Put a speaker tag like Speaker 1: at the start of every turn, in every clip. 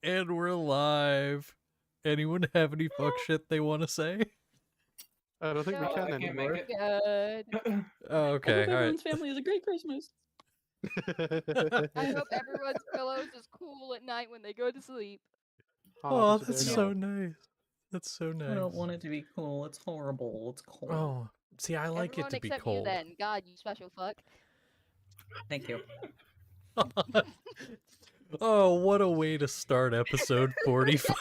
Speaker 1: And we're live. Anyone have any fuck shit they want to say?
Speaker 2: I don't think we
Speaker 3: No,
Speaker 2: can
Speaker 3: I can't
Speaker 2: anymore.
Speaker 3: make it.
Speaker 4: Good.
Speaker 1: Oh,
Speaker 4: I
Speaker 1: okay,
Speaker 4: hope
Speaker 1: all right.
Speaker 4: everyone's family has a great Christmas.
Speaker 3: I hope everyone's pillows is cool at night when they go to sleep.
Speaker 1: Oh,
Speaker 2: to
Speaker 1: that's
Speaker 2: their
Speaker 1: so
Speaker 2: God.
Speaker 1: nice. That's so nice.
Speaker 4: I don't want it to be cool. It's horrible. It's cold.
Speaker 1: Oh, see, I like
Speaker 3: Everyone
Speaker 1: it to be
Speaker 3: except
Speaker 1: cold.
Speaker 3: you then. God, you special fuck.
Speaker 4: Thank you.
Speaker 1: Oh, what a way to start episode 45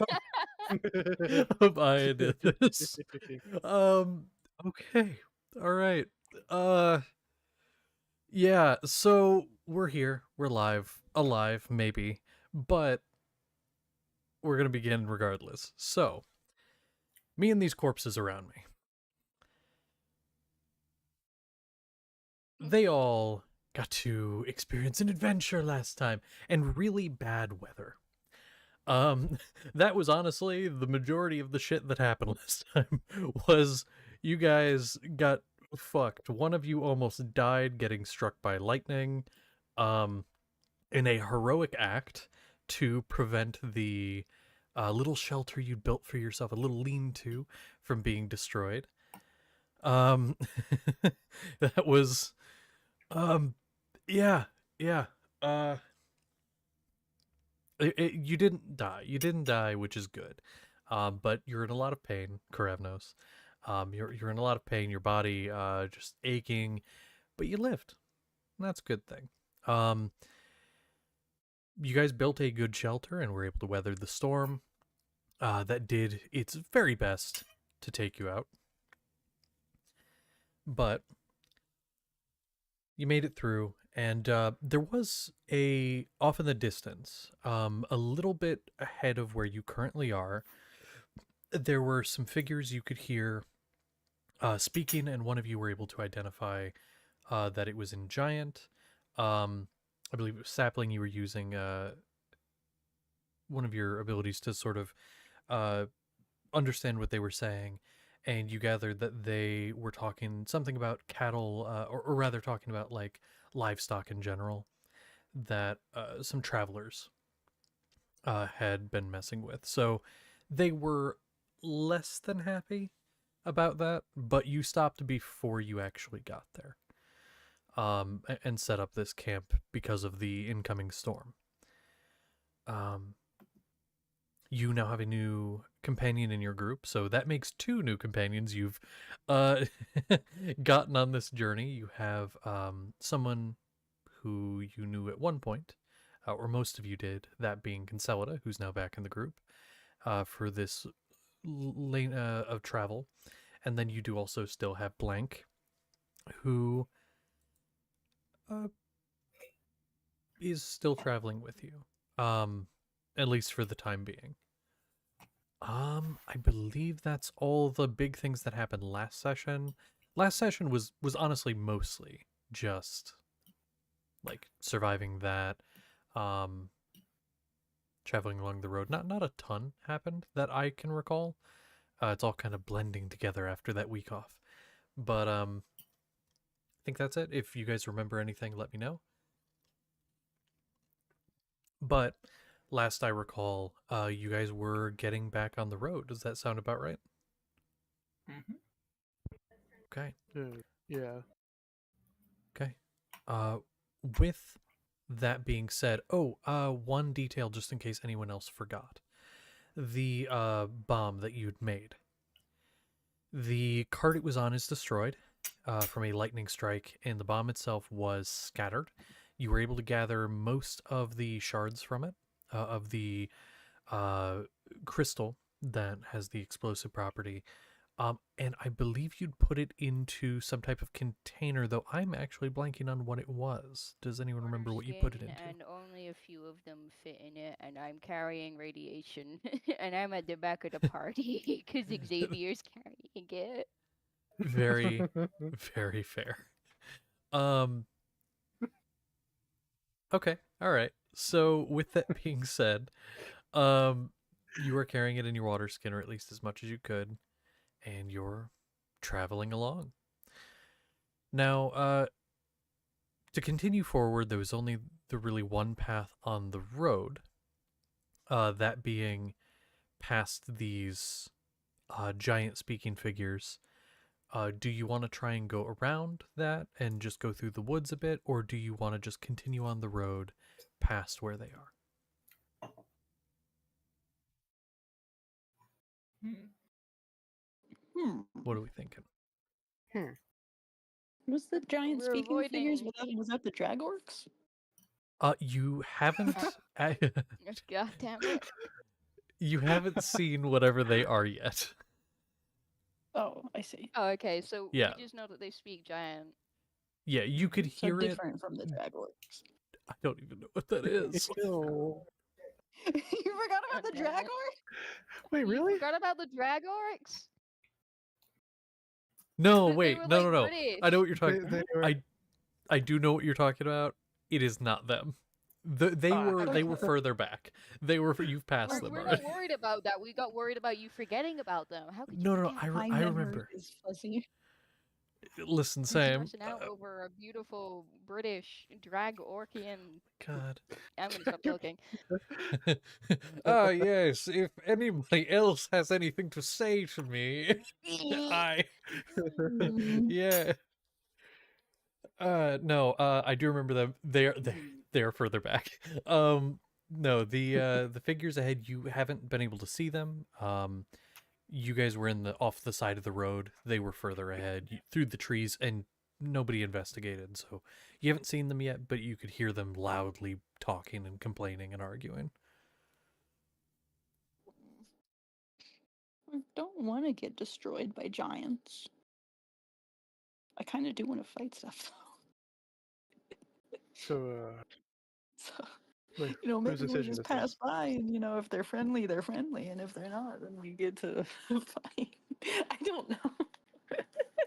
Speaker 1: of Iodithis. Okay. All right. Yeah, so we're here. We're live. Alive, maybe. But we're going to begin regardless. So, me and these corpses around me. They all got to experience an adventure last time and really bad weather. That was honestly the majority of the shit that happened last time was you guys got fucked. One of you almost died getting struck by lightning, in a heroic act to prevent the little shelter you built for yourself, a little lean-to, from being destroyed. That was, yeah. You didn't die. You didn't die, which is good. But you're in a lot of pain, Karevnos. You're in a lot of pain. Your body just aching, but you lived. And that's a good thing. You guys built a good shelter and were able to weather the storm. That did its very best to take you out. But you made it through, and there was off in the distance, a little bit ahead of where you currently are, there were some figures you could hear speaking, and one of you were able to identify that it was in Giant. I believe it was Sapling. You were using one of your abilities to sort of understand what they were saying, and you gathered that they were talking something about cattle, or rather talking about like livestock in general, that some travelers had been messing with. So they were less than happy about that, but you stopped before you actually got there, and set up this camp because of the incoming storm. You now have a new companion in your group, so that makes 2 new companions you've gotten on this journey. You have someone who you knew at one point, or most of you did, that being Concelida, who's now back in the group for this lane of travel. And then you do also still have Blank, who is still traveling with you, at least for the time being. I believe that's all the big things that happened last session. Last session was honestly mostly just like surviving that, traveling along the road. Not a ton happened that I can recall. It's all kind of blending together after that week off. But I think that's it. If you guys remember anything, let me know. But last I recall, you guys were getting back on the road. Does that sound about right?
Speaker 4: Mm-hmm.
Speaker 1: Okay.
Speaker 2: Yeah.
Speaker 1: Okay. With that being said, one detail just in case anyone else forgot. The bomb that you'd made. The cart it was on is destroyed from a lightning strike, and the bomb itself was scattered. You were able to gather most of the shards from it, of the crystal that has the explosive property. And I believe you'd put it into some type of container, though I'm actually blanking on what it was. Does anyone remember what you put it into?
Speaker 3: And only a few of them fit in it, and I'm carrying radiation, and I'm at the back of the party because Xavier's carrying it.
Speaker 1: Very, very fair. Okay, all right. So with that being said, you were carrying it in your water skin, or at least as much as you could, and you're traveling along. Now, to continue forward, there was only the really one path on the road, that being past these giant speaking figures. Do you want to try and go around that and just go through the woods a bit, or do you want to just continue on the road past where they are? What are we thinking?
Speaker 4: Was the giant
Speaker 3: We're
Speaker 4: speaking figures?
Speaker 3: avoiding-
Speaker 4: Was that the drag orcs?
Speaker 1: You haven't
Speaker 3: God damn it.
Speaker 1: you haven't seen whatever they are yet.
Speaker 4: Oh, I see.
Speaker 3: Oh, okay, so
Speaker 1: Yeah.
Speaker 3: we just know that they speak giant.
Speaker 1: Yeah, you could
Speaker 4: So
Speaker 1: hear it.
Speaker 4: different from the drag orcs.
Speaker 1: I don't even know what that is.
Speaker 2: Ew.
Speaker 4: You forgot about
Speaker 3: God
Speaker 4: the
Speaker 3: damn
Speaker 4: drag
Speaker 3: it.
Speaker 4: orc?
Speaker 2: Wait,
Speaker 3: You
Speaker 2: really?
Speaker 3: forgot about the drag orcs?
Speaker 1: No,
Speaker 3: They
Speaker 1: wait,
Speaker 3: were,
Speaker 1: no,
Speaker 3: like,
Speaker 1: no, no. I know what you're
Speaker 3: British.
Speaker 1: talking.
Speaker 2: They were...
Speaker 1: I do know what you're talking about. It is not them. They were further back. You've passed them
Speaker 3: We're
Speaker 1: already.
Speaker 3: not worried about that. We got worried about you forgetting about them. How could you
Speaker 1: No,
Speaker 3: forget?
Speaker 1: I
Speaker 4: memory
Speaker 1: remember.
Speaker 4: is fuzzy.
Speaker 1: Listen, Sam.
Speaker 3: Stressing out over a beautiful British drag orcian.
Speaker 1: God.
Speaker 3: I'm gonna stop talking.
Speaker 1: Ah, yes. If anybody else has anything to say to me, I. Yeah. No. I do remember them. They're further back. No. The figures ahead. You haven't been able to see them. You guys were off the side of the road. They were further ahead through the trees, and nobody investigated. So you haven't seen them yet, but you could hear them loudly talking and complaining and arguing.
Speaker 4: I don't want to get destroyed by giants. I kind of do want to fight stuff, though.
Speaker 2: So,
Speaker 4: So,
Speaker 2: wait,
Speaker 4: you know,
Speaker 2: whose
Speaker 4: maybe we
Speaker 2: decision
Speaker 4: just
Speaker 2: is
Speaker 4: pass
Speaker 2: this?
Speaker 4: by, and you know, if they're friendly, they're friendly, and if they're not, then we get to fight. I don't know.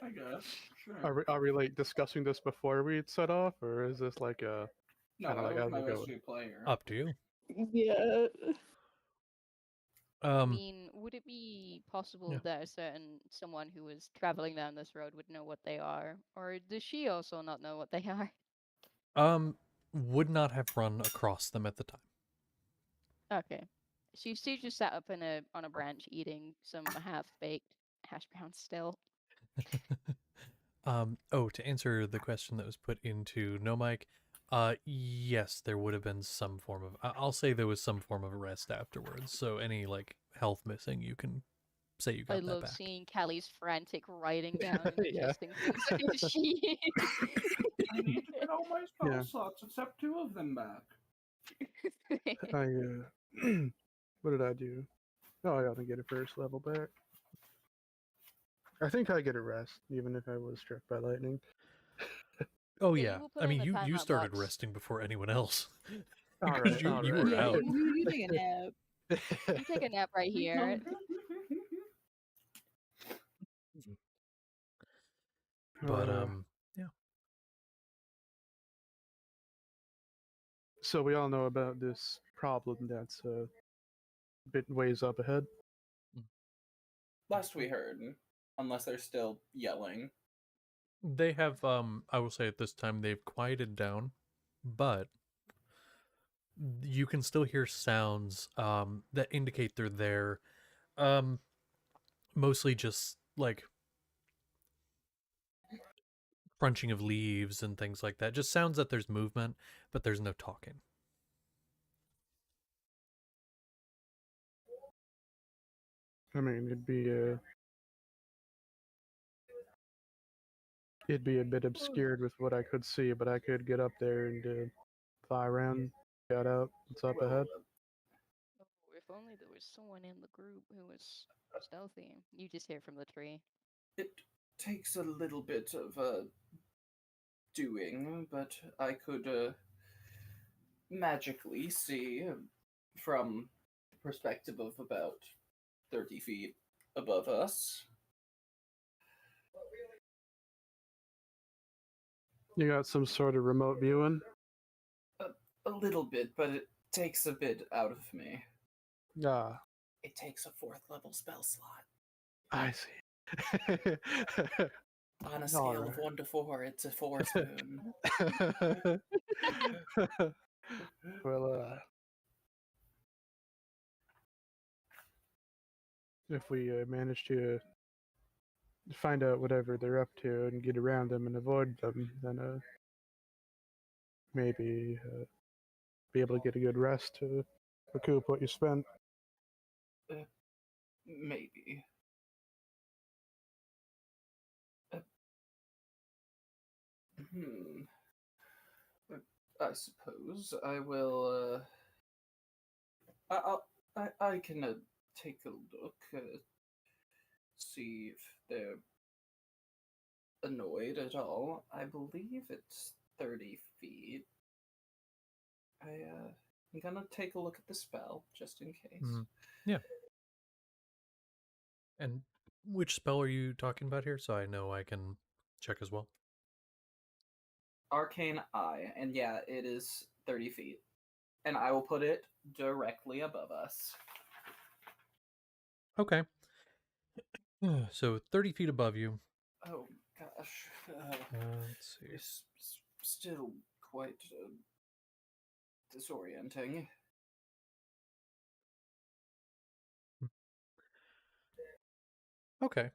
Speaker 5: I guess. Sure.
Speaker 2: Are we like discussing this before we set off, or is this like a
Speaker 5: No,
Speaker 2: kinda
Speaker 5: I
Speaker 2: like
Speaker 5: was
Speaker 2: as
Speaker 5: my
Speaker 2: we go?
Speaker 5: best new player.
Speaker 1: Up to you.
Speaker 4: Yeah.
Speaker 3: I mean, would it be possible
Speaker 1: yeah.
Speaker 3: that someone who was traveling down this road would know what they are, or does she also not know what they are?
Speaker 1: Would not have run across them at the time.
Speaker 3: Okay, she just sat up on a branch eating some half-baked hash browns still.
Speaker 1: To answer the question that was put into No Mike, yes, there would have been some form of. I'll say there was some form of arrest afterwards. So any like health missing, you can say you got
Speaker 3: I
Speaker 1: that
Speaker 3: love
Speaker 1: back.
Speaker 3: seeing Callie's frantic writing down and
Speaker 2: Yeah.
Speaker 3: adjusting things as she.
Speaker 5: I need to get all my spell
Speaker 2: Yeah.
Speaker 5: slots except 2 of them back.
Speaker 2: I what did I do? Oh, I gotta get a first level back. I think I get a rest, even if I was struck by lightning.
Speaker 1: Oh
Speaker 3: Yeah, you
Speaker 1: yeah,
Speaker 3: will put
Speaker 1: I
Speaker 3: in
Speaker 1: mean
Speaker 3: the
Speaker 1: you
Speaker 3: timeout
Speaker 1: started
Speaker 3: box.
Speaker 1: resting before anyone else.
Speaker 2: All
Speaker 1: Because
Speaker 2: right,
Speaker 1: you were
Speaker 4: Yeah,
Speaker 1: out.
Speaker 4: you take a nap.
Speaker 3: You take a nap right here.
Speaker 1: But yeah.
Speaker 2: So we all know about this problem that's a bit ways up ahead.
Speaker 5: Last we heard, unless they're still yelling.
Speaker 1: They have I will say at this time they've quieted down, but you can still hear sounds that indicate they're there. Mostly just like crunching of leaves and things like that. Just sounds that there's movement, but there's no talking.
Speaker 2: I mean, it'd be a bit obscured with what I could see, but I could get up there and fly around, scout out what's up ahead.
Speaker 3: Oh, if only there was someone in the group who was stealthy. You just hear from the tree.
Speaker 5: It takes a little bit of doing, but I could magically see from the perspective of about 30 feet above us.
Speaker 2: You got some sort of remote viewing?
Speaker 5: A little bit, but it takes a bit out of me.
Speaker 2: Ah,
Speaker 5: It takes a 4th level spell slot.
Speaker 2: I see.
Speaker 5: On a scale of
Speaker 2: Alright.
Speaker 5: 1 to 4, it's a 4 spoon.
Speaker 2: Well, if we manage to find out whatever they're up to and get around them and avoid them, then maybe be able to get a good rest to recoup what you spent.
Speaker 5: Maybe. Hmm. I suppose I will. I can take a look, see if they're annoyed at all. I believe it's 30 feet. I'm gonna take a look at the spell just in case.
Speaker 1: Yeah. And which spell are you talking about here? So I know I can check as well.
Speaker 5: Arcane Eye, and yeah, it is 30 feet. And I will put it directly above us.
Speaker 1: Okay. So 30 feet above you.
Speaker 5: Oh gosh.
Speaker 1: Let's see.
Speaker 5: It's still quite disorienting.
Speaker 1: Okay.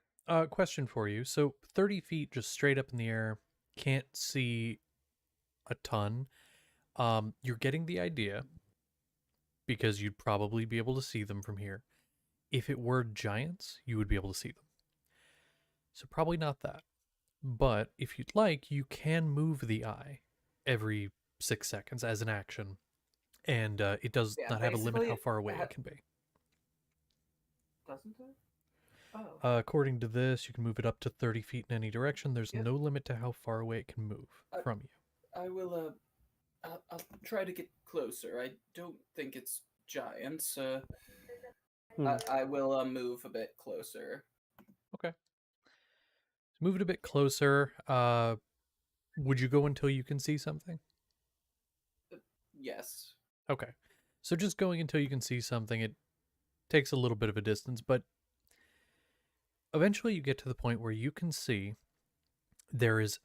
Speaker 1: Question for you. So 30 feet just straight up in the air, can't see a ton. You're getting the idea because you'd probably be able to see them from here. If it were giants, you would be able to see them. So probably not that. But if you'd like, you can move the eye every 6 seconds as an action. And it does
Speaker 5: Yeah,
Speaker 1: not have a limit
Speaker 5: basically
Speaker 1: how far away
Speaker 5: ha-
Speaker 1: it can be.
Speaker 5: Doesn't it? Oh.
Speaker 1: According to this, you can move it up to 30 feet in any direction. There's
Speaker 5: Yep.
Speaker 1: no limit to how far away it can move from you.
Speaker 5: I will, I'll try to get closer. I don't think it's giants. I will move a bit closer.
Speaker 1: Okay. Move it a bit closer. Would you go until you can see something?
Speaker 5: Yes.
Speaker 1: Okay. So just going until you can see something, it takes a little bit of a distance, but eventually you get to the point where you can see there is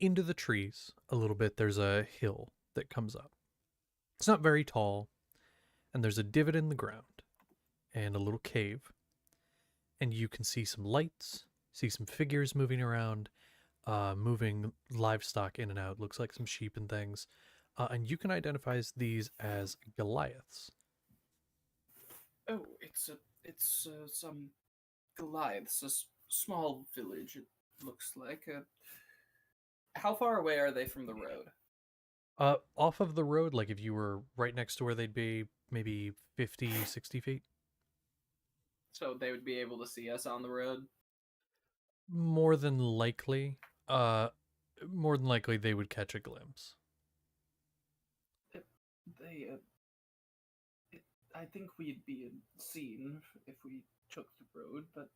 Speaker 1: into the trees a little bit, there's a hill that comes up. It's not very tall, and there's a divot in the ground and a little cave. And you can see some lights, see some figures moving around, moving livestock in and out. Looks like some sheep and things. And you can identify these as Goliaths.
Speaker 5: Oh, it's some Goliaths, a small village. It looks like. How far away are they from the road?
Speaker 1: Off of the road, like if you were right next to where they'd be, maybe 50, 60 feet.
Speaker 5: So they would be able to see us on the road?
Speaker 1: More than likely, they would catch a glimpse.
Speaker 5: They, I think we'd be seen if we took the road, but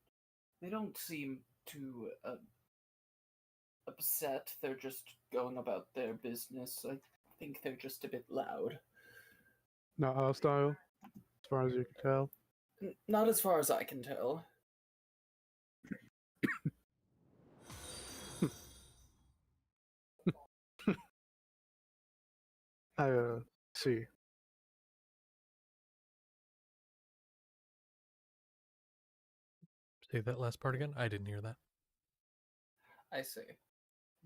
Speaker 5: they don't seem too upset. They're just going about their business. I think they're just a bit loud.
Speaker 2: Not hostile, as far as you can tell.
Speaker 5: Not as far as I can tell.
Speaker 2: I see.
Speaker 1: Say that last part again? I didn't hear that.
Speaker 5: I see.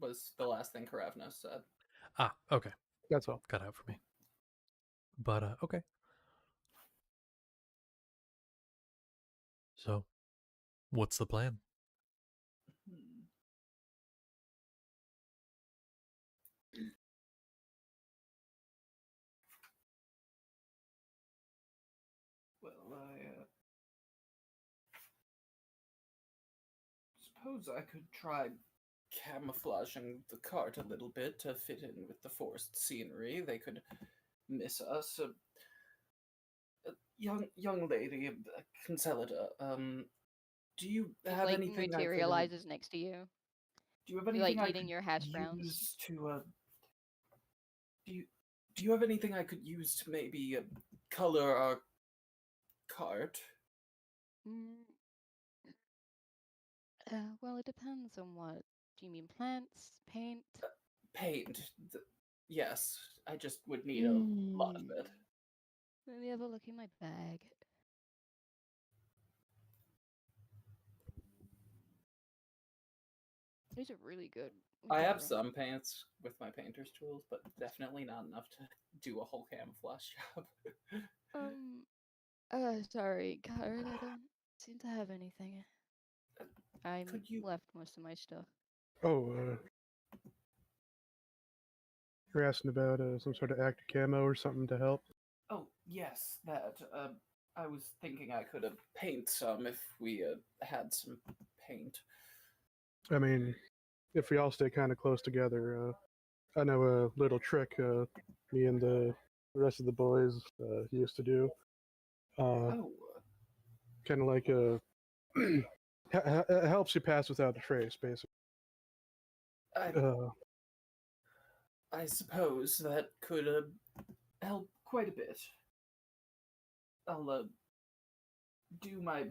Speaker 5: Was the last thing Karavnos said.
Speaker 1: Ah, okay.
Speaker 2: That's all.
Speaker 1: Cut out for me. But, okay. So, what's the plan?
Speaker 5: Well, I suppose I could try camouflaging the cart a little bit to fit in with the forest scenery. They could miss us. A young lady, Concelida, do you have
Speaker 3: Like
Speaker 5: anything I could,
Speaker 3: materializes next to you.
Speaker 5: do you have
Speaker 3: You're like
Speaker 5: anything I
Speaker 3: eating
Speaker 5: could
Speaker 3: your hash browns.
Speaker 5: use to, do you have anything I could use to maybe color our cart?
Speaker 3: Mm, well, it depends on what. Do you mean plants, paint?
Speaker 5: Paint. Yes, I just would need a lot of it.
Speaker 3: Let me have a look in my bag. These are really good.
Speaker 5: I have
Speaker 3: Kyra.
Speaker 5: some paints with my painter's tools, but definitely not enough to do a whole camouflage job.
Speaker 3: Sorry, Kyra, I don't seem to have anything. I
Speaker 5: Could you?
Speaker 3: left most of my stuff.
Speaker 2: Oh, you're asking about some sort of active camo or something to help?
Speaker 5: Oh yes, that. I was thinking I could paint some if we had some paint.
Speaker 2: I mean, if we all stay kind of close together, I know a little trick me and the rest of the boys used to do.
Speaker 5: Oh,
Speaker 2: Kind of like it helps you pass without a trace, basically.
Speaker 5: I I suppose that could help quite a bit. I'll do my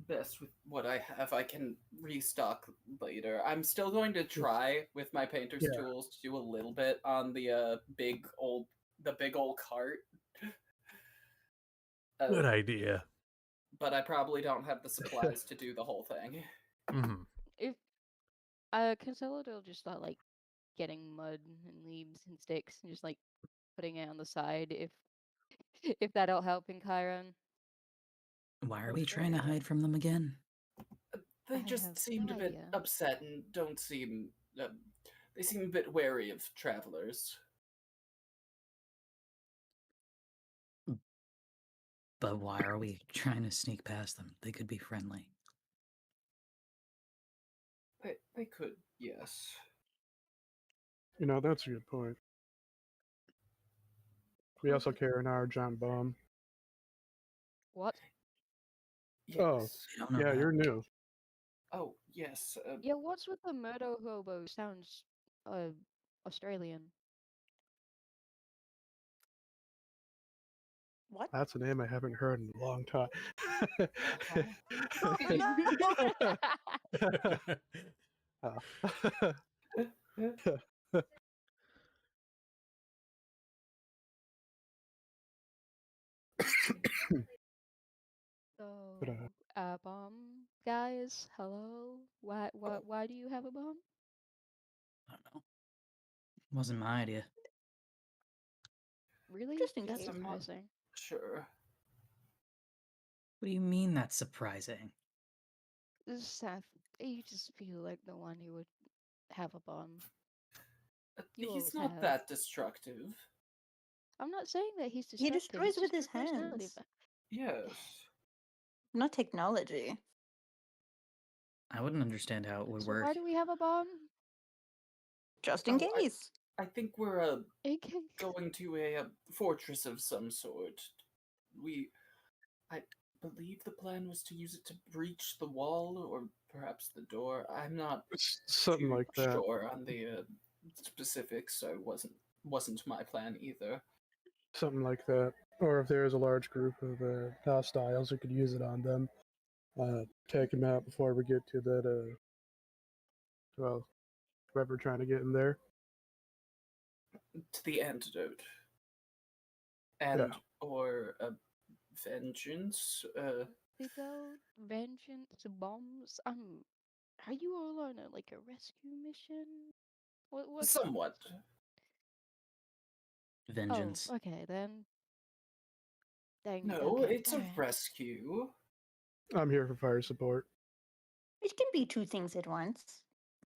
Speaker 5: best with what I have. I can restock later. I'm still going to try with my painter's
Speaker 2: Yeah.
Speaker 5: tools to do a little bit on the big old cart.
Speaker 1: Good idea.
Speaker 5: But I probably don't have the supplies to do the whole thing.
Speaker 1: Hmm.
Speaker 3: If Cancelo'll just start like getting mud and leaves and sticks and just like putting it on the side if that'll help in Chiron.
Speaker 6: Why are
Speaker 5: Oh,
Speaker 6: we
Speaker 5: sure,
Speaker 6: trying to
Speaker 5: yeah.
Speaker 6: hide from them again?
Speaker 5: They
Speaker 3: I
Speaker 5: just
Speaker 3: have
Speaker 5: seemed
Speaker 3: no
Speaker 5: a bit
Speaker 3: idea.
Speaker 5: upset and don't seem. They seem a bit wary of travelers.
Speaker 6: But why are we trying to sneak past them? They could be friendly.
Speaker 5: They could, yes.
Speaker 2: You know, that's a good point. We also carry an hour giant bomb.
Speaker 3: What?
Speaker 5: Yes.
Speaker 2: Oh,
Speaker 6: I don't know
Speaker 2: yeah,
Speaker 6: that.
Speaker 2: you're new.
Speaker 5: Oh, yes.
Speaker 3: Yeah, what's with the Murdo hobo? Sounds Australian.
Speaker 4: What?
Speaker 2: That's a name I haven't heard in a long time.
Speaker 3: So,
Speaker 2: But,
Speaker 3: bomb guys, hello. Why do you have a bomb?
Speaker 6: I don't know. Wasn't my idea.
Speaker 3: Really?
Speaker 4: Interesting.
Speaker 3: That's
Speaker 4: That's
Speaker 5: I'm not
Speaker 3: surprising.
Speaker 5: sure.
Speaker 6: What do you mean that's surprising?
Speaker 3: Seth, you just feel like the one who would have a bomb. You always
Speaker 5: He's not
Speaker 3: have.
Speaker 5: that destructive.
Speaker 3: I'm not saying that he's
Speaker 4: He
Speaker 3: destructive.
Speaker 4: destroys
Speaker 3: He's
Speaker 4: with
Speaker 3: just
Speaker 4: his
Speaker 3: got personality.
Speaker 4: hands,
Speaker 5: Yes.
Speaker 4: not technology.
Speaker 6: I wouldn't understand how it would
Speaker 3: So
Speaker 6: work.
Speaker 3: why do we have a bomb?
Speaker 4: Just in
Speaker 5: Oh,
Speaker 4: case.
Speaker 5: I think we're
Speaker 3: Okay.
Speaker 5: going to a fortress of some sort. I believe the plan was to use it to breach the wall or perhaps the door. I'm not
Speaker 2: something
Speaker 5: too
Speaker 2: like that.
Speaker 5: sure on the specifics. So it wasn't my plan either.
Speaker 2: Something like that. Or if there's a large group of hostiles, we could use it on them. Take them out before we get to that, well, whoever trying to get in there.
Speaker 5: To the antidote. And or vengeance.
Speaker 3: Antidote, vengeance, bombs. Are you all on a rescue mission? What's
Speaker 5: Somewhat.
Speaker 6: Vengeance.
Speaker 3: Oh, okay then. Dang.
Speaker 5: No,
Speaker 3: Okay.
Speaker 5: it's a
Speaker 3: Alright.
Speaker 5: rescue.
Speaker 2: I'm here for fire support.
Speaker 4: It can be two things at once.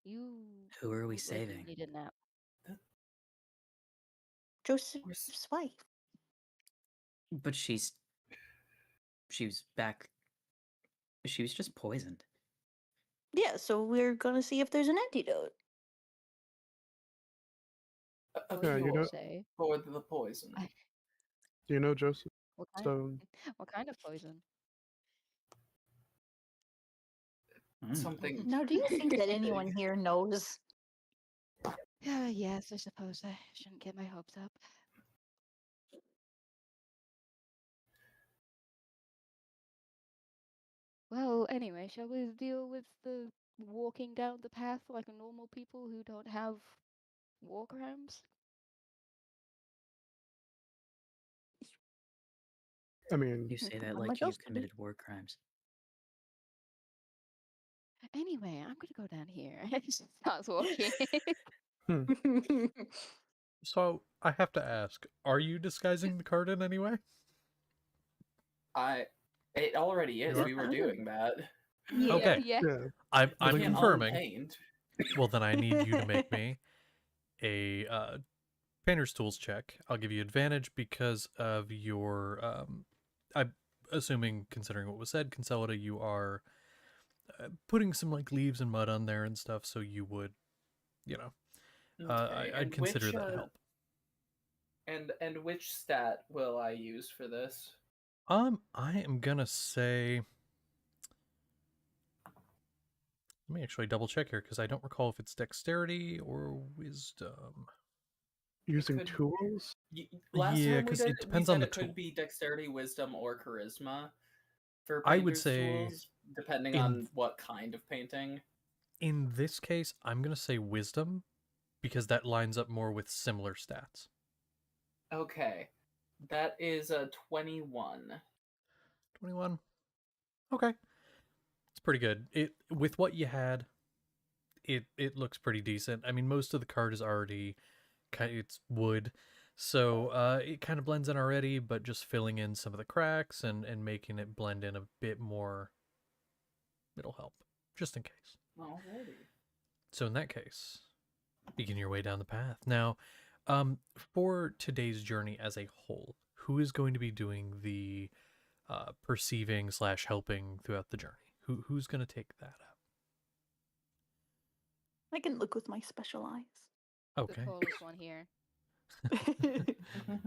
Speaker 3: You
Speaker 6: Who are we
Speaker 3: look like
Speaker 6: saving?
Speaker 3: you need a nap.
Speaker 4: Joseph's wife.
Speaker 6: But she was back. She was just poisoned.
Speaker 4: Yeah, so we're gonna see if there's an antidote.
Speaker 5: A
Speaker 3: What
Speaker 2: Yeah,
Speaker 3: did
Speaker 2: you
Speaker 5: cure
Speaker 2: know,
Speaker 3: say?
Speaker 5: for the poison.
Speaker 2: do you know Joseph
Speaker 3: What kind?
Speaker 2: Stone?
Speaker 3: What kind of poison?
Speaker 5: Something.
Speaker 4: Now, do you think that anyone here knows?
Speaker 3: Yes, I suppose I shouldn't get my hopes up. Well, anyway, shall we deal with the walking down the path like a normal people who don't have war crimes?
Speaker 2: I mean,
Speaker 6: You say that
Speaker 4: Not
Speaker 6: like
Speaker 4: much
Speaker 6: you've
Speaker 4: else to do.
Speaker 6: committed war crimes.
Speaker 3: Anyway, I'm gonna go down here. And just starts walking.
Speaker 1: So I have to ask, are you disguising the cart in any way?
Speaker 5: It already is.
Speaker 1: You are?
Speaker 5: We were doing that.
Speaker 3: Yeah,
Speaker 1: Okay.
Speaker 3: yeah.
Speaker 2: Yeah.
Speaker 1: I'm
Speaker 5: We can't
Speaker 1: confirming.
Speaker 5: unpaint.
Speaker 1: Well, then I need you to make me a painter's tools check. I'll give you advantage because of your. I'm assuming, considering what was said, Consolida, you are putting some like leaves and mud on there and stuff, so you would, you know,
Speaker 5: Okay,
Speaker 1: I'd
Speaker 5: and
Speaker 1: consider
Speaker 5: which,
Speaker 1: that help.
Speaker 5: And which stat will I use for this?
Speaker 1: I am gonna say. Let me actually double check here because I don't recall if it's dexterity or wisdom.
Speaker 2: Using
Speaker 5: could-
Speaker 2: tools?
Speaker 5: Last
Speaker 1: Yeah,
Speaker 5: time we
Speaker 1: 'cause
Speaker 5: did,
Speaker 1: it
Speaker 5: we
Speaker 1: depends
Speaker 5: said
Speaker 1: on the
Speaker 5: it could
Speaker 1: tool.
Speaker 5: be dexterity, wisdom, or charisma for
Speaker 1: I would
Speaker 5: painter's
Speaker 1: say
Speaker 5: tools, depending
Speaker 1: in-
Speaker 5: on what kind of painting.
Speaker 1: In this case, I'm gonna say wisdom because that lines up more with similar stats.
Speaker 5: Okay, that is a 21.
Speaker 1: 21. Okay. It's pretty good. It with what you had, it looks pretty decent. I mean, most of the card is already it's wood. So it kind of blends in already, but just filling in some of the cracks and making it blend in a bit more, it'll help, just in case.
Speaker 5: Alrighty.
Speaker 1: So in that case, begin your way down the path. Now, for today's journey as a whole, who is going to be doing the perceiving / helping throughout the journey? Who's going to take that up?
Speaker 4: I can look with my special eyes.
Speaker 3: The
Speaker 1: Okay.
Speaker 3: tallest one here.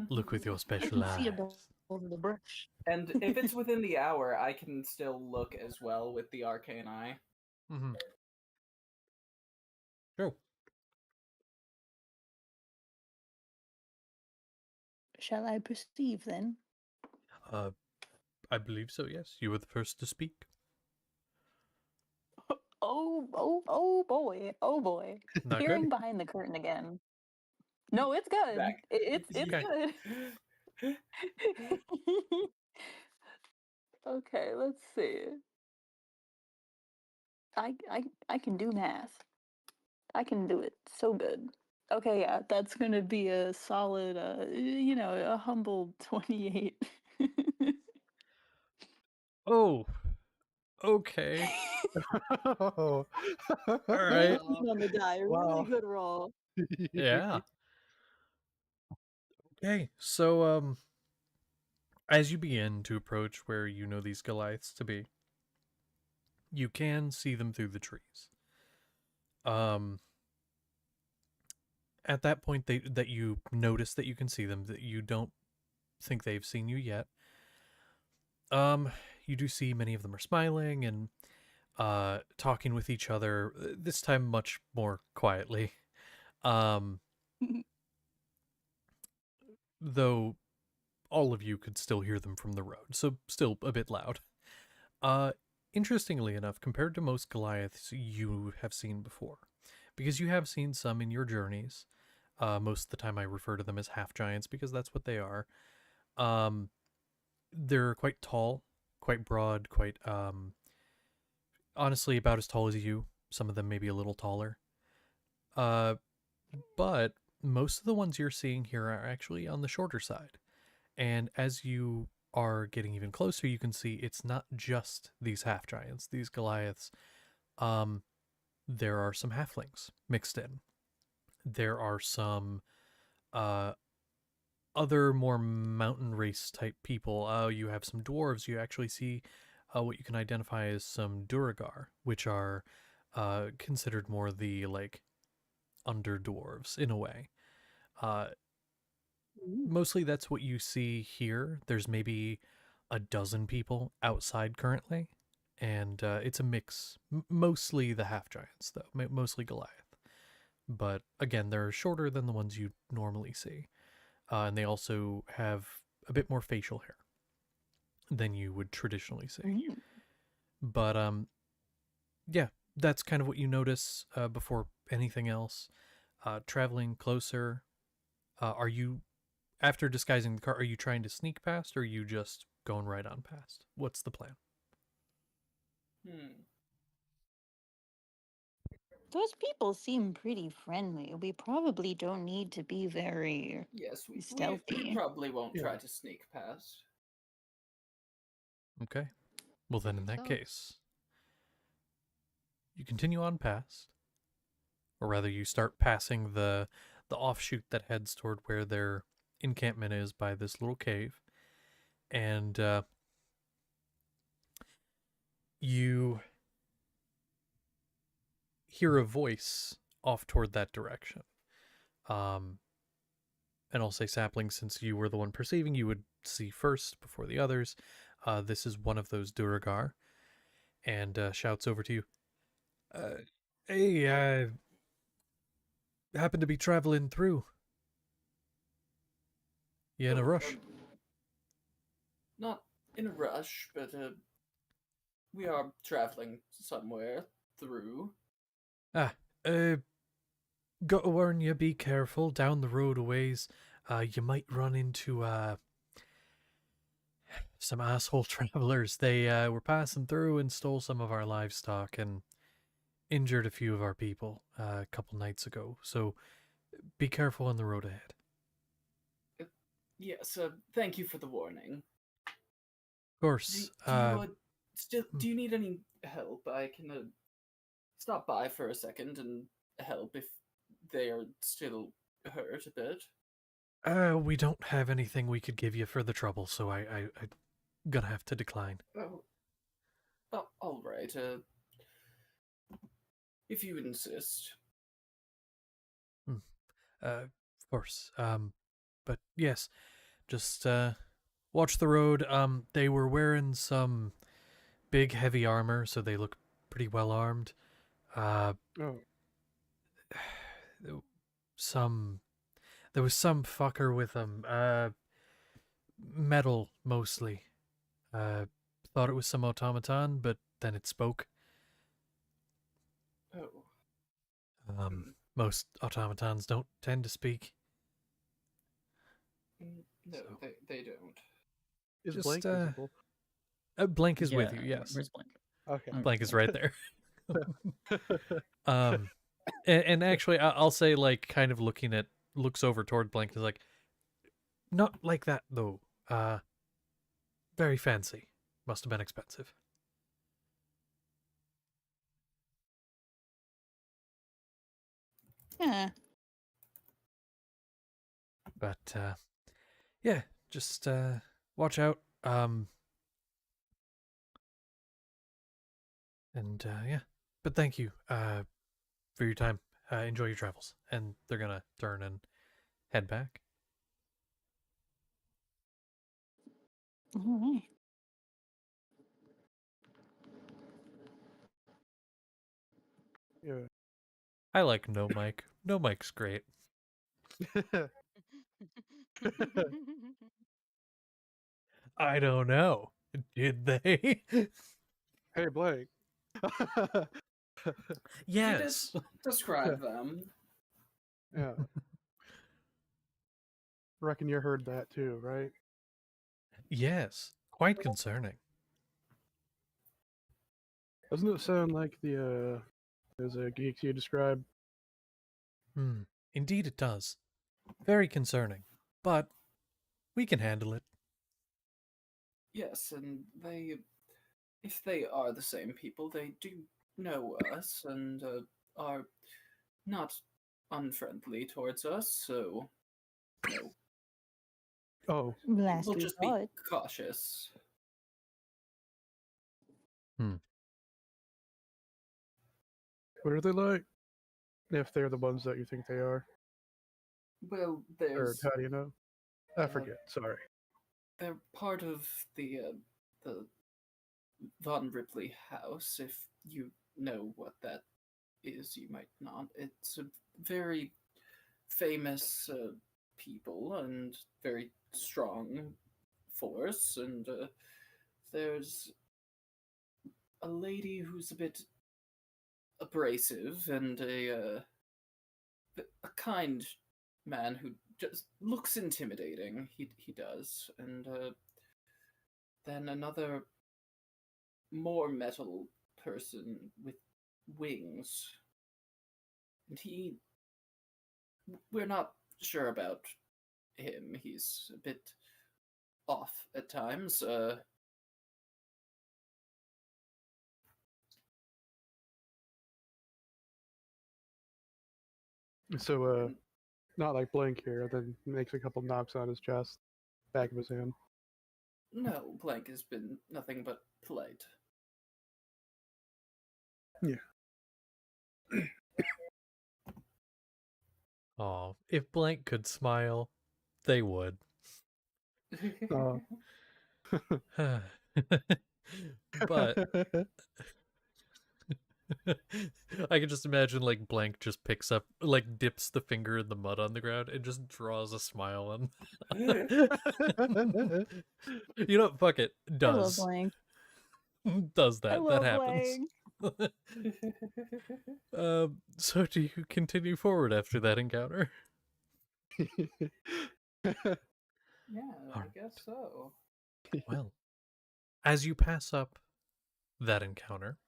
Speaker 1: Look with your
Speaker 4: I
Speaker 1: special
Speaker 4: can see
Speaker 1: eyes.
Speaker 4: above the brush.
Speaker 5: And if it's within the hour, I can still look as well with the arcane eye.
Speaker 1: Mm-hmm. True.
Speaker 4: Shall I perceive then?
Speaker 1: I believe so, yes. You were the first to speak.
Speaker 4: Oh boy, oh boy.
Speaker 1: Not
Speaker 4: Peering
Speaker 1: good?
Speaker 4: behind the curtain again. No, it's good.
Speaker 5: Back.
Speaker 4: It's
Speaker 1: Okay.
Speaker 4: good. Okay, let's see. I can do math. I can do it so good. Okay, yeah, that's gonna be a solid a humble 28.
Speaker 1: Oh, okay.
Speaker 2: Oh.
Speaker 1: All right.
Speaker 4: 19 on the die.
Speaker 2: Wow.
Speaker 4: Really good roll.
Speaker 1: Yeah. Okay, so as you begin to approach where you know these Goliaths to be, you can see them through the trees. At that point that you notice that you can see them, that you don't think they've seen you yet. You do see many of them are smiling and talking with each other, this time much more quietly. Though all of you could still hear them from the road, so still a bit loud. Interestingly enough, compared to most Goliaths you have seen before, because you have seen some in your journeys, most of the time I refer to them as half giants because that's what they are. They're quite tall, quite broad, quite honestly about as tall as you. Some of them maybe a little taller. But most of the ones you're seeing here are actually on the shorter side. And as you are getting even closer, you can see it's not just these half giants, these Goliaths. There are some halflings mixed in. There are some other more mountain race type people. You have some dwarves. You actually see what you can identify as some Duragar, which are considered more the like under dwarves in a way. Mostly that's what you see here. There's maybe a dozen people outside currently, and it's a mix. Mostly the half giants, though. Mostly Goliath. But again, they're shorter than the ones you normally see, and they also have a bit more facial hair than you would traditionally see. But yeah, that's kind of what you notice before anything else. Traveling closer, are you, after disguising the car, are you trying to sneak past or are you just going right on past? What's the plan?
Speaker 4: Those people seem pretty friendly. We probably don't need to be very
Speaker 5: Yes, we
Speaker 4: stealthy.
Speaker 5: probably won't
Speaker 2: Yeah.
Speaker 5: try to sneak past.
Speaker 1: Okay. Well, then in that
Speaker 3: So-
Speaker 1: case, you continue on past, or rather, you start passing the offshoot that heads toward where their encampment is by this little cave, and you hear a voice off toward that direction. And I'll say sapling, since you were the one perceiving, you would see first before the others. This is one of those Duragar, and shouts over to you. Hey, happen to be traveling through. You in a
Speaker 5: Oh,
Speaker 1: rush?
Speaker 5: Not in a rush, but we are traveling somewhere through.
Speaker 1: Ah, got to warn you, be careful. Down the road a ways, you might run into, some asshole travelers. They, were passing through and stole some of our livestock and injured a few of our people, a couple nights ago. So, be careful on the road ahead.
Speaker 5: Yes, thank you for the warning.
Speaker 1: Of course,
Speaker 5: Do you need any help? I can stop by for a second and help if they are still hurt a bit.
Speaker 1: we don't have anything we could give you for the trouble, so I'm gonna have to decline.
Speaker 5: Oh, all right. If you insist.
Speaker 1: Of course. But yes, just watch the road. They were wearing some big, heavy armor, so they look pretty well armed.
Speaker 2: Oh,
Speaker 1: There was some fucker with them. Metal mostly. Thought it was some automaton, but then it spoke.
Speaker 5: Oh.
Speaker 1: Most automatons don't tend to speak.
Speaker 5: No,
Speaker 1: So-
Speaker 5: they don't.
Speaker 2: is
Speaker 1: Just,
Speaker 2: Blank visible?
Speaker 1: Blank is with you,
Speaker 6: Yeah,
Speaker 1: yes.
Speaker 6: Where's Blank?
Speaker 2: Okay.
Speaker 6: Oh,
Speaker 1: Blank is
Speaker 6: yeah.
Speaker 1: right there. And actually, I'll say, like, kind of looks over toward Blank, is like, not like that though. Very fancy. Must have been expensive.
Speaker 4: Yeah.
Speaker 1: But yeah, just watch out. And yeah, but thank you for your time. Enjoy your travels. And they're gonna turn and head back.
Speaker 4: All right.
Speaker 2: Yeah.
Speaker 1: I like No Mike. No Mike's great. I don't know. Did they?
Speaker 2: Hey, Blank.
Speaker 1: Yes.
Speaker 5: Describe them.
Speaker 2: Yeah. Reckon you heard that too, right?
Speaker 1: Yes. Quite concerning.
Speaker 2: Doesn't it sound like the those geeks you described?
Speaker 1: Indeed it does. Very concerning. But we can handle it.
Speaker 5: Yes, and if they are the same people, they do know us and are not unfriendly towards us, so, no.
Speaker 2: Oh,
Speaker 4: Last
Speaker 5: We'll
Speaker 4: we
Speaker 5: just
Speaker 4: saw
Speaker 5: be
Speaker 4: it.
Speaker 5: cautious.
Speaker 2: what are they like? If they're the ones that you think they are,
Speaker 5: Well,
Speaker 2: or
Speaker 5: there's
Speaker 2: how do you know? I
Speaker 5: uh,
Speaker 2: forget. Sorry.
Speaker 5: they're part of the Von Ripley house. If you know what that is, you might not. It's a very famous people and very strong force, and there's a lady who's a bit abrasive and a kind man who just looks intimidating. He does, and then another more metal person with wings. We're not sure about him. He's a bit off at times.
Speaker 2: So, not like Blink here, then makes a couple knocks on his chest, back of his hand.
Speaker 5: No, Blank has been nothing but polite.
Speaker 2: Yeah.
Speaker 1: Oh, if Blank could smile, they would. But I can just imagine like Blank just picks up, like dips the finger in the mud on the ground and just draws a smile on. You know, fuck it,
Speaker 4: I love
Speaker 1: does
Speaker 4: Blank.
Speaker 1: does
Speaker 4: I
Speaker 1: that
Speaker 4: love
Speaker 1: happens.
Speaker 4: Blank.
Speaker 1: So do you continue forward after that encounter?
Speaker 5: Yeah, I
Speaker 1: Alright.
Speaker 5: guess so.
Speaker 1: Well, as you pass up that encounter,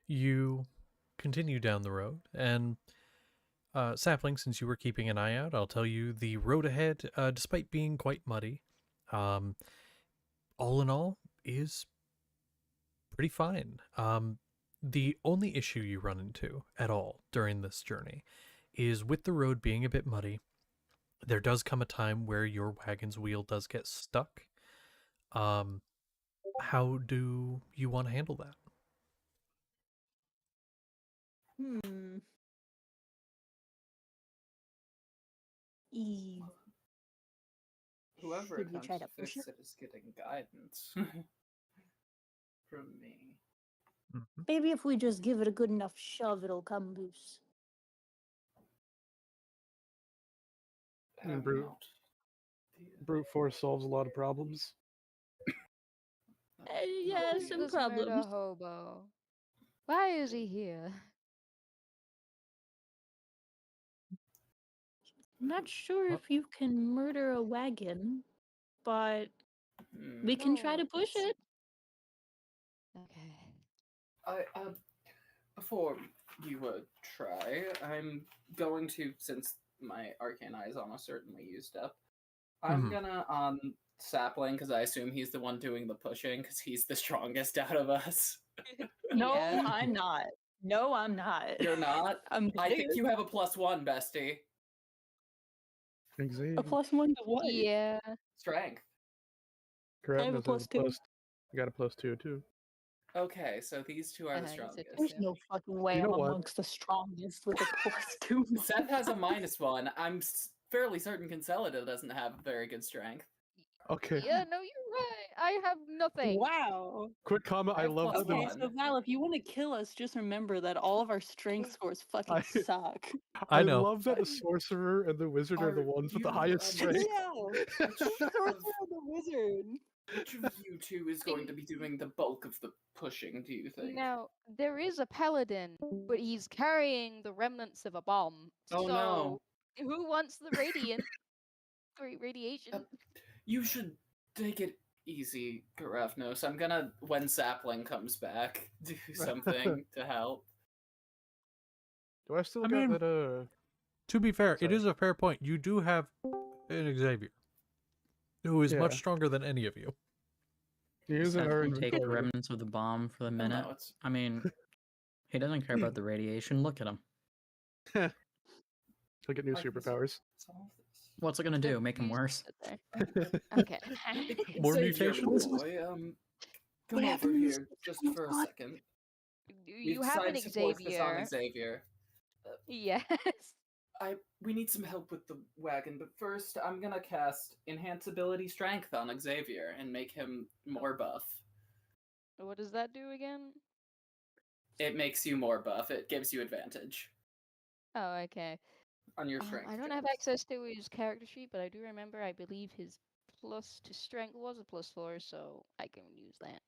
Speaker 1: you continue down the road, and Sapling, since you were keeping an eye out, I'll tell you the road ahead, despite being quite muddy, all in all, is pretty fine. The only issue you run into at all during this journey is with the road being a bit muddy. There does come a time where your wagon's wheel does get stuck. How do you want to handle that?
Speaker 4: E-
Speaker 5: Whoever
Speaker 4: Should we
Speaker 5: attempts
Speaker 4: try
Speaker 5: to
Speaker 4: to push
Speaker 5: fix
Speaker 4: it?
Speaker 5: it is getting guidance from me.
Speaker 4: Maybe if we just give it a good enough shove, it'll come loose.
Speaker 5: Have
Speaker 2: brute-
Speaker 5: not the-
Speaker 2: Brute force solves a lot of problems.
Speaker 4: Yeah,
Speaker 5: the-
Speaker 4: some
Speaker 3: This murder
Speaker 4: problems.
Speaker 3: hobo. Why is he here?
Speaker 4: I'm not sure
Speaker 1: What?
Speaker 4: if you can murder a wagon, but we can try to
Speaker 3: Oh,
Speaker 4: push it.
Speaker 3: Okay.
Speaker 5: Before you try, I'm going to, since my arcane eye is almost certainly used up, I'm
Speaker 1: Mhm.
Speaker 5: gonna Sapling, because I assume he's the one doing the pushing, because he's the strongest out of us.
Speaker 4: No,
Speaker 3: Yeah.
Speaker 4: I'm not. No, I'm not.
Speaker 5: You're not?
Speaker 4: I'm
Speaker 5: I think you have a +1, bestie.
Speaker 4: a
Speaker 2: Exactly.
Speaker 4: +1 to what?
Speaker 3: Yeah.
Speaker 5: Strength.
Speaker 2: Correct.
Speaker 4: I have a
Speaker 2: This is
Speaker 4: +2.
Speaker 2: I got a +2 too.
Speaker 5: Okay, so these two are the
Speaker 3: You said
Speaker 5: strongest.
Speaker 4: There's
Speaker 3: yeah.
Speaker 4: no fucking way
Speaker 2: You know
Speaker 4: I'm
Speaker 2: what?
Speaker 4: amongst the strongest with a +2.
Speaker 5: Seth has a -1. I'm fairly certain Concelida doesn't have very good strength.
Speaker 2: Okay.
Speaker 3: Yeah, no, you're right. I have nothing.
Speaker 4: Wow.
Speaker 2: Quick comment. I
Speaker 5: have
Speaker 2: love that.
Speaker 4: Okay,
Speaker 5: +1.
Speaker 4: so Val, if you want to kill us, just remember that all of our strength scores fucking
Speaker 2: I-
Speaker 4: suck.
Speaker 1: I know.
Speaker 2: love that the sorcerer and the wizard are the
Speaker 5: Are
Speaker 2: ones with the
Speaker 5: you,
Speaker 2: highest strength.
Speaker 4: Yeah, the sorcerer and the wizard.
Speaker 5: Which of you two is going to be doing the bulk of the pushing, do you think?
Speaker 3: Now, there is a paladin, but he's carrying the remnants of a bomb.
Speaker 5: Oh,
Speaker 3: so,
Speaker 5: no.
Speaker 3: who wants the radiant? Radiation?
Speaker 5: You should take it easy, Garafnos. I'm gonna, when Sapling comes back, do something to help.
Speaker 2: Do I still
Speaker 1: I
Speaker 2: got
Speaker 1: mean-
Speaker 2: that?
Speaker 1: To be fair, it
Speaker 2: Sorry.
Speaker 1: is a fair point. You do have an Xavier, who is
Speaker 2: Yeah.
Speaker 1: much stronger than any of you.
Speaker 2: He is in
Speaker 6: Seth
Speaker 2: our
Speaker 6: can take the
Speaker 2: inventory.
Speaker 6: remnants of the bomb for the
Speaker 5: No,
Speaker 6: minute.
Speaker 5: it's
Speaker 6: I mean, he doesn't care about the radiation. Look at him.
Speaker 2: He'll get new
Speaker 5: I can
Speaker 2: superpowers.
Speaker 5: solve this.
Speaker 6: What's it gonna do? Make him worse?
Speaker 3: Okay.
Speaker 1: More
Speaker 5: Xavier,
Speaker 1: mutations?
Speaker 5: boy, come
Speaker 4: What
Speaker 5: over
Speaker 4: happened to
Speaker 5: here just for a second.
Speaker 3: You have an
Speaker 5: decided to force this on
Speaker 3: Xavier.
Speaker 5: Xavier.
Speaker 3: Yes.
Speaker 5: We need some help with the wagon, but first I'm gonna cast Enhance Ability Strength on Xavier and make him more buff.
Speaker 3: What does that do again?
Speaker 5: It makes you more buff. It gives you advantage
Speaker 3: Oh, okay.
Speaker 5: on your strength.
Speaker 3: I don't have
Speaker 5: checks.
Speaker 3: access to his character sheet, but I do remember I believe his plus to strength was a +4, so I can use that.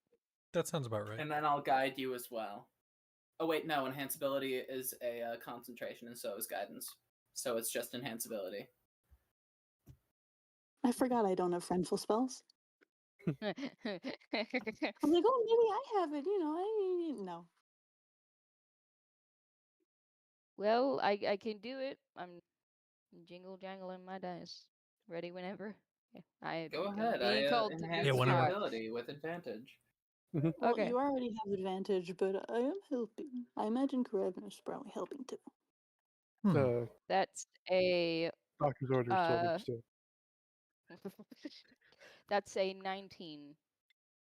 Speaker 1: That sounds about right.
Speaker 5: And then I'll guide you as well. Oh wait, no. Enhance Ability is a concentration, and so is guidance. So it's just Enhance Ability.
Speaker 4: I forgot I don't have friendful spells.
Speaker 3: Yeah,
Speaker 4: I'm like, oh, maybe I have it. You know, no.
Speaker 3: Well, I can do it. I'm jingle jangling my dice, ready whenever. Yeah,
Speaker 5: Go
Speaker 3: I'm
Speaker 5: ahead.
Speaker 3: being
Speaker 5: I
Speaker 3: called to do
Speaker 1: Yeah,
Speaker 5: enhance
Speaker 3: the
Speaker 5: your
Speaker 1: whenever.
Speaker 3: part.
Speaker 5: ability with advantage.
Speaker 4: Well,
Speaker 3: Okay.
Speaker 4: you already have advantage, but I am helping. I imagine Karavin is probably helping too.
Speaker 1: Hmm.
Speaker 3: That's a
Speaker 2: Doctor's orders told me to stay.
Speaker 3: that's a 19.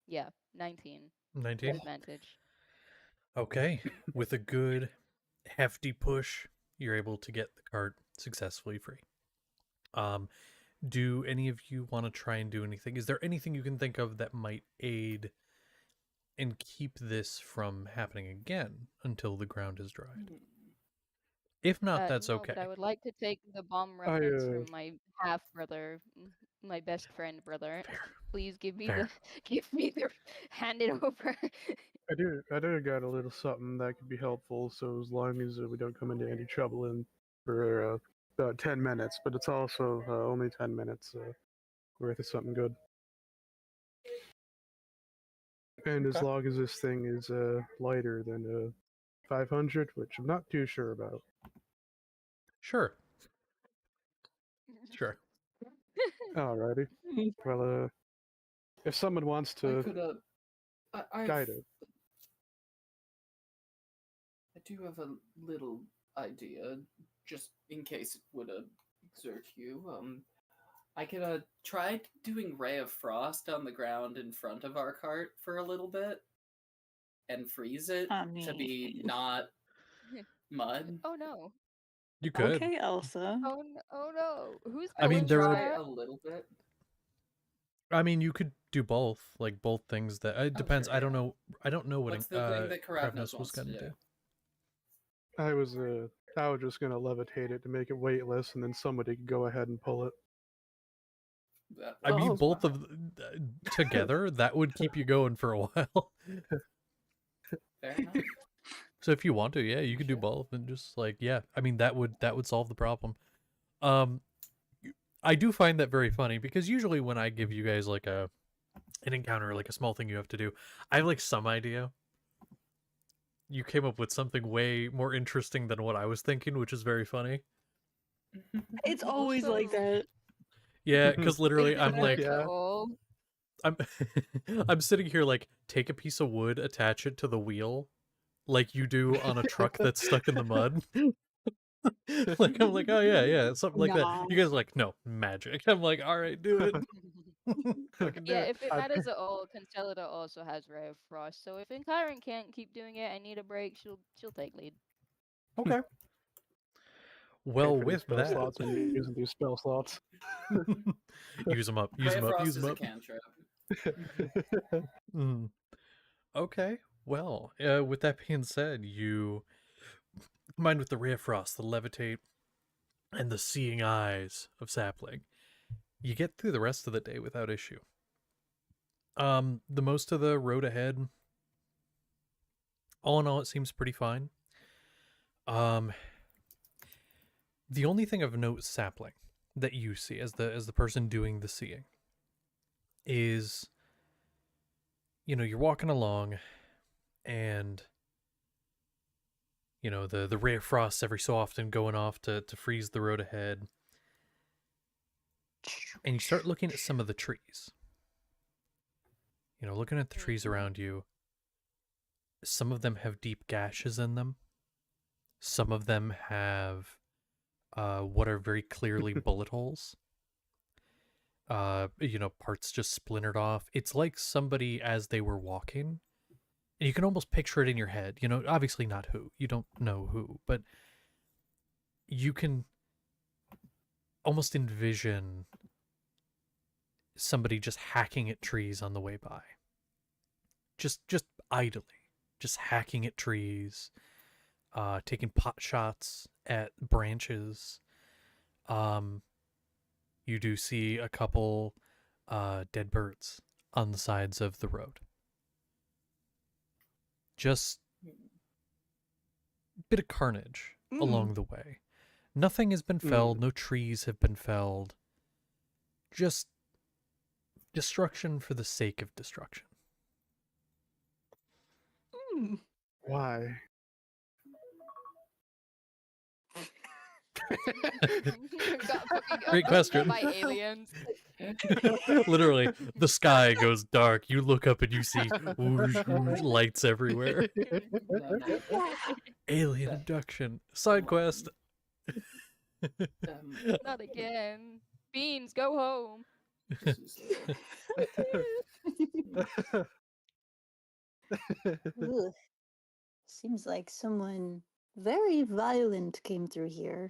Speaker 3: Yeah, 19 with
Speaker 1: 19.
Speaker 3: advantage.
Speaker 1: Okay. With a good hefty push, you're able to get the cart successfully free. Do any of you want to try and do anything? Is there anything you can think of that might aid and keep this from happening again until the ground is dried?
Speaker 5: Hmm.
Speaker 1: If not, that's
Speaker 3: No, but I
Speaker 1: okay.
Speaker 3: would like to take the bomb
Speaker 2: I
Speaker 3: remnants from my half brother, my best friend brother.
Speaker 1: Fair.
Speaker 3: Please give me
Speaker 1: Fair.
Speaker 3: give me the, hand it over.
Speaker 2: I do got a little something that could be helpful. So as long as we don't come into any trouble in for about 10 minutes, but it's also only 10 minutes worth of something good. And as
Speaker 1: Okay.
Speaker 2: long as this thing is lighter than 500, which I'm not too sure about.
Speaker 1: Sure. Sure.
Speaker 2: Alrighty. Well, if someone wants
Speaker 5: I
Speaker 2: to
Speaker 5: could
Speaker 2: guide it,
Speaker 5: I do have a little idea, just in case it would exert you. I could try doing Ray of Frost on the ground in front of our cart for a little bit, and freeze it
Speaker 4: I
Speaker 5: to be
Speaker 4: mean,
Speaker 5: not mud.
Speaker 3: Oh no.
Speaker 1: You could.
Speaker 4: okay, Elsa.
Speaker 3: Oh no. Who's
Speaker 1: I mean,
Speaker 3: going
Speaker 5: could
Speaker 1: there
Speaker 3: for
Speaker 1: are.
Speaker 5: try
Speaker 3: that?
Speaker 5: a little bit.
Speaker 1: I mean, you could do both. Like both things. That it
Speaker 5: Oh,
Speaker 1: depends.
Speaker 5: sure,
Speaker 1: I don't
Speaker 5: yeah.
Speaker 1: know. I don't know what
Speaker 5: What's the thing that Karavnos
Speaker 1: Kravnos was
Speaker 5: wants to
Speaker 1: gonna
Speaker 5: do?
Speaker 1: do.
Speaker 2: I was just gonna levitate it to make it weightless, and then somebody could go ahead and pull it.
Speaker 1: I mean,
Speaker 4: Oh.
Speaker 1: both of together that would keep you going for a while.
Speaker 5: Fair enough.
Speaker 1: So if you want to, yeah, you could do
Speaker 5: Sure.
Speaker 1: both and just like, yeah, I mean that would solve the problem. Um I do find that very funny because usually when I give you guys like an encounter, like a small thing you have to do, I have like some idea. You came up with something way more interesting than what I was thinking, which is very funny.
Speaker 4: It's always like
Speaker 3: Also,
Speaker 4: that.
Speaker 1: Yeah, because
Speaker 3: if
Speaker 1: literally
Speaker 3: it
Speaker 1: I'm like
Speaker 3: matters at
Speaker 2: Yeah.
Speaker 3: all,
Speaker 1: I'm I'm sitting here like take a piece of wood, attach it to the wheel, like you do on a truck that's stuck in the mud. Like I'm like, oh yeah, something like that.
Speaker 4: Nah.
Speaker 1: You guys are like, no, magic. I'm like, all right, do it. Fucking do
Speaker 3: yeah,
Speaker 1: it.
Speaker 3: if it
Speaker 2: I-
Speaker 3: matters at all, Constellida also has Ray of Frost. So if Inkyron can't keep doing it, I need a break. She'll take lead.
Speaker 1: Okay.
Speaker 2: Pay
Speaker 1: Well,
Speaker 2: for these
Speaker 1: with
Speaker 2: spell
Speaker 1: that,
Speaker 2: slots when you're using these spell slots.
Speaker 1: use them up. Use
Speaker 5: Ray
Speaker 1: them
Speaker 5: of
Speaker 1: up.
Speaker 5: Frost
Speaker 1: Use
Speaker 5: is
Speaker 1: them
Speaker 5: a
Speaker 1: up.
Speaker 5: cantrip.
Speaker 1: Mm. Okay. Well, with that being said, you combined with the ray of frost, the levitate, and the seeing eyes of sapling, you get through the rest of the day without issue. The most of the road ahead, all in all, it seems pretty fine. The only thing of note, sapling, that you see as the person doing the seeing, is, you know, you're walking along, and you know the ray of frost every so often going off to freeze the road ahead, and you start looking at some of the trees. You know, looking at the trees around you. Some of them have deep gashes in them. Some of them have what are very clearly bullet holes. You know, parts just splintered off. It's like somebody, as they were walking, and you can almost picture it in your head. You know, obviously not who. You don't know who, but you can almost envision somebody just hacking at trees on the way by. Just idly. Just hacking at trees, taking pot shots at branches. You do see a couple dead birds on the sides of the road. Just a bit of carnage along the way. Nothing has been felled, no trees have been felled. Just destruction for the sake of destruction.
Speaker 4: Mm.
Speaker 2: Why?
Speaker 3: Got fucking
Speaker 1: Great
Speaker 3: abducted
Speaker 1: question.
Speaker 3: by aliens.
Speaker 1: Literally, the sky goes dark. You look up and you see whoosh, whoosh, lights everywhere.
Speaker 5: No.
Speaker 1: Alien abduction. Side quest.
Speaker 3: Not again. Beans, go home.
Speaker 5: This is,
Speaker 4: Ugh. Seems like someone very violent came through here.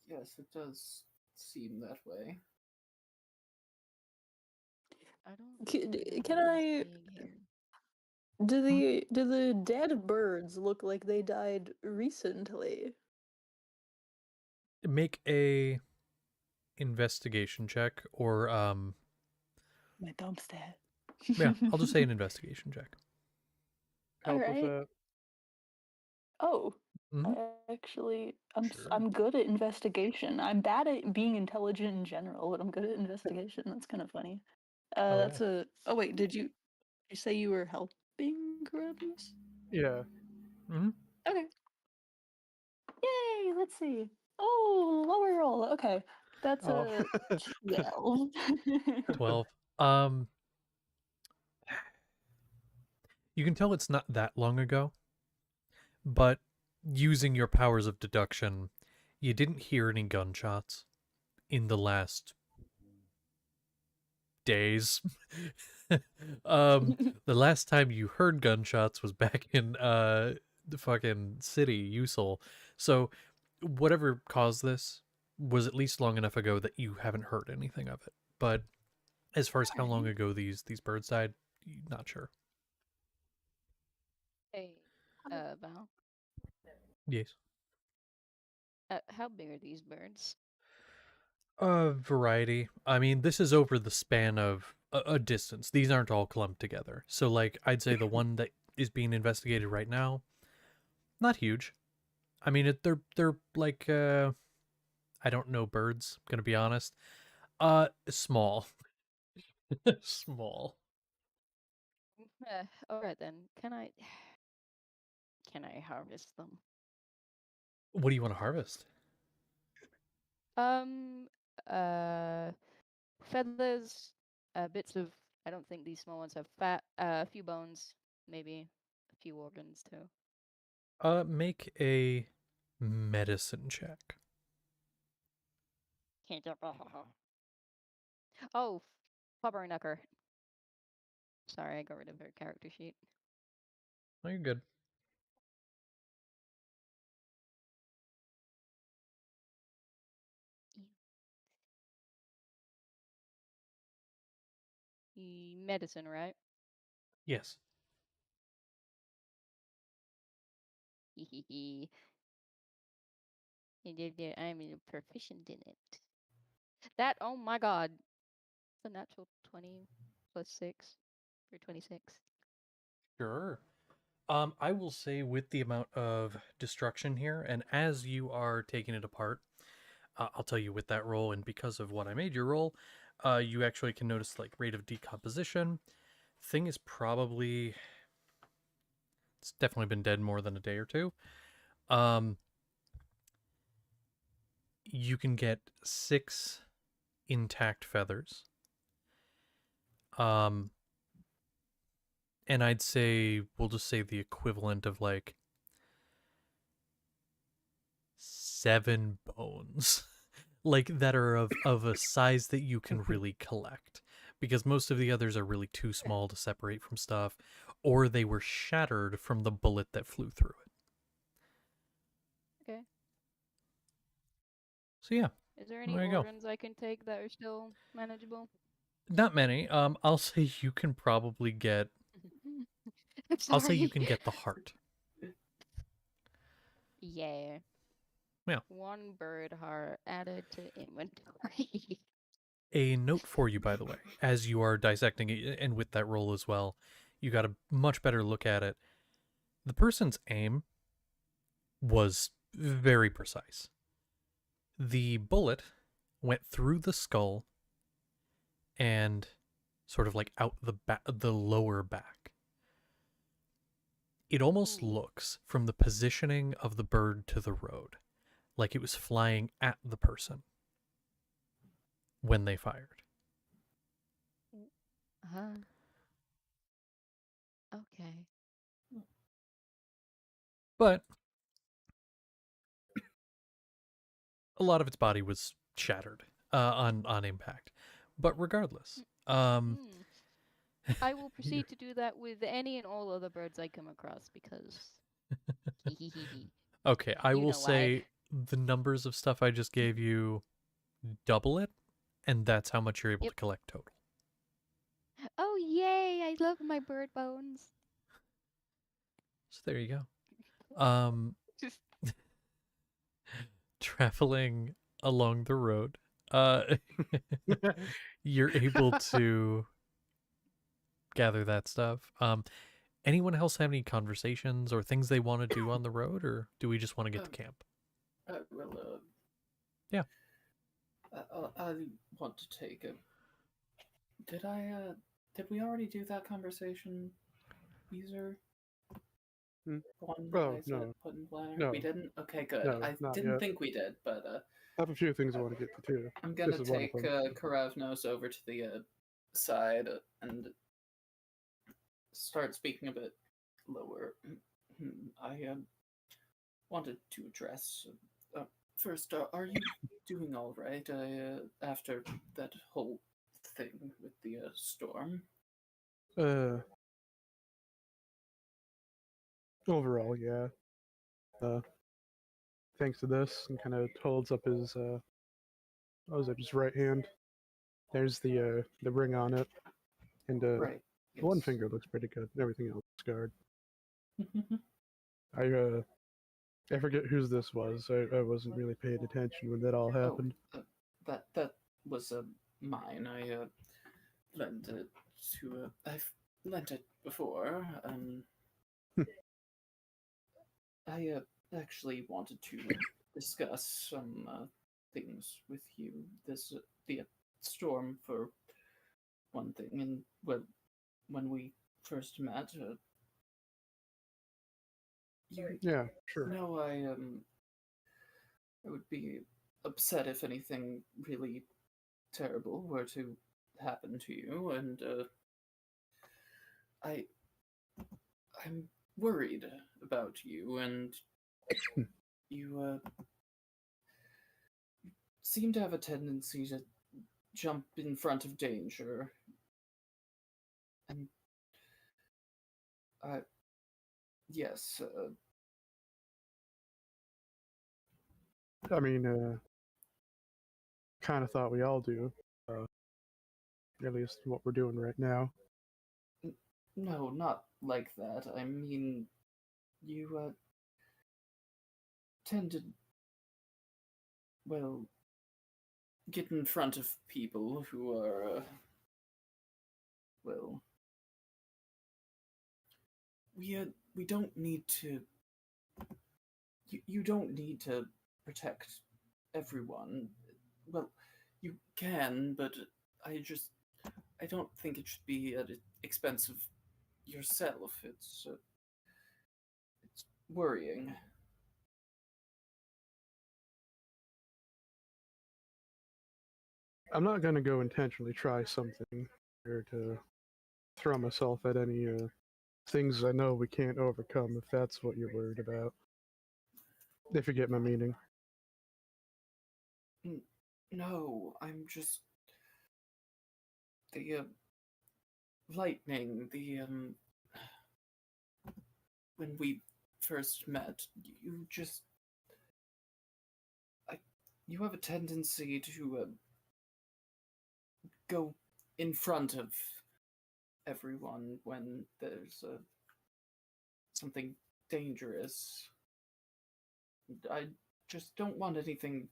Speaker 5: yes, it does seem that way.
Speaker 3: I don't
Speaker 4: Can,
Speaker 3: remember
Speaker 4: can
Speaker 3: this
Speaker 4: I?
Speaker 3: being here.
Speaker 4: Do the dead birds look like they died recently?
Speaker 1: Make a investigation check, or
Speaker 4: My bump stat.
Speaker 1: yeah, I'll just say an investigation check.
Speaker 2: Help with
Speaker 4: Alright.
Speaker 2: that.
Speaker 4: Oh,
Speaker 1: Mhm.
Speaker 4: actually,
Speaker 1: Sure.
Speaker 4: I'm good at investigation. I'm bad at being intelligent in general, but I'm good at investigation. That's kind of funny. That's a. Oh wait, did you say you were helping Carabas?
Speaker 2: Yeah.
Speaker 1: Mhm.
Speaker 4: Okay. Yay! Let's see. Oh, lower roll. Okay, that's
Speaker 2: Oh.
Speaker 4: a 12.
Speaker 1: 12. You can tell it's not that long ago, but using your powers of deduction, you didn't hear any gunshots in the last days. The last time you heard gunshots was back in the fucking city, Usul. So whatever caused this was at least long enough ago that you haven't heard anything of it. But as far as how long
Speaker 4: Alright.
Speaker 1: ago these birds died, not sure.
Speaker 3: Hey, Val.
Speaker 1: Yes.
Speaker 3: How big are these birds?
Speaker 1: Variety. I mean, this is over the span of a distance. These aren't all clumped together. So, like, I'd say the one that is being investigated right now, not huge. I mean, they're like I don't know birds. Gonna be honest. Small, small.
Speaker 3: Alright then. Can I harvest them?
Speaker 1: What do you want to harvest?
Speaker 3: Um, uh, feathers, bits of. I don't think these small ones have fat. A few bones, maybe a few organs too.
Speaker 1: Make a medicine check.
Speaker 3: Can't jump. Oh, Flubberknucker. Sorry, I got rid of her character sheet.
Speaker 1: Oh, you're good.
Speaker 3: Medicine, right?
Speaker 1: Yes.
Speaker 3: Hehehe. I'm proficient in it. That, oh my god. It's a natural 20 plus 6 for 26.
Speaker 1: Sure. I will say with the amount of destruction here, and as you are taking it apart, I'll tell you with that roll, and because of what I made your roll, you actually can notice like rate of decomposition. Thing is probably it's definitely been dead more than a day or two. You can get 6 intact feathers. And I'd say we'll just say the equivalent of like 7 bones. Like that are of a size that you can really collect. Because most of the others are really too small to separate from stuff, or they were shattered from the bullet that flew through it.
Speaker 3: Okay.
Speaker 1: So yeah,
Speaker 3: Is there any
Speaker 1: there you go.
Speaker 3: organs I can take that are still manageable?
Speaker 1: Not many. I'll say you can probably get.
Speaker 3: I'm
Speaker 1: I'll say you
Speaker 3: sorry.
Speaker 1: can get the heart.
Speaker 3: Yeah.
Speaker 1: Yeah.
Speaker 3: 1 bird heart added to inventory.
Speaker 1: A note for you, by the way, as you are dissecting it, and with that roll as well, you got a much better look at it. The person's aim was very precise. The bullet went through the skull and sort of like out the lower back. It almost
Speaker 3: Ooh.
Speaker 1: looks, from the positioning of the bird to the road, like it was flying at the person when they fired.
Speaker 3: Huh. Okay.
Speaker 1: But a lot of its body was shattered on impact. But regardless,
Speaker 3: Hmm. I will proceed to do that with any and all other birds I come across because.
Speaker 1: okay, I
Speaker 3: You
Speaker 1: will
Speaker 3: know why.
Speaker 1: say the numbers of stuff I just gave you double it, and that's how much you're able
Speaker 3: Yep.
Speaker 1: to collect total.
Speaker 3: Oh yay! I love my bird bones.
Speaker 1: So there you go. Traveling along the road, you're able to gather that stuff. Anyone else have any conversations or things they want to do on the road, or do we just want to get to camp?
Speaker 5: Well,
Speaker 1: Yeah.
Speaker 5: I want to take a. Did we already do that conversation, Weezer?
Speaker 2: Hmm?
Speaker 5: One
Speaker 2: Oh,
Speaker 5: that I said
Speaker 2: no.
Speaker 5: put in planner?
Speaker 2: No.
Speaker 5: We didn't? Okay, good.
Speaker 2: No,
Speaker 5: I
Speaker 2: not
Speaker 5: didn't
Speaker 2: yet.
Speaker 5: think we did, but
Speaker 2: I have a few things I want to get to too.
Speaker 5: I'm gonna
Speaker 2: This is one of
Speaker 5: take
Speaker 2: them.
Speaker 5: Karavnos over to the side and start speaking a bit lower. I wanted to address first. Are you doing all right? After that whole thing with the storm.
Speaker 2: Overall, yeah. Thanks to this, and kind of holds up his what was it, his right hand. There's the ring on it, and
Speaker 5: Right.
Speaker 2: the one
Speaker 5: Yes.
Speaker 2: finger looks pretty good. Everything else is scarred. I forget whose this was. I wasn't really paying attention when that all happened.
Speaker 5: That was mine. I lent it to. I've lent it before. I actually wanted to discuss some things with you. This the storm for one thing, and when we first met, you
Speaker 2: Yeah, sure.
Speaker 5: know I would be upset if anything really terrible were to happen to you, and I I'm worried about you, and you seem to have a tendency to jump in front of danger, and yes,
Speaker 2: I mean, kind of thought we all do. At least what we're doing right now.
Speaker 5: no, not like that. I mean, you tend to, well, get in front of people who are, well, we don't need to. You don't need to protect everyone. Well, you can, but I don't think it should be at the expense of yourself. It's worrying.
Speaker 2: I'm not gonna go intentionally try something or to throw myself at any things I know we can't overcome if that's what you're worried about. If you get my meaning.
Speaker 5: No, I'm just the lightning. The when we first met, you just you have a tendency to go in front of everyone when there's something dangerous. I just don't want anything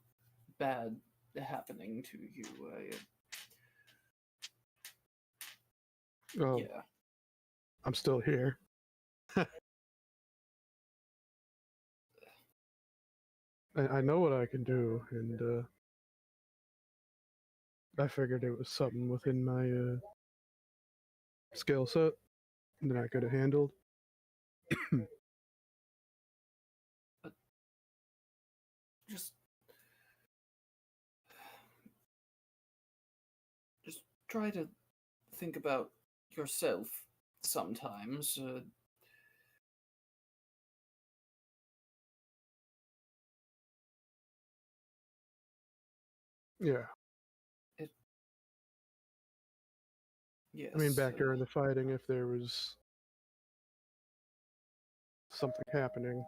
Speaker 5: bad happening to you.
Speaker 2: Oh,
Speaker 5: Yeah.
Speaker 2: I'm still here. I know what I can do, and I figured it was something within my skill set that I could have handled.
Speaker 5: just try to think about yourself sometimes.
Speaker 2: Yeah.
Speaker 5: Yes.
Speaker 2: I mean, back during the fighting, if there was something happening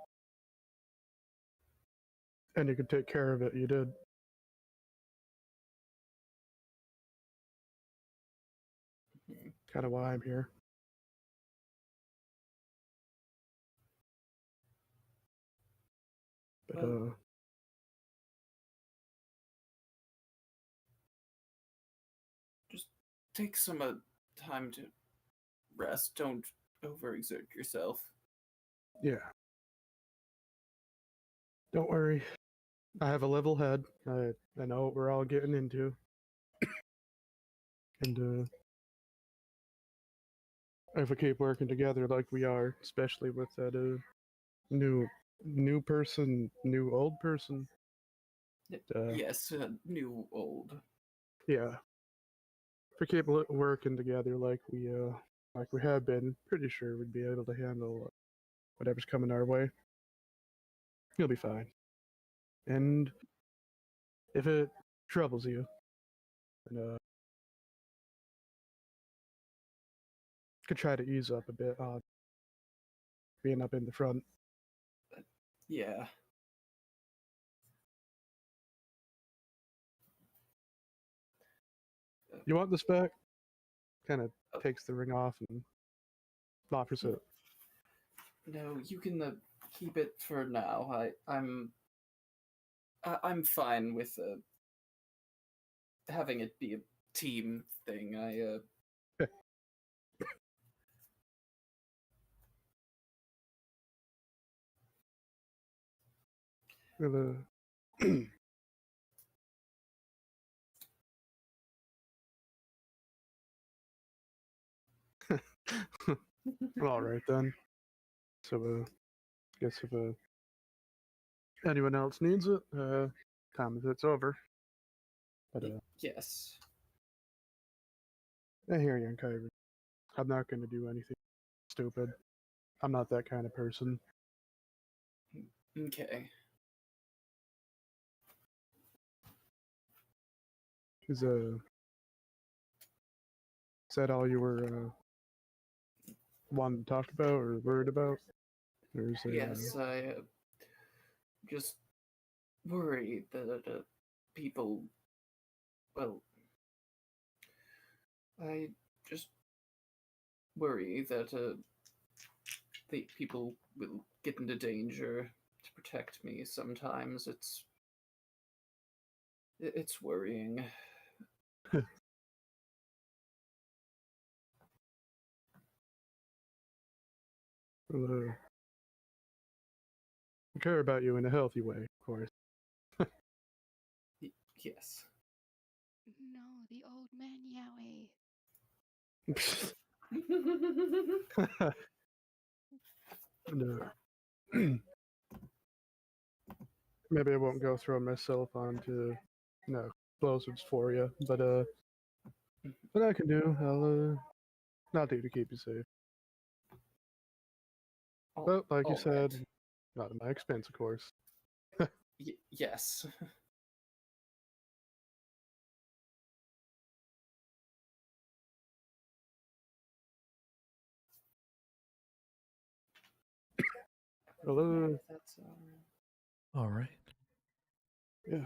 Speaker 2: and you could take care of it, you did. Kind of why I'm here. But
Speaker 5: Well, just take some time to rest. Don't overexert yourself.
Speaker 2: yeah. Don't worry. I have a level head. I know what we're all getting into. And if we keep working together like we are, especially with that new old person.
Speaker 5: Yes, new old.
Speaker 2: Yeah. If we keep working together like we have been, pretty sure we'd be able to handle whatever's coming our way. You'll be fine. And if it troubles you, then could try to ease up a bit on being up in the front.
Speaker 5: Yeah.
Speaker 2: You want this back? Kind of takes the ring off and offers it.
Speaker 5: No, you can keep it for now. I'm fine with having it be a team thing.
Speaker 2: Well, all right then. So, guess if anyone else needs it, time if it's over. But
Speaker 5: yes.
Speaker 2: I hear you, Kyrie. I'm not going to do anything stupid. I'm not that kind of person.
Speaker 5: Okay.
Speaker 2: Is that all you were wanting to talk about or worried about? Or is there,
Speaker 5: Yes, I just worry that people. Well, I just worry that the people will get into danger to protect me. Sometimes it's worrying.
Speaker 2: I care about you in a healthy way, of course.
Speaker 5: Yes.
Speaker 3: No, the old man Yowie.
Speaker 2: No. Maybe I won't go throw myself onto explosives for you, but what I can do, I'll do to keep you safe. But like you
Speaker 5: All
Speaker 2: said,
Speaker 5: right.
Speaker 2: not at my expense, of course.
Speaker 5: Yes.
Speaker 2: Hello.
Speaker 5: That's all
Speaker 1: All right.
Speaker 2: Yeah.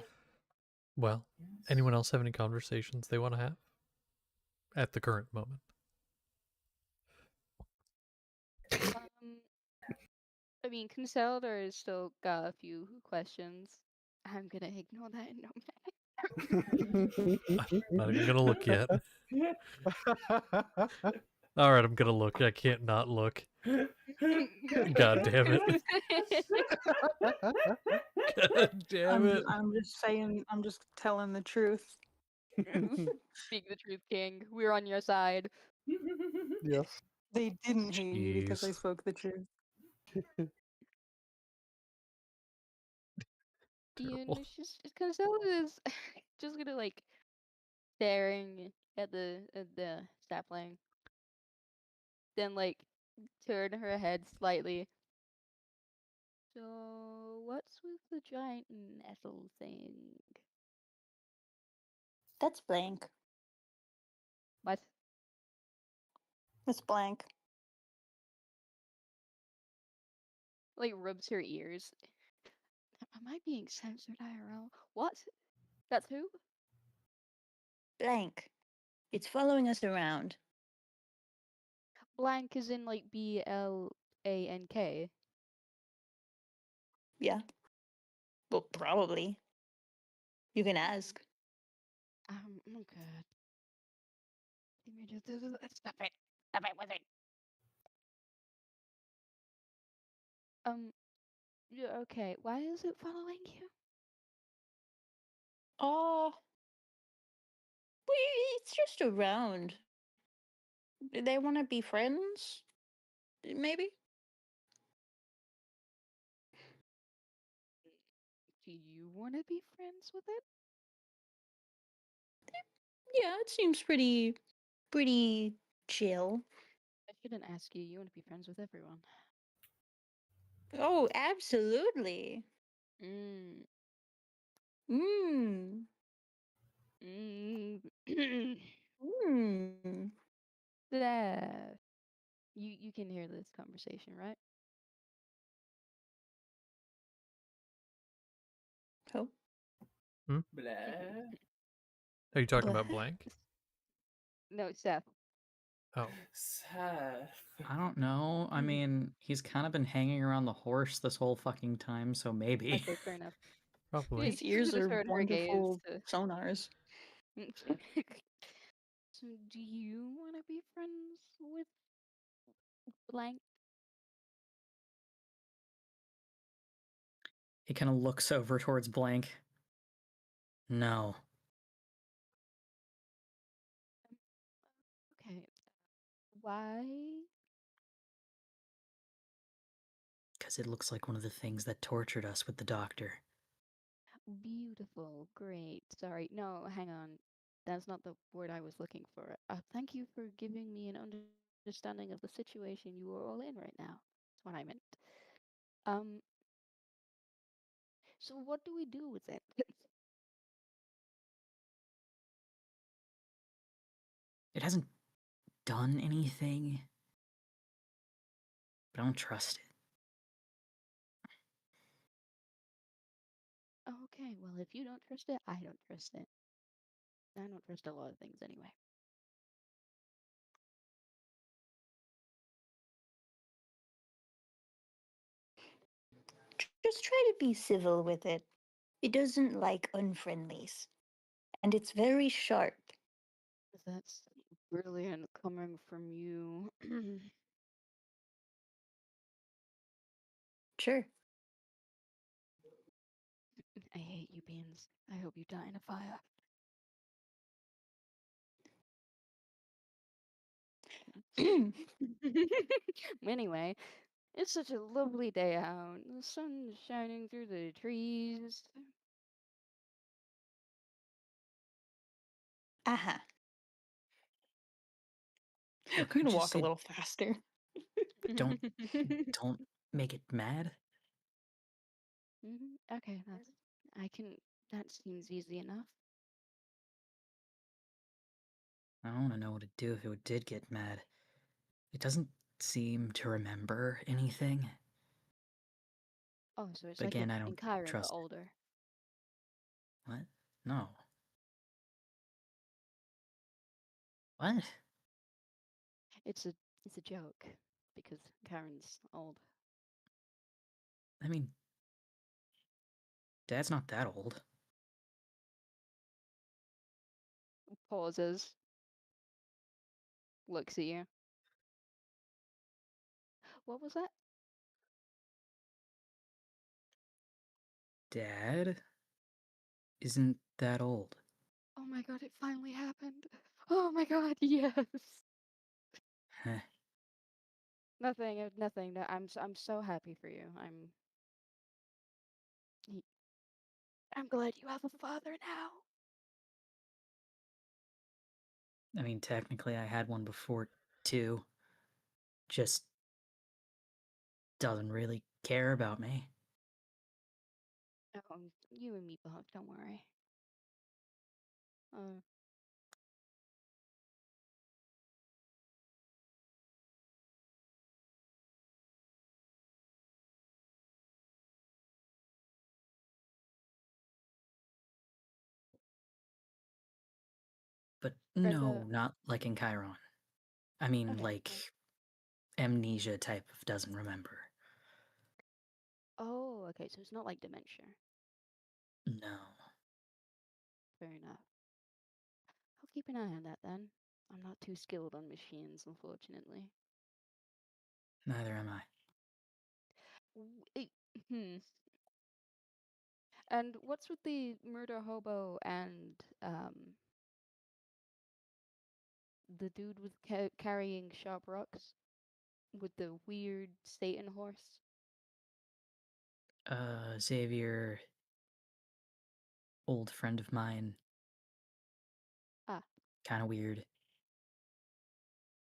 Speaker 1: Well,
Speaker 5: right.
Speaker 1: anyone else have any conversations they want to have at the current moment?
Speaker 3: I mean, Consolidor has still got a few questions. I'm gonna ignore that no
Speaker 1: Not even gonna look yet. All right, I'm gonna look. I can't not look. God damn it. God damn it.
Speaker 4: I'm just saying. I'm just telling the truth.
Speaker 3: Speak the truth, King. We're on your side.
Speaker 2: Yes.
Speaker 4: They didn't hate you because I
Speaker 1: Jeez.
Speaker 4: spoke the truth.
Speaker 3: Ian
Speaker 1: Terrible.
Speaker 3: is just Costello is just gonna like staring at the sapling, then like turn her head slightly. So what's with the giant nettle thing?
Speaker 4: That's blank.
Speaker 3: What?
Speaker 4: It's blank.
Speaker 3: Like rubs her ears. Am I being censored IRL? What? That's who?
Speaker 4: Blank. It's following us around.
Speaker 3: Blank is in like BLANK.
Speaker 4: Yeah. Well, probably. You can ask.
Speaker 3: Oh god. Give me just stop it. Stop it with it. Yeah, okay. Why is it following you?
Speaker 4: Oh, it's just around. They want to be friends? Maybe?
Speaker 3: Do you want to be friends with it?
Speaker 4: Yeah, it seems pretty chill.
Speaker 3: I shouldn't ask you. You want to be friends with everyone.
Speaker 4: Oh, absolutely.
Speaker 3: Mm.
Speaker 4: Mmm.
Speaker 3: Mm.
Speaker 4: Mmm.
Speaker 3: There. You can hear this conversation, right?
Speaker 4: Oh.
Speaker 5: Blah.
Speaker 1: Are you talking about
Speaker 4: Blah.
Speaker 1: blank?
Speaker 3: No, Seth.
Speaker 1: Oh,
Speaker 5: Seth.
Speaker 6: I don't know. I mean, he's kind of been hanging around the horse this whole fucking time, so maybe.
Speaker 3: Okay, fair enough.
Speaker 1: probably.
Speaker 4: His
Speaker 3: She's
Speaker 4: ears
Speaker 3: gonna
Speaker 4: are
Speaker 3: turn her gaze
Speaker 4: wonderful
Speaker 3: to.
Speaker 4: sonars.
Speaker 3: So, do you want to be friends with blank?
Speaker 6: He kind of looks over towards blank. No.
Speaker 3: Okay. Why?
Speaker 6: Because it looks like one of the things that tortured us with the doctor.
Speaker 3: Beautiful. Great. Sorry. No, hang on. That's not the word I was looking for. Thank you for giving me an understanding of the situation you are all in right now. That's what I meant. Um, so what do we do with it?
Speaker 6: It hasn't done anything, but I don't trust it.
Speaker 3: Okay, well, if you don't trust it, I don't trust it. I don't trust a lot of things anyway.
Speaker 4: Just try to be civil with it. It doesn't like unfriendlies. And it's very sharp.
Speaker 3: That's brilliant coming from you.
Speaker 4: Sure.
Speaker 3: I hate you, Beans. I hope you die in a fire. Anyway, it's such a lovely day out. The sun's shining through the trees.
Speaker 4: Aha.
Speaker 6: Yo,
Speaker 4: I'm
Speaker 6: could
Speaker 4: gonna
Speaker 6: you just
Speaker 4: walk a
Speaker 6: say
Speaker 4: little faster.
Speaker 6: don't don't make it mad?
Speaker 3: Okay, I can. That seems easy enough.
Speaker 6: I don't want to know what it'd do if it did get mad. It doesn't seem to remember anything.
Speaker 3: Oh, so it's
Speaker 6: But
Speaker 3: like
Speaker 6: again, I
Speaker 3: in
Speaker 6: don't
Speaker 3: Chiron, but
Speaker 6: trust it.
Speaker 3: older.
Speaker 6: What? No. What?
Speaker 3: It's a it's a joke because Chiron's old.
Speaker 6: I mean, Dad's not that old.
Speaker 3: Pauses, looks at you. What was that?
Speaker 6: Dad isn't that old.
Speaker 3: Oh my god, it finally happened. Oh my god, yes.
Speaker 6: Heh.
Speaker 3: Nothing, nothing. No, I'm so happy for you. I'm glad you have a father now.
Speaker 6: I mean, technically, I had one before, too. Just doesn't really care about me.
Speaker 3: Oh, you and me both, don't worry. Uh,
Speaker 6: But
Speaker 3: are
Speaker 6: no,
Speaker 3: the
Speaker 6: not like in Chiron. I mean,
Speaker 3: okay.
Speaker 6: like, amnesia type of doesn't remember.
Speaker 3: Oh, okay. So it's not like dementia.
Speaker 6: No.
Speaker 3: Fair enough. I'll keep an eye on that then. I'm not too skilled on machines, unfortunately.
Speaker 6: Neither am I.
Speaker 3: Hmm. And what's with the murder hobo and the dude with carrying sharp rocks with the weird Satan horse?
Speaker 6: Xavier, old friend of mine,
Speaker 3: Ah,
Speaker 6: kind of weird.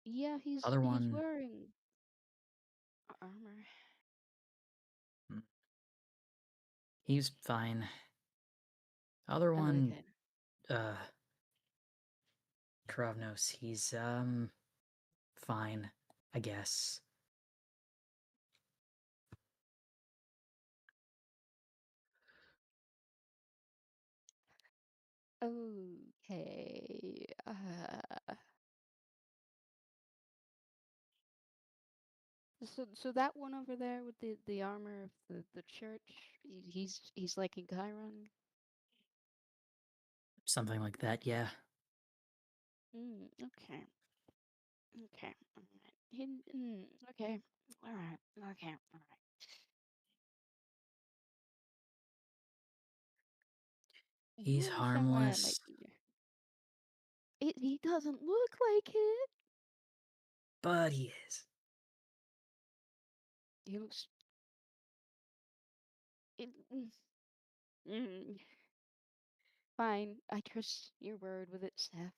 Speaker 3: yeah, he's
Speaker 6: Other one,
Speaker 3: wearing armor.
Speaker 6: he's fine. Other
Speaker 3: Oh,
Speaker 6: one,
Speaker 3: okay.
Speaker 6: Kravnos, he's, fine, I guess.
Speaker 3: Okay. So that one over there with the armor of the church, he's like in Chiron.
Speaker 6: Something like that, yeah.
Speaker 3: Okay. Okay. All right. Okay. All right. Okay. All right. You
Speaker 6: He's
Speaker 3: understand why I might
Speaker 6: harmless,
Speaker 3: be here. He doesn't look like it.
Speaker 6: but he is.
Speaker 3: He looks. It, mm, fine. I trust your word with it, Seth.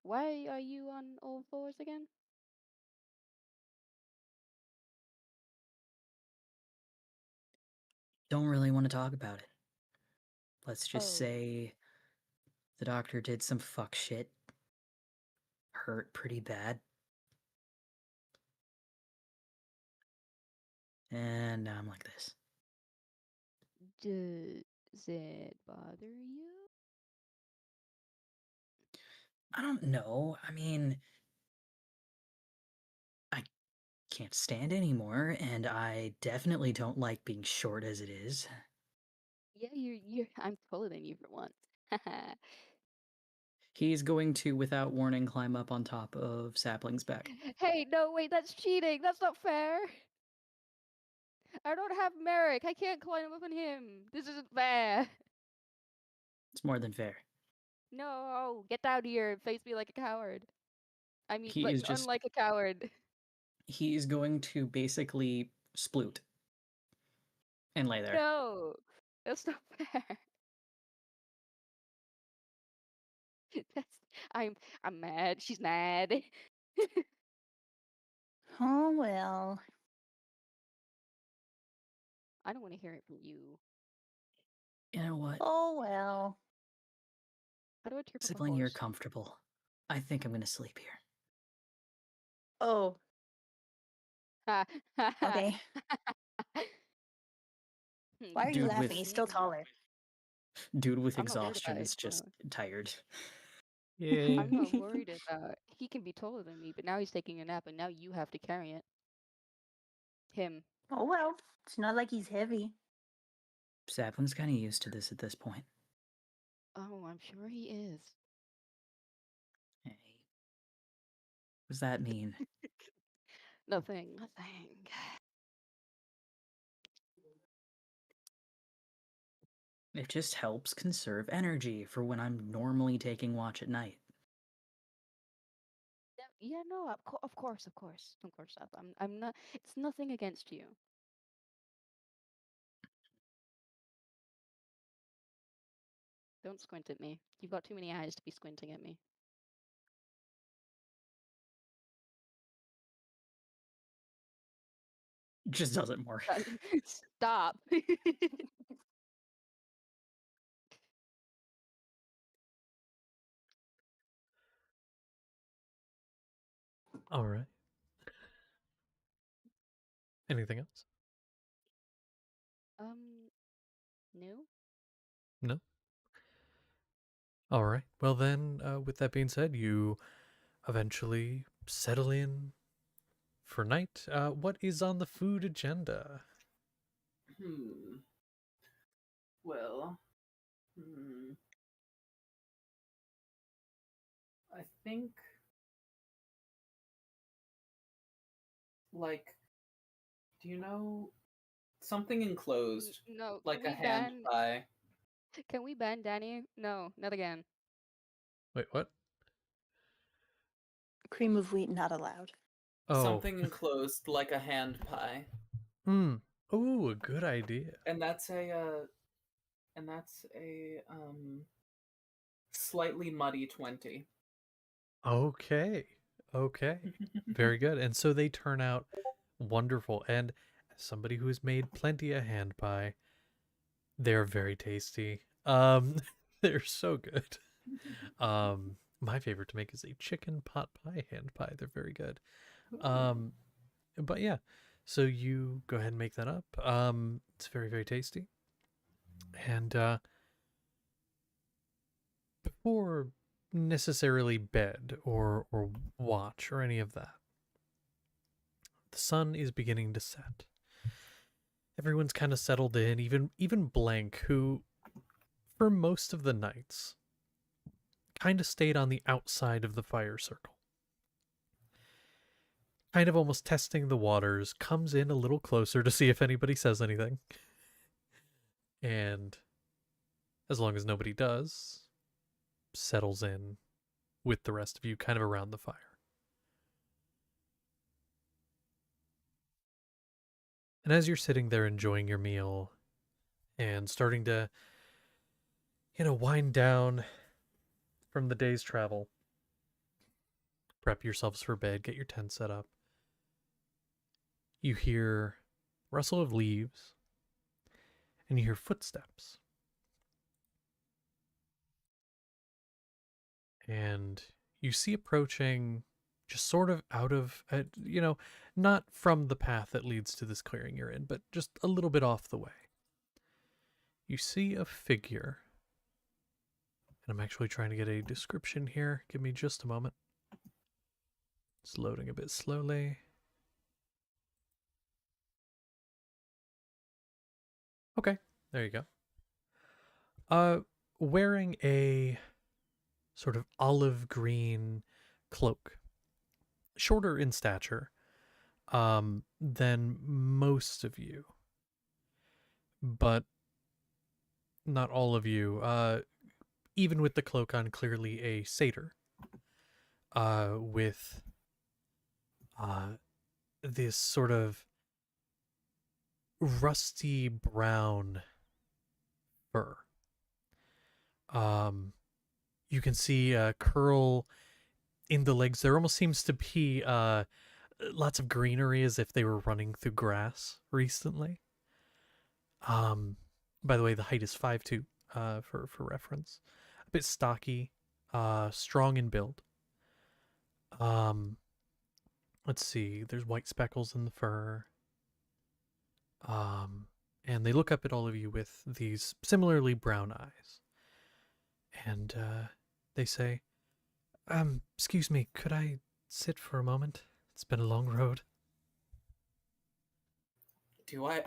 Speaker 3: Why are you on all fours again?
Speaker 6: Don't really want to talk about it. Let's just
Speaker 3: Oh.
Speaker 6: say the doctor did some fuck shit. Hurt pretty bad. And now I'm like this.
Speaker 3: Does it bother you?
Speaker 6: I don't know. I mean, I can't stand anymore, and I definitely don't like being short as it is.
Speaker 3: Yeah, you're. I'm taller than you for once.
Speaker 6: He's going to, without warning, climb up on top of Sapling's back.
Speaker 3: Hey, no, wait, that's cheating. That's not fair. I don't have Merrick. I can't climb up on him. This isn't fair.
Speaker 6: It's more than fair.
Speaker 3: No, get down here and face me like a coward. I mean,
Speaker 6: He
Speaker 3: like
Speaker 6: is just,
Speaker 3: unlike a coward.
Speaker 6: he's going to basically sploot and lay there.
Speaker 3: No, that's not fair. That's I'm mad. She's mad.
Speaker 4: Oh well.
Speaker 3: I don't want to hear it from you.
Speaker 6: You know what?
Speaker 4: Oh well.
Speaker 3: How do I trip up a
Speaker 6: Sibling, you're
Speaker 3: horse?
Speaker 6: comfortable. I think I'm gonna sleep here.
Speaker 4: Oh,
Speaker 3: Ha ha ha.
Speaker 4: okay. Why are you
Speaker 6: Dude
Speaker 4: laughing?
Speaker 6: with
Speaker 4: He's still taller.
Speaker 3: I'm not worried
Speaker 6: exhaustion
Speaker 3: about
Speaker 6: is
Speaker 3: his
Speaker 6: just
Speaker 3: growth.
Speaker 6: tired. Yay.
Speaker 3: I'm not worried about. He can be taller than me, but now he's taking a nap, and now you have to carry it. Him.
Speaker 4: Oh well. It's not like he's heavy.
Speaker 6: Sapling's kind of used to this at this point.
Speaker 3: Oh, I'm sure he is.
Speaker 6: Hey. What does that mean?
Speaker 3: Nothing. Nothing.
Speaker 6: It just helps conserve energy for when I'm normally taking watch at night.
Speaker 3: Yeah, no, of course, Seth. I'm not. It's nothing against you. Don't squint at me. You've got too many eyes to be squinting at me.
Speaker 6: Just does it more.
Speaker 3: Stop.
Speaker 1: All right. Anything else?
Speaker 3: No?
Speaker 1: No? All right. Well, then, with that being said, you eventually settle in for night. What is on the food agenda?
Speaker 5: Well, I think, like, do you know something enclosed,
Speaker 3: No.
Speaker 5: like
Speaker 3: Can
Speaker 5: a
Speaker 3: we
Speaker 5: hand
Speaker 3: ban?
Speaker 5: pie?
Speaker 3: Can we ban Danny? No, not again.
Speaker 1: Wait, what?
Speaker 4: Cream of wheat not allowed.
Speaker 1: Oh.
Speaker 5: Something enclosed, like a hand pie.
Speaker 1: Oh, a good idea.
Speaker 5: And that's a slightly muddy 20.
Speaker 1: Okay. Okay. Very good. And so they turn out wonderful. And as somebody who has made plenty of hand pie, they're very tasty. They're so good. My favorite to make is a chicken pot pie hand pie. They're very good. But yeah, so you go ahead and make that up. It's very, very tasty. And before necessarily bed or watch or any of that, the sun is beginning to set. Everyone's kind of settled in, even Blank, who for most of the nights kind of stayed on the outside of the fire circle. Kind of almost testing the waters, comes in a little closer to see if anybody says anything. And as long as nobody does, settles in with the rest of you kind of around the fire. And as you're sitting there enjoying your meal and starting to, wind down from the day's travel, prep yourselves for bed, get your tent set up, you hear rustle of leaves and you hear footsteps. And you see approaching, just sort of out of, not from the path that leads to this clearing you're in, but just a little bit off the way. You see a figure. And I'm actually trying to get a description here. Give me just a moment. It's loading a bit slowly. Okay, there you go. Wearing a sort of olive green cloak, shorter in stature than most of you, but not all of you. Even with the cloak on, clearly a satyr. With this sort of rusty brown fur. You can see a curl in the legs. There almost seems to be lots of greenery as if they were running through grass recently. By the way, the height is 5'2", for reference. A bit stocky, strong in build. Let's see. There's white speckles in the fur. And they look up at all of you with these similarly brown eyes. And they say, excuse me, could I sit for a moment? It's been a long road.
Speaker 5: Do I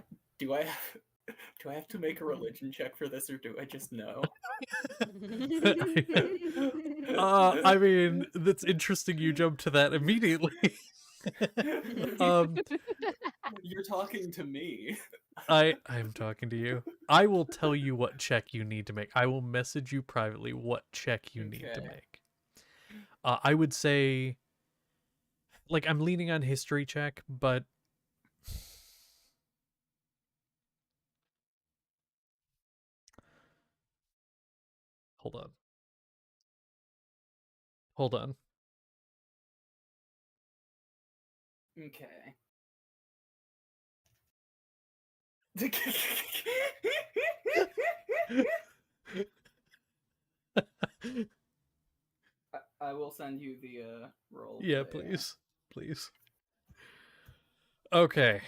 Speaker 5: have to make a religion check for this, or do I just know?
Speaker 1: I mean, that's interesting you jumped to that immediately.
Speaker 5: You're talking to me.
Speaker 1: I'm talking to you. I will tell you what check you need to make. I will message you privately what check you need to
Speaker 5: Okay.
Speaker 1: make. I would say, like, I'm leaning on history check, but Hold on. Hold on.
Speaker 5: Okay. I will send you the role.
Speaker 1: Yeah, please. Please. Okay.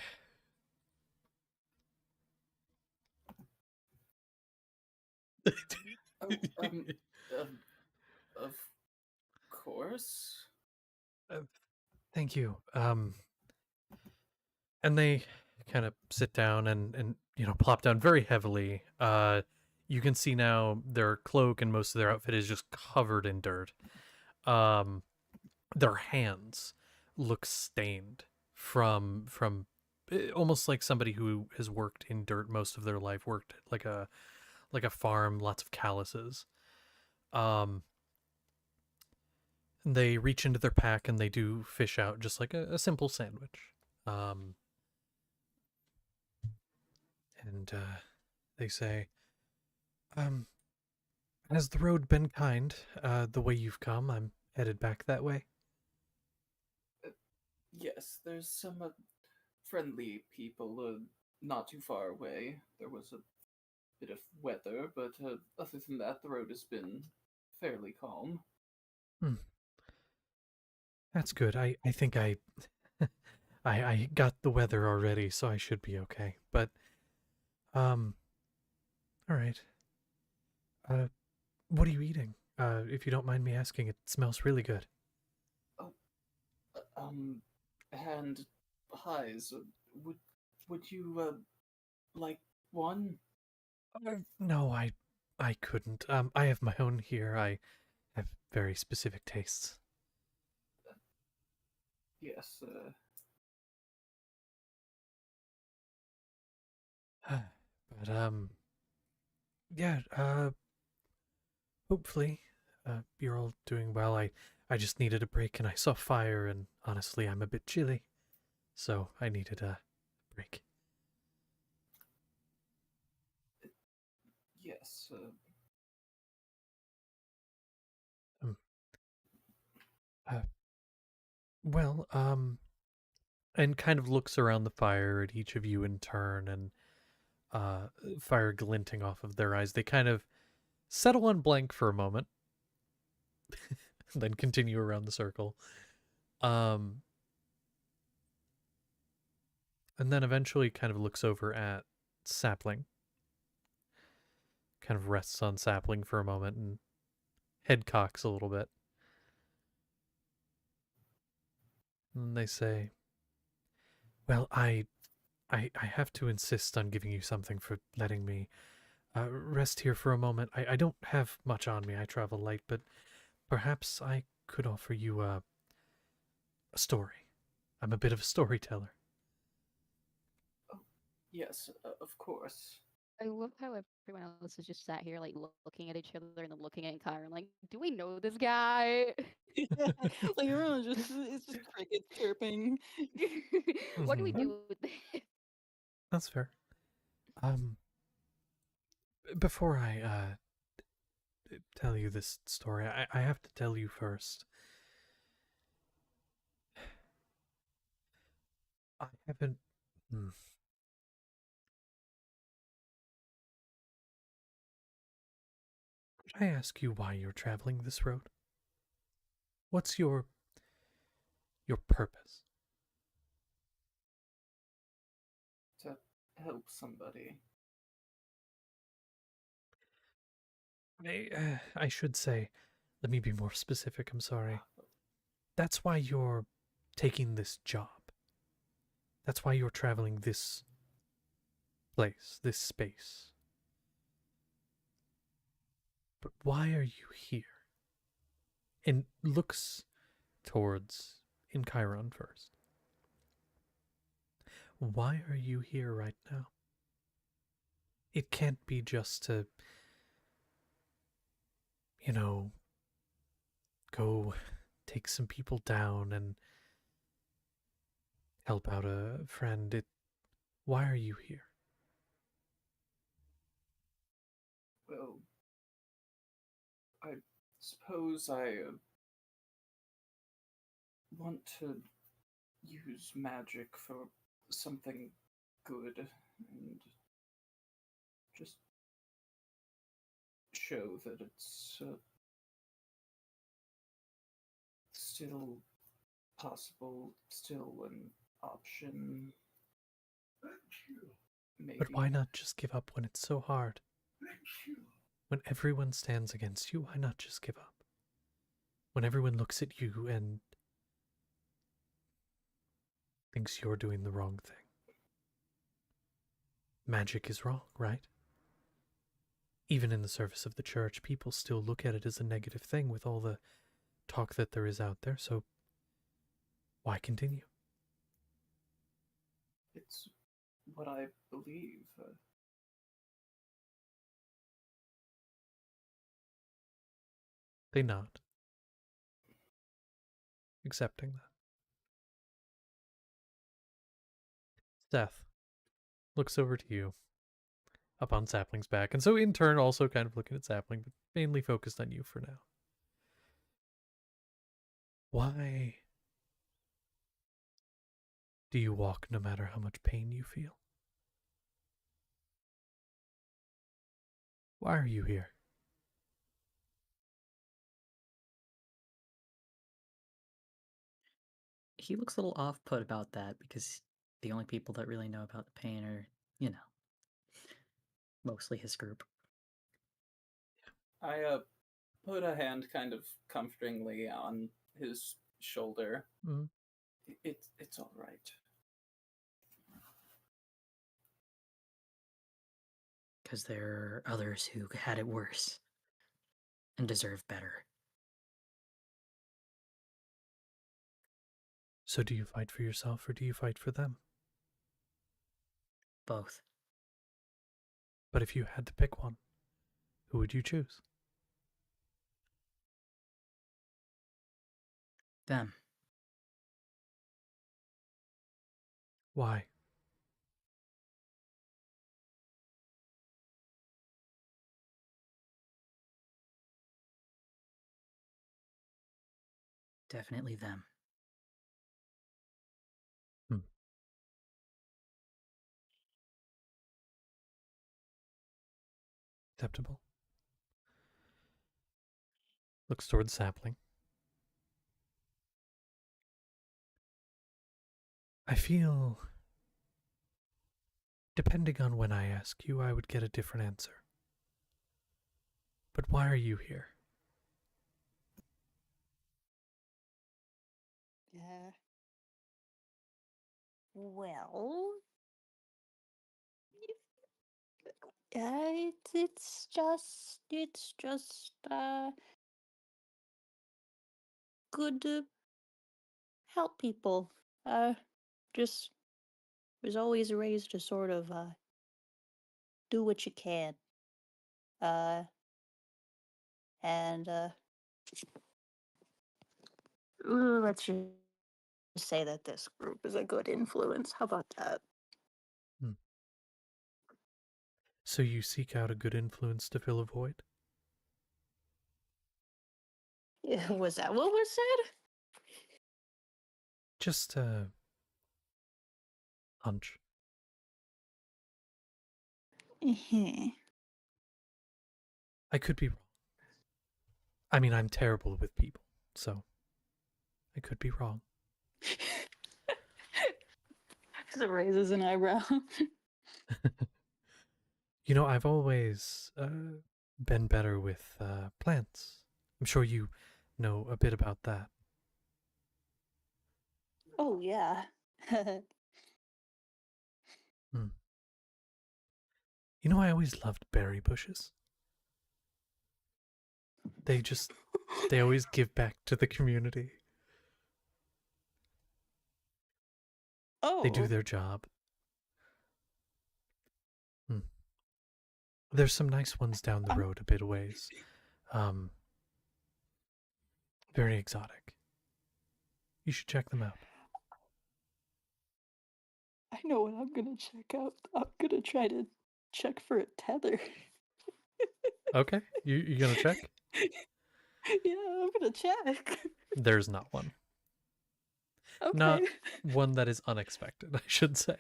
Speaker 5: Oh, of course.
Speaker 1: Thank you. And they kind of sit down and plop down very heavily. You can see now their cloak and most of their outfit is just covered in dirt. Um, their hands look stained from almost like somebody who has worked in dirt most of their life, worked like a farm, lots of calluses. Um, they reach into their pack and they do fish out just like a simple sandwich. Um, and they say, um, has the road been kind? The way you've come, I'm headed back that way.
Speaker 5: Yes, there's some friendly people not too far away. There was a bit of weather, but other than that, the road has been fairly calm.
Speaker 1: Hmm. That's good. I think I got the weather already, so I should be okay. But um, all right. Uh, what are you eating? If you don't mind me asking, it smells really good.
Speaker 5: Oh, and pies. Would would you like one?
Speaker 1: No, I couldn't. I have my own here. I have very specific tastes.
Speaker 5: Yes.
Speaker 1: But yeah. Hopefully, you're all doing well. I just needed a break, and I saw fire, and honestly, I'm a bit chilly, so I needed a break.
Speaker 5: Yes.
Speaker 1: Um, uh, well, and kind of looks around the fire at each of you in turn, and fire glinting off of their eyes. They kind of settle on blank for a moment, then continue around the circle. Um, and then eventually kind of looks over at Sapling, kind of rests on Sapling for a moment, and head cocks a little bit. And they say, "Well, I have to insist on giving you something for letting me rest here for a moment. I don't have much on me. I travel light, but perhaps I could offer you a story. I'm a bit of a storyteller."
Speaker 5: Oh, yes. Of course.
Speaker 3: I love how everyone else is just sat here, like looking at each other and then looking at Kyron, like, do we know this guy?
Speaker 4: Like everyone's just it's just crickets chirping.
Speaker 3: What do we
Speaker 1: Mhm.
Speaker 3: do with this?
Speaker 1: That's fair. Um, before I tell you this story, I have to tell you first. I haven't. Hmm. Could I ask you why you're traveling this road? What's your purpose?
Speaker 5: To help somebody.
Speaker 1: I should say, let me be more specific. I'm sorry. That's why you're taking this job. That's why you're traveling this place, this space. But why are you here? And looks towards in Chiron first. Why are you here right now? It can't be just to, you know, go take some people down and help out a friend. Why are you here?
Speaker 5: Well, suppose I want to use magic for something good and just show that it's still possible, still an option. Maybe.
Speaker 1: But why not just give up when it's so hard? When everyone stands against you, why not just give up? When everyone looks at you and thinks you're doing the wrong thing. Magic is wrong, right? Even in the service of the church, people still look at it as a negative thing with all the talk that there is out there, so why continue?
Speaker 5: It's what I believe.
Speaker 1: They nod, accepting that. Seth looks over to you, up on Sapling's back, and so in turn also kind of looking at Sapling, but mainly focused on you for now. Why do you walk no matter how much pain you feel? Why are you here?
Speaker 6: He looks a little off-put about that because the only people that really know about the pain are, you know, mostly his group.
Speaker 5: I put a hand kind of comfortingly on his shoulder.
Speaker 1: Mm.
Speaker 5: It's all right.
Speaker 6: Because there are others who had it worse and deserve better.
Speaker 1: So do you fight for yourself or do you fight for them?
Speaker 6: Both.
Speaker 1: But if you had to pick one, who would you choose?
Speaker 6: Them.
Speaker 1: Why?
Speaker 6: Definitely them.
Speaker 1: Acceptable. Looks towards Sapling. I feel, depending on when I ask you, I would get a different answer. But why are you here?
Speaker 4: Well, it's just good to help people. Just was always raised to sort of do what you can. And let's just say that this group is a good influence. How about that?
Speaker 1: So you seek out a good influence to fill a void?
Speaker 4: Yeah, was that what was said?
Speaker 1: Just a hunch. I could be wrong. I mean, I'm terrible with people, so I could be wrong.
Speaker 4: It raises an eyebrow.
Speaker 1: You know, I've always been better with plants. I'm sure you know a bit about that.
Speaker 4: Oh, yeah.
Speaker 1: You know, I always loved berry bushes. They always give back to the community. They do
Speaker 4: Oh.
Speaker 1: their job. There's some nice ones down the road a bit a ways. Very exotic. You should check them out.
Speaker 4: I know what I'm gonna check out. I'm gonna try to check for a tether.
Speaker 1: Okay, you gonna check?
Speaker 4: Yeah, I'm gonna check.
Speaker 1: There's not one.
Speaker 4: Okay.
Speaker 1: Not one that is unexpected, I should say.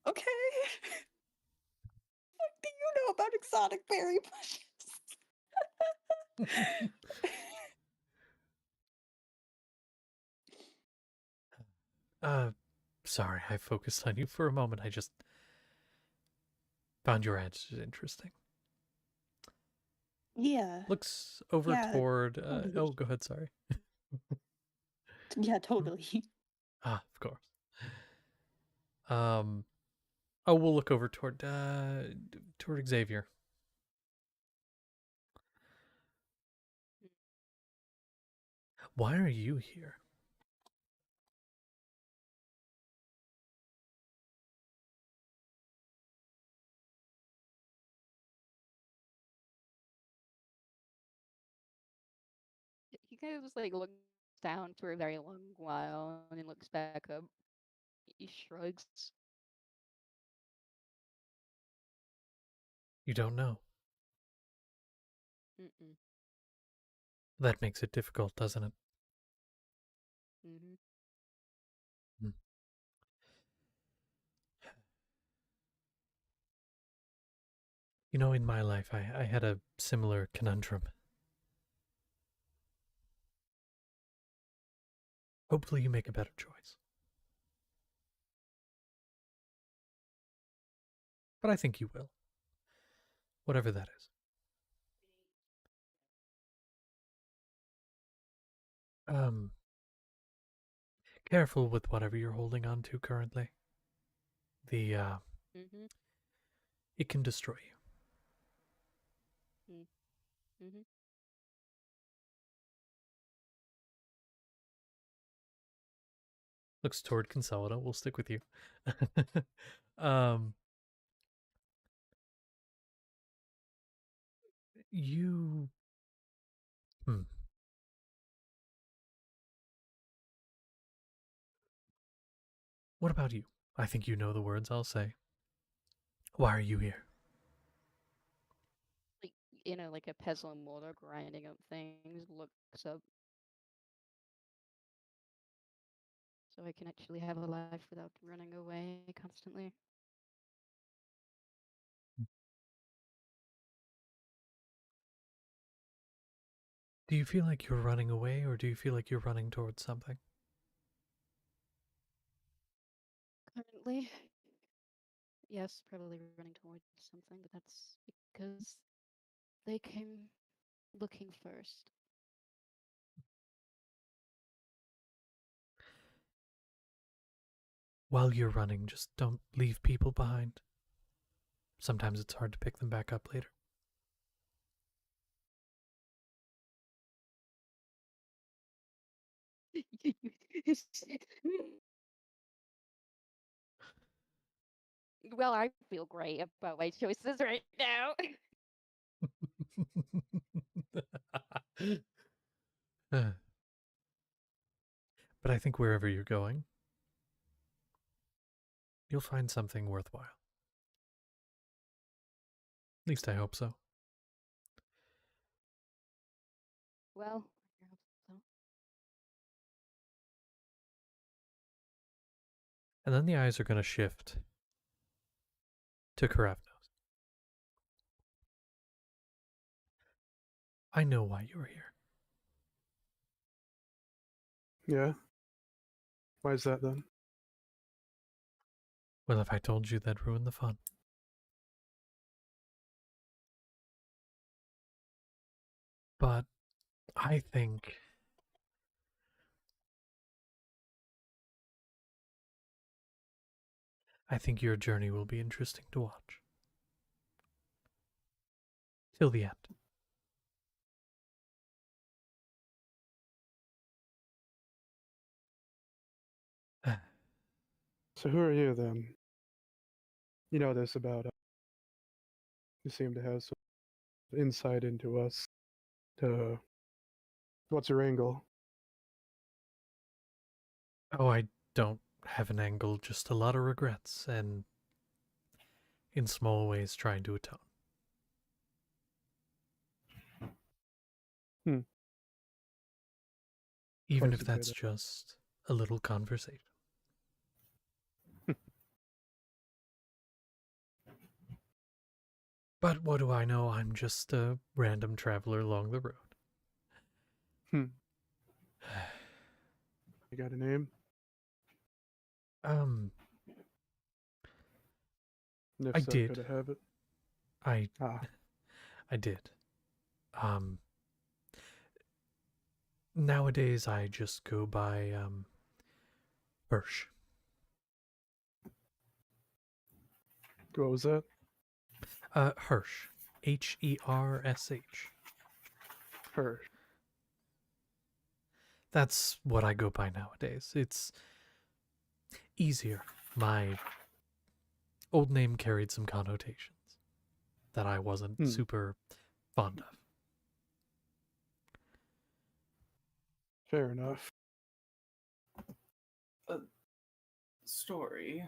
Speaker 4: Okay. What do you know about exotic berry bushes?
Speaker 1: Sorry, I focused on you for a moment. I just found your answers interesting.
Speaker 4: Yeah.
Speaker 1: Looks over
Speaker 4: Yeah,
Speaker 1: toward.
Speaker 4: totally.
Speaker 1: Oh, go ahead. Sorry.
Speaker 4: Yeah, totally.
Speaker 1: Of course. Oh, we'll look over toward Xavier. Why are you here?
Speaker 3: He kind of just like looks down for a very long while and then looks back up. He shrugs.
Speaker 1: You don't know.
Speaker 3: Mm-mm.
Speaker 1: That makes it difficult, doesn't it?
Speaker 3: Mm-hmm.
Speaker 1: Hmm. You know, in my life, I had a similar conundrum. Hopefully, you make a better choice. But I think you will. Whatever that is. Um, Careful with whatever you're holding on to currently.
Speaker 3: Mm-hmm.
Speaker 1: It can destroy you.
Speaker 3: Mm-hmm.
Speaker 1: Looks toward Consolida. We'll stick with you. um, you. Hmm. What about you? I think you know the words I'll say. Why are you here?
Speaker 3: Like like a pestle and mortar grinding up things, looks up so I can actually have a life without running away constantly.
Speaker 1: Do you feel like you're running away, or do you feel like you're running towards something?
Speaker 3: Currently, yes, probably running towards something, but that's because they came looking first.
Speaker 1: While you're running, just don't leave people behind. Sometimes it's hard to pick them back up later.
Speaker 3: Well, I feel great about my choices right now.
Speaker 1: But I think wherever you're going, you'll find something worthwhile. At least I hope so.
Speaker 3: Well, I hope so.
Speaker 1: And then the eyes are going to shift to Karavnos. I know why you're here.
Speaker 2: Yeah. Why is that then?
Speaker 1: Well, if I told you, that'd ruin the fun. But I think your journey will be interesting to watch. Till the end.
Speaker 2: So who are you then? You know this about us. You seem to have some insight into us. To what's your angle?
Speaker 1: Oh, I don't have an angle, just a lot of regrets, and in small ways trying to atone.
Speaker 2: Hmm.
Speaker 1: Even
Speaker 2: Course
Speaker 1: if
Speaker 2: you could.
Speaker 1: that's just a little conversation. But what do I know? I'm just a random traveler along the road.
Speaker 2: Hmm. You got a name?
Speaker 1: Um,
Speaker 2: And if
Speaker 1: I
Speaker 2: so, could
Speaker 1: did.
Speaker 2: I have it?
Speaker 1: I
Speaker 2: Ah,
Speaker 1: I did. Um, Nowadays I just go by Hirsch.
Speaker 2: what was that?
Speaker 1: Hirsch. Hersh.
Speaker 2: Her.
Speaker 1: That's what I go by nowadays. It's easier. My old name carried some connotations that I wasn't
Speaker 2: Hmm.
Speaker 1: super fond of.
Speaker 2: Fair enough.
Speaker 5: Story.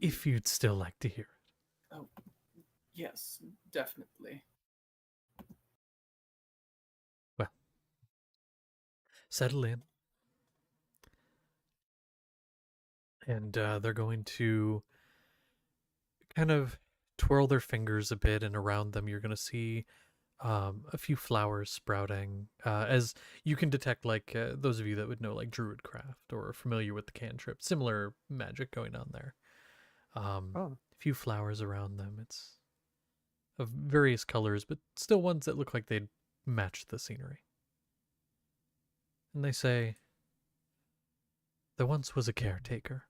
Speaker 1: If you'd still like to hear it.
Speaker 5: Oh, yes, definitely.
Speaker 1: Well, settle in. And they're going to kind of twirl their fingers a bit, and around them you're going to see a few flowers sprouting, as you can detect, like those of you that would know like druidcraft or are familiar with the cantrip, similar magic going on there. A
Speaker 2: Oh,
Speaker 1: few flowers around them. It's of various colors, but still ones that look like they'd match the scenery. And they say, there once was a caretaker,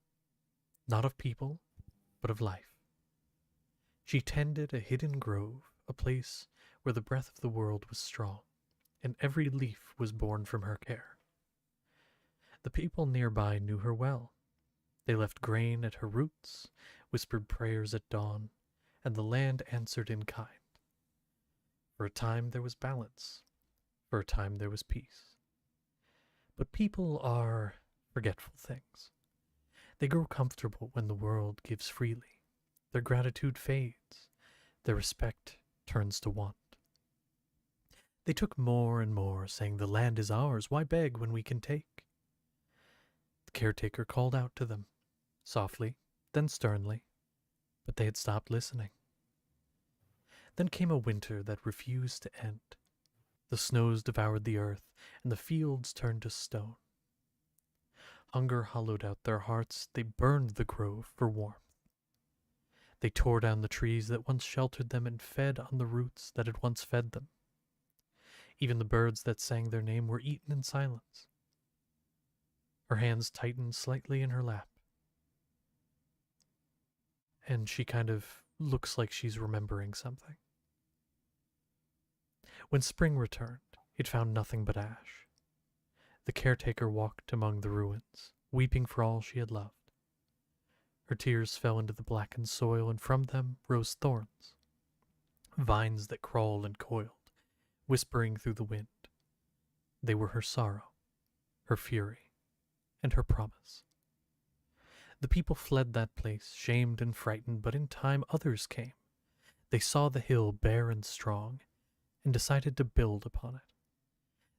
Speaker 1: not of people, but of life. She tended a hidden grove, a place where the breath of the world was strong, and every leaf was born from her care. The people nearby knew her well. They left grain at her roots, whispered prayers at dawn, and the land answered in kind. For a time there was balance, for a time there was peace. But people are forgetful things. They grow comfortable when the world gives freely. Their gratitude fades, their respect turns to want. They took more and more, saying, the land is ours, why beg when we can take? The caretaker called out to them, softly, then sternly, but they had stopped listening. Then came a winter that refused to end. The snows devoured the earth, and the fields turned to stone. Hunger hollowed out their hearts, they burned the grove for warmth. They tore down the trees that once sheltered them and fed on the roots that had once fed them. Even the birds that sang their name were eaten in silence. Her hands tightened slightly in her lap, and she kind of looks like she's remembering something. When spring returned, it found nothing but ash. The caretaker walked among the ruins, weeping for all she had loved. Her tears fell into the blackened soil, and from them rose thorns, vines that crawled and coiled, whispering through the wind. They were her sorrow, her fury, and her promise. The people fled that place, shamed and frightened, but in time others came. They saw the hill bare and strong, and decided to build upon it.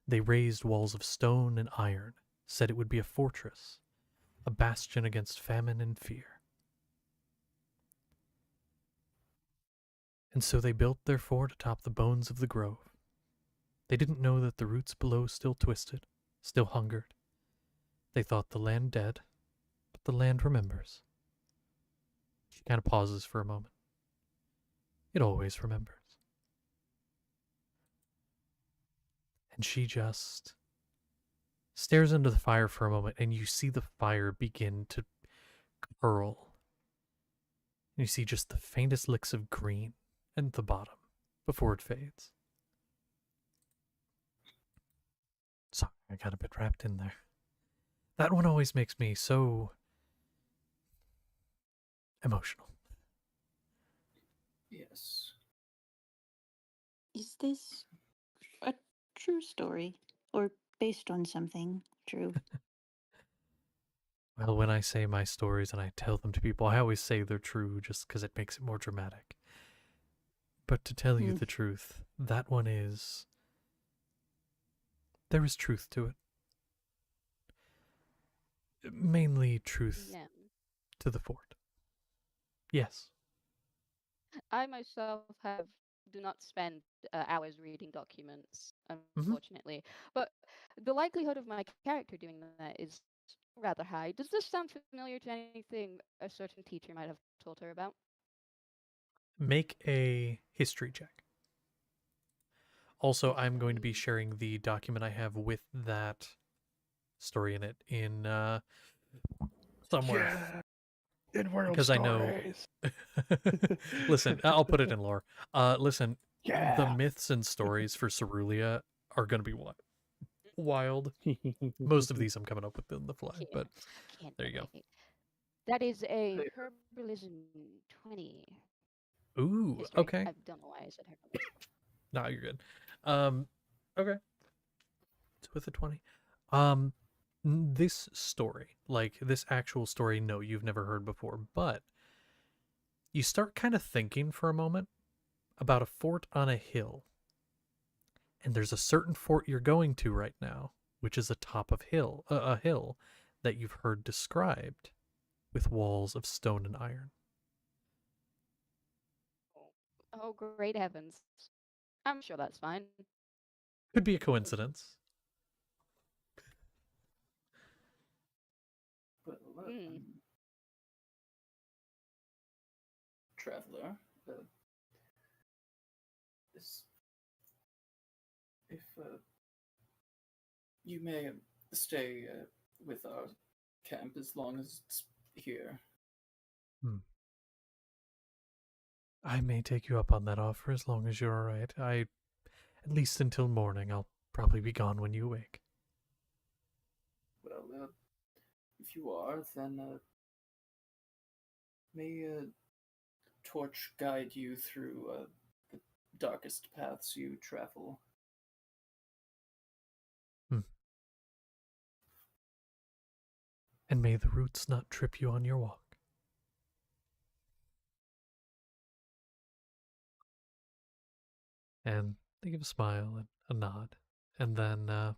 Speaker 1: They raised walls of stone and iron, said it would be a fortress, a bastion against famine and fear. And so they built their fort atop the bones of the grove. They didn't know that the roots below still twisted, still hungered. They thought the land dead, but the land remembers. She kind of pauses for a moment. It always remembers. And she just stares into the fire for a moment, and you see the fire begin to curl. And you see just the faintest licks of green at the bottom before it fades. Sorry, I got a bit wrapped in there. That one always makes me so emotional.
Speaker 5: Yes.
Speaker 4: Is this a true story or based on something true?
Speaker 1: Well, when I say my stories and I tell them to people, I always say they're true just because it makes it more dramatic. But to tell you the truth, that one is There is truth to it. Mainly truth
Speaker 3: Yeah.
Speaker 1: to the fort. Yes.
Speaker 3: I myself do not spend hours reading documents,
Speaker 1: Mhm.
Speaker 3: unfortunately. But the likelihood of my character doing that is rather high. Does this sound familiar to anything a certain teacher might have told her about?
Speaker 1: Make a history check. Also, I'm going to be
Speaker 3: Okay.
Speaker 1: sharing the document I have with that story in it in somewhere.
Speaker 2: Yeah. In world
Speaker 1: Because I know.
Speaker 2: stories.
Speaker 1: Listen, I'll put it in lore. Listen, the
Speaker 2: Yeah.
Speaker 1: myths and stories for Cerulia are going to be wild. Most of these I'm coming up with on the fly,
Speaker 3: Yeah,
Speaker 1: but
Speaker 3: I can't
Speaker 1: there you go.
Speaker 3: wait. That is a
Speaker 5: Hey,
Speaker 3: herbalism 20
Speaker 1: Ooh,
Speaker 3: history.
Speaker 1: okay.
Speaker 3: I don't know why I said herbalism.
Speaker 1: No, you're good. Okay. It's with a 20. This story, like this actual story, no, you've never heard before, but you start kind of thinking for a moment about a fort on a hill. And there's a certain fort you're going to right now, which is atop of a hill that you've heard described with walls of stone and iron.
Speaker 3: Oh, great heavens. I'm sure that's fine.
Speaker 1: Could be a coincidence.
Speaker 5: well,
Speaker 3: Mm.
Speaker 5: traveler, this, if you may stay with our camp as long as it's here.
Speaker 1: Hmm. I may take you up on that offer as long as you're all right. At least until morning. I'll probably be gone when you wake.
Speaker 5: Well, if you are, then may Torch guide you through the darkest paths you travel.
Speaker 1: Hmm. And may the roots not trip you on your walk. And they give a smile and a nod. And then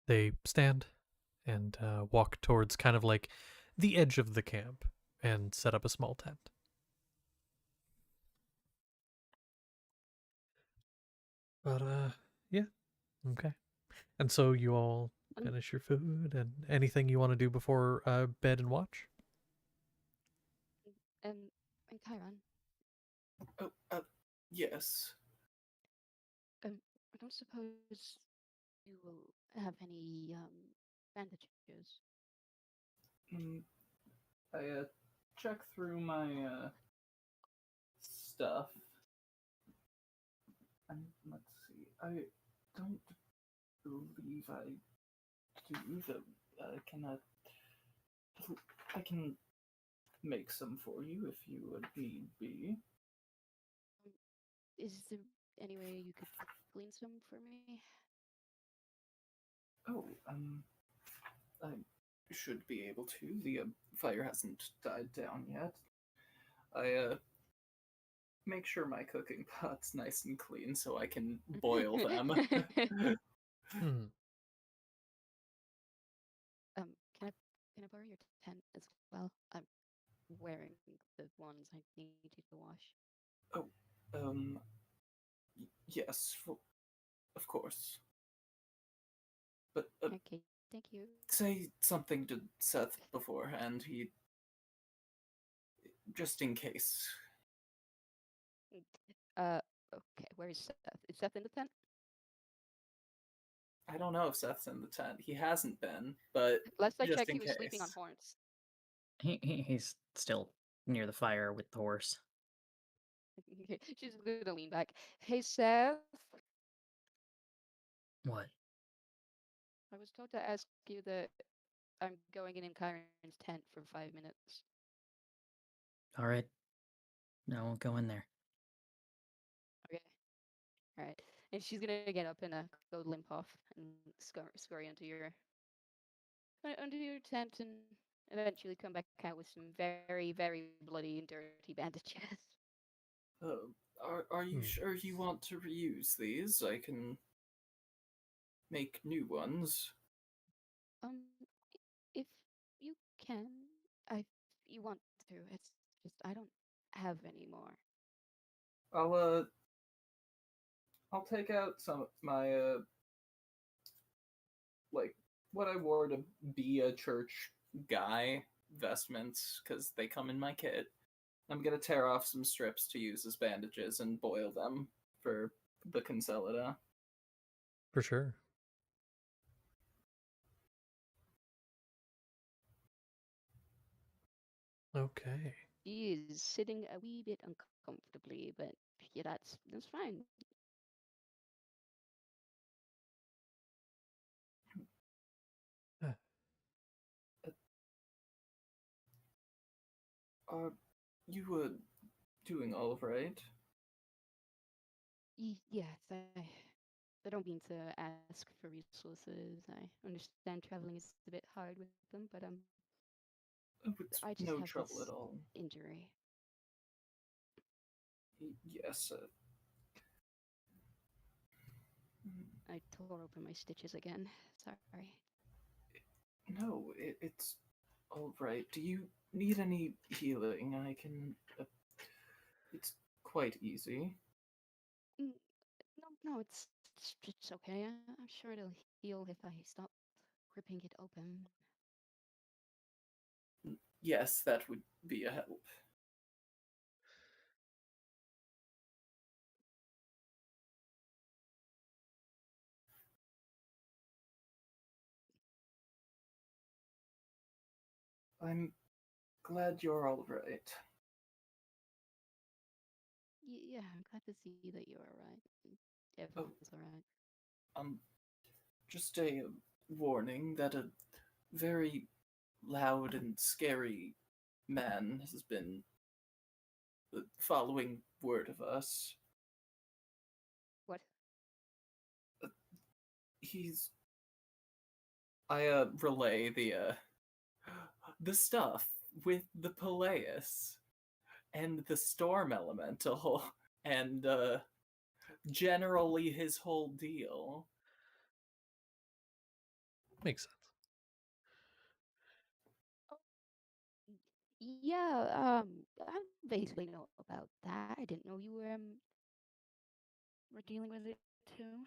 Speaker 1: they stand and walk towards kind of like the edge of the camp and set up a small tent. But yeah, okay. And so you all
Speaker 3: Um,
Speaker 1: finish your food and anything you want to do before bed and watch?
Speaker 3: and, and Chiron,
Speaker 5: Oh, yes.
Speaker 3: I don't suppose you will have any bandages.
Speaker 5: Mm, I check through my stuff. And let's see. I don't believe I do. I can make some for you if you would need be.
Speaker 3: Is there any way you could clean some for me?
Speaker 5: Oh, I should be able to. The fire hasn't died down yet. I make sure my cooking pot's nice and clean so I can boil them.
Speaker 1: Hmm.
Speaker 3: Can I borrow your tent as well? I'm wearing the ones I need you to wash.
Speaker 5: Oh, yes, of course. But
Speaker 3: Okay, thank you.
Speaker 5: say something to Seth beforehand. Just in case.
Speaker 3: Okay, where is Seth? Is Seth in the tent?
Speaker 5: I don't know if Seth's in the tent. He hasn't been, but
Speaker 3: Last I
Speaker 5: just
Speaker 3: checked,
Speaker 5: in
Speaker 3: he was sleeping on
Speaker 5: case.
Speaker 3: horns.
Speaker 6: He's still near the fire with the horse.
Speaker 3: She's gonna lean back. Hey, Seth.
Speaker 6: What?
Speaker 3: I was told to ask you that I'm going in Chiron's tent for 5 minutes.
Speaker 6: All right. No, I won't go in there.
Speaker 3: Okay. All right. And she's gonna get up and go limp off and scurry under your tent and eventually come back out with some very, very bloody and dirty bandages.
Speaker 5: Are you
Speaker 1: Hmm.
Speaker 5: sure you want to reuse these? I can make new ones.
Speaker 3: Um, if you can, if you want to, it's just I don't have any more.
Speaker 5: I'll I'll take out some of my like what I wore to be a church guy vestments because they come in my kit. I'm gonna tear off some strips to use as bandages and boil them for the Concelida.
Speaker 1: For sure. Okay.
Speaker 3: He is sitting a wee bit uncomfortably, but yeah, that's fine.
Speaker 1: Huh.
Speaker 5: Are you doing all right?
Speaker 3: Yes, I don't mean to ask for resources. I understand traveling is a bit hard with them, but
Speaker 5: Oh, it's
Speaker 3: I just
Speaker 5: no
Speaker 3: have
Speaker 5: trouble
Speaker 3: this
Speaker 5: at all.
Speaker 3: injury.
Speaker 5: Yes.
Speaker 3: I tore open my stitches again. Sorry.
Speaker 5: No, it's all right. Do you need any healing? I can. It's quite easy.
Speaker 3: Mm, no, it's okay. I'm sure it'll heal if I stop ripping it open.
Speaker 5: Yes, that would be a help. I'm glad you're all right.
Speaker 3: Yeah, I'm glad to see that you're alright.
Speaker 5: Oh,
Speaker 3: Everyone's alright.
Speaker 5: um, just a warning that a very loud and scary man has been following word of us.
Speaker 3: What?
Speaker 5: Uh, he's. I relay the stuff with the Peleus and the Storm Elemental and generally his whole deal.
Speaker 1: Makes sense.
Speaker 3: Yeah, I basically know about that. I didn't know you were dealing with it too.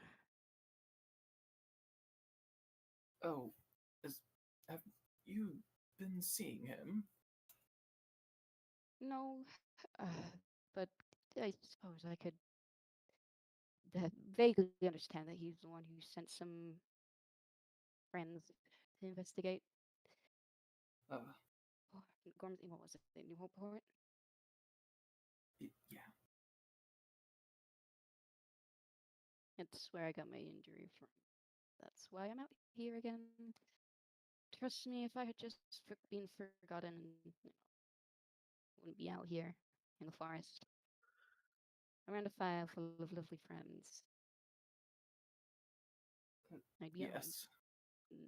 Speaker 5: Oh, have you been seeing him?
Speaker 3: No, but I suppose I could vaguely understand that he's the one who sent some friends to investigate.
Speaker 5: Uh,
Speaker 3: Oh, Gorm's, what was it? New Hopeport?
Speaker 5: yeah.
Speaker 3: It's where I got my injury from. That's why I'm out here again. Trust me, if I had just been forgotten and wouldn't be out here in the forest around a fire full of lovely friends,
Speaker 5: Uh,
Speaker 3: I'd be at home
Speaker 5: yes.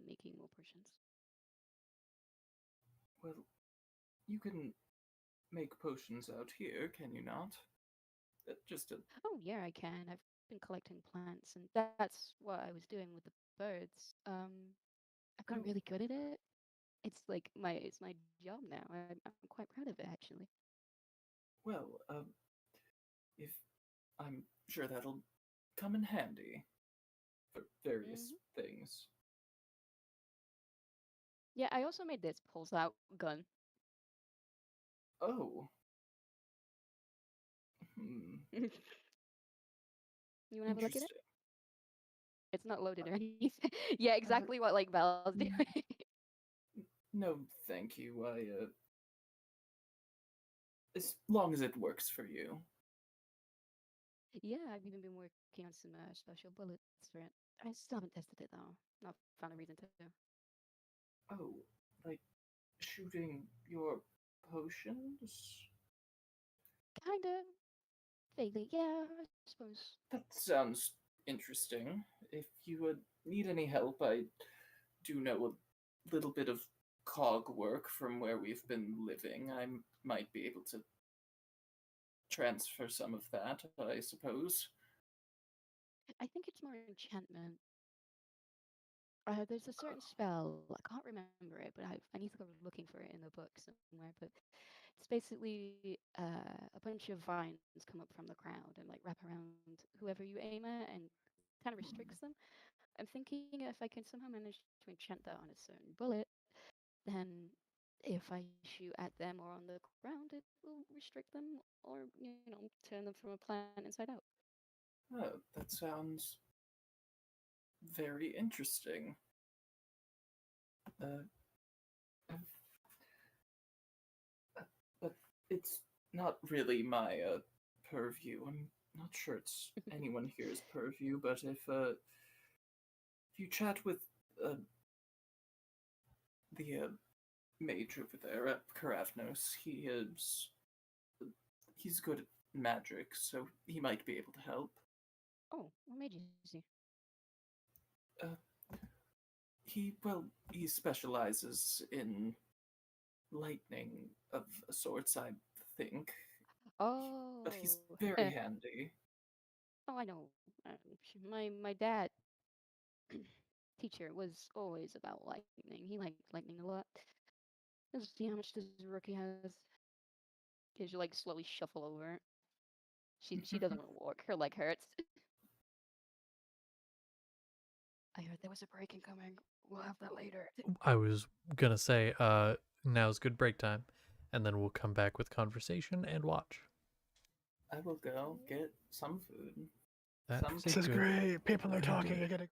Speaker 3: making more potions.
Speaker 5: Well, you can make potions out here, can you not? Just a.
Speaker 3: Oh yeah, I can. I've been collecting plants, and that's what I was doing with the birds. I've gotten
Speaker 5: Oh,
Speaker 3: really good at it. It's my job now. I'm quite proud of it actually.
Speaker 5: well, if I'm sure that'll come in handy for various
Speaker 3: Hmm.
Speaker 5: things.
Speaker 3: Yeah, I also made this pulls out gun.
Speaker 5: Oh, hmm,
Speaker 3: You wanna have a look at it?
Speaker 5: interesting.
Speaker 3: It's not
Speaker 5: Uh,
Speaker 3: loaded or anything. Yeah,
Speaker 5: uh,
Speaker 3: exactly what like Val's doing.
Speaker 5: no, thank you. As long as it works for you.
Speaker 3: Yeah, I've even been working on some special bullets for it. I still haven't tested it though. Not found a reason to.
Speaker 5: Oh, like shooting your potions?
Speaker 3: Kinda vaguely, yeah, I suppose.
Speaker 5: That sounds interesting. If you would need any help, I do know a little bit of cog work from where we've been living. I might be able to transfer some of that, I suppose.
Speaker 3: I think it's more enchantment. There's a certain spell. I can't remember it, but I need to go looking for it in the book somewhere. But it's basically a bunch of vines come up from the ground and like wrap around whoever you aim at and kind of restricts them. I'm thinking if I can somehow manage to enchant that on a certain bullet, then if I shoot at them or on the ground, it will restrict them or turn them from a plant inside out.
Speaker 5: Oh, that sounds very interesting. Uh, but it's not really my purview. I'm not sure it's anyone here's purview, but if you chat with uh, the mage over there at Karavnos, he's good at magic, so he might be able to help.
Speaker 3: Oh, what made you see?
Speaker 5: Uh, he specializes in lightning of sorts, I think, but he's
Speaker 3: Oh,
Speaker 5: very handy.
Speaker 3: oh, I know. My dad teacher was always about lightning. He liked lightning a lot. Let's see how much this rookie has. Kids, you like slowly shuffle over. She doesn't want to walk. Her leg hurts. I heard there was a break incoming. We'll have that later.
Speaker 1: I was gonna say, now's good break time, and then we'll come back with conversation and watch.
Speaker 5: I will go get some food.
Speaker 1: That
Speaker 5: Some
Speaker 1: is
Speaker 2: This
Speaker 1: a
Speaker 2: is
Speaker 1: good,
Speaker 2: great. People are
Speaker 1: good
Speaker 2: talking.
Speaker 1: idea.
Speaker 2: I gotta.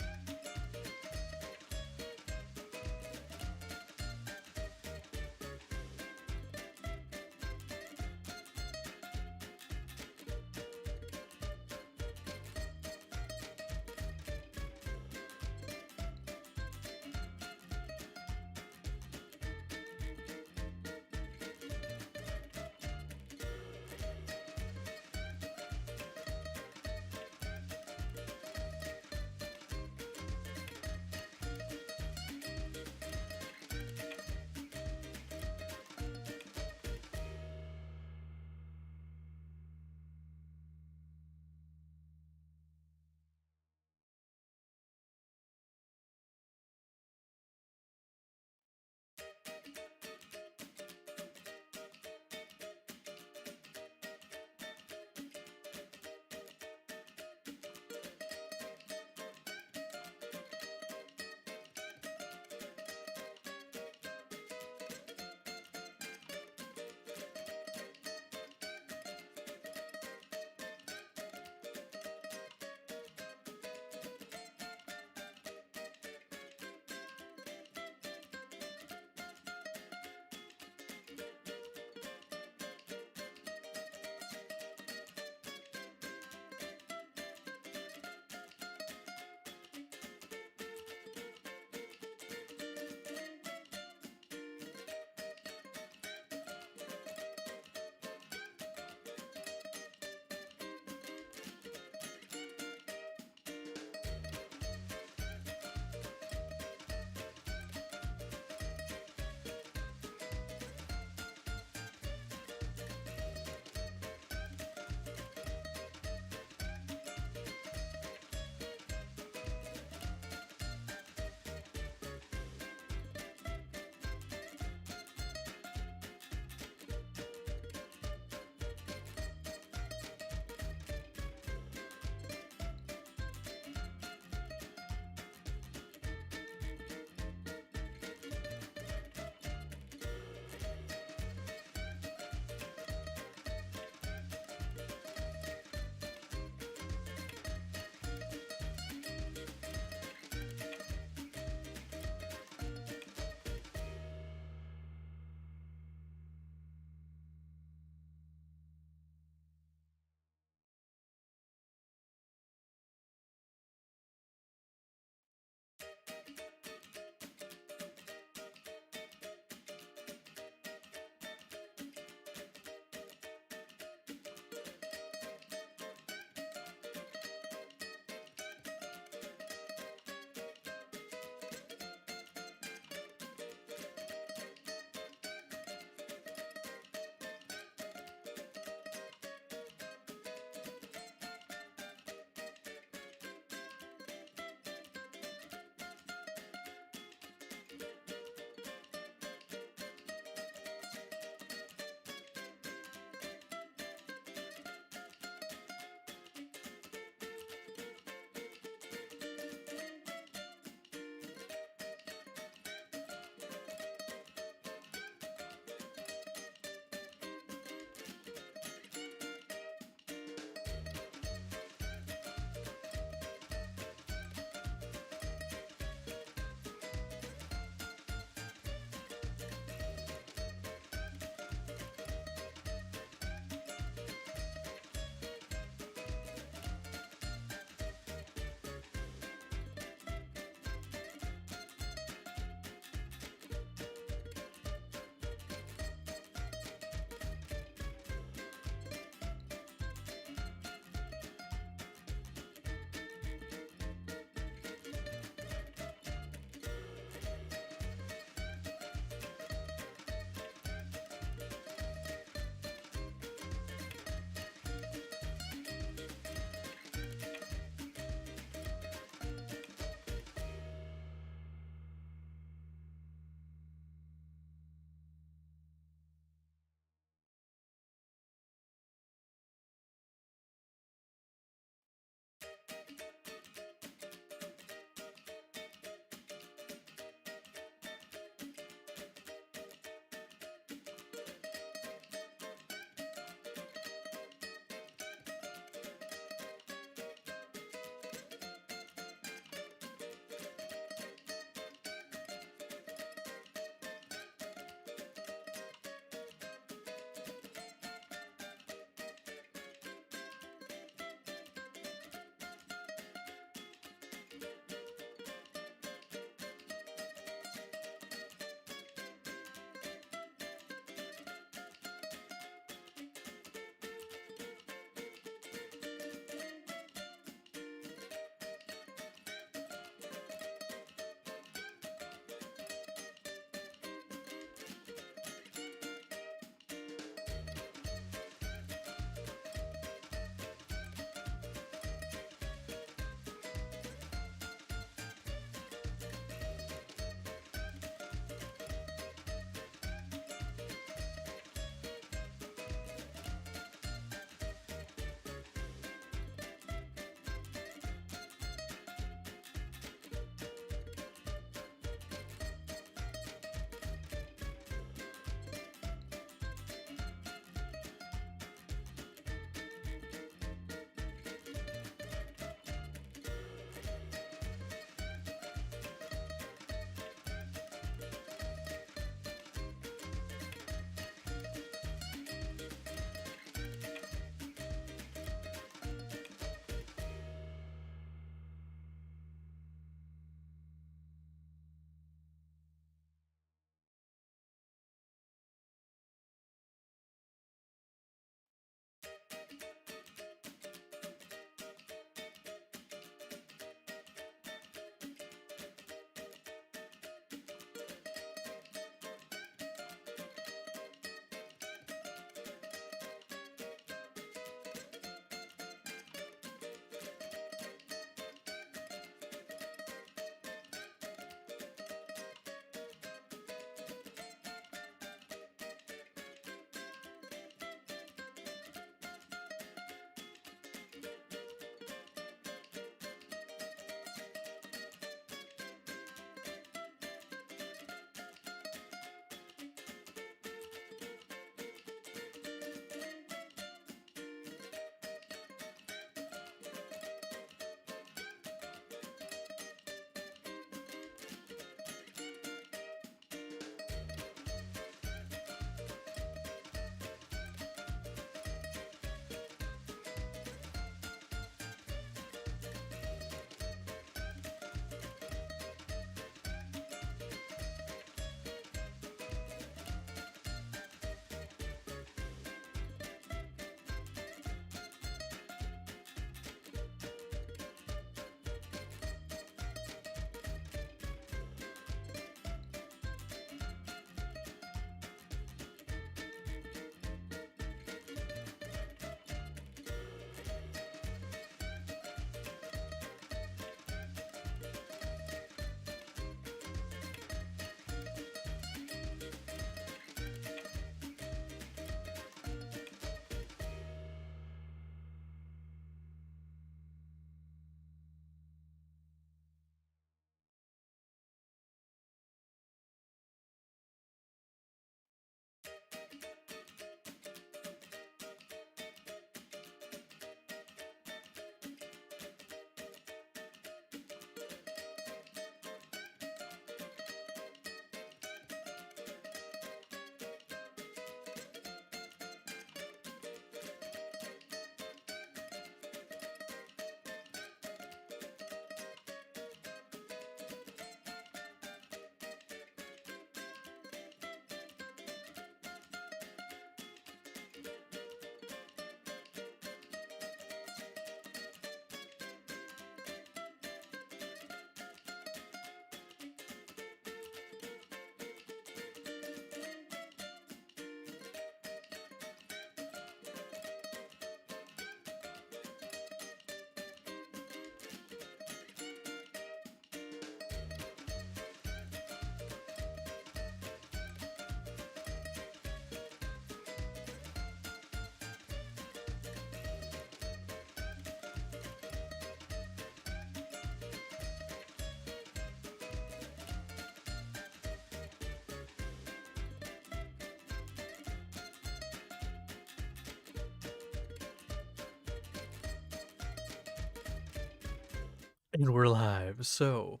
Speaker 1: And we're live. So,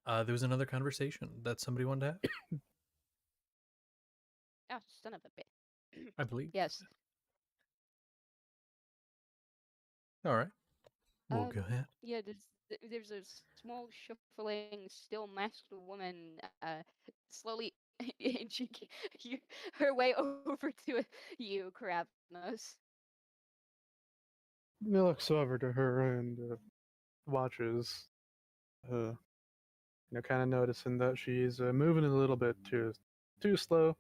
Speaker 1: there was another conversation that somebody wanted to have,
Speaker 3: Oh, son of a bit.
Speaker 1: I believe.
Speaker 3: Yes.
Speaker 1: All right. We'll go ahead.
Speaker 3: Yeah, there's a small, shuffling, still masked woman, slowly inching her way over to you, Krabnos.
Speaker 2: He looks over to her and watches, kind of noticing that she's moving a little bit too slow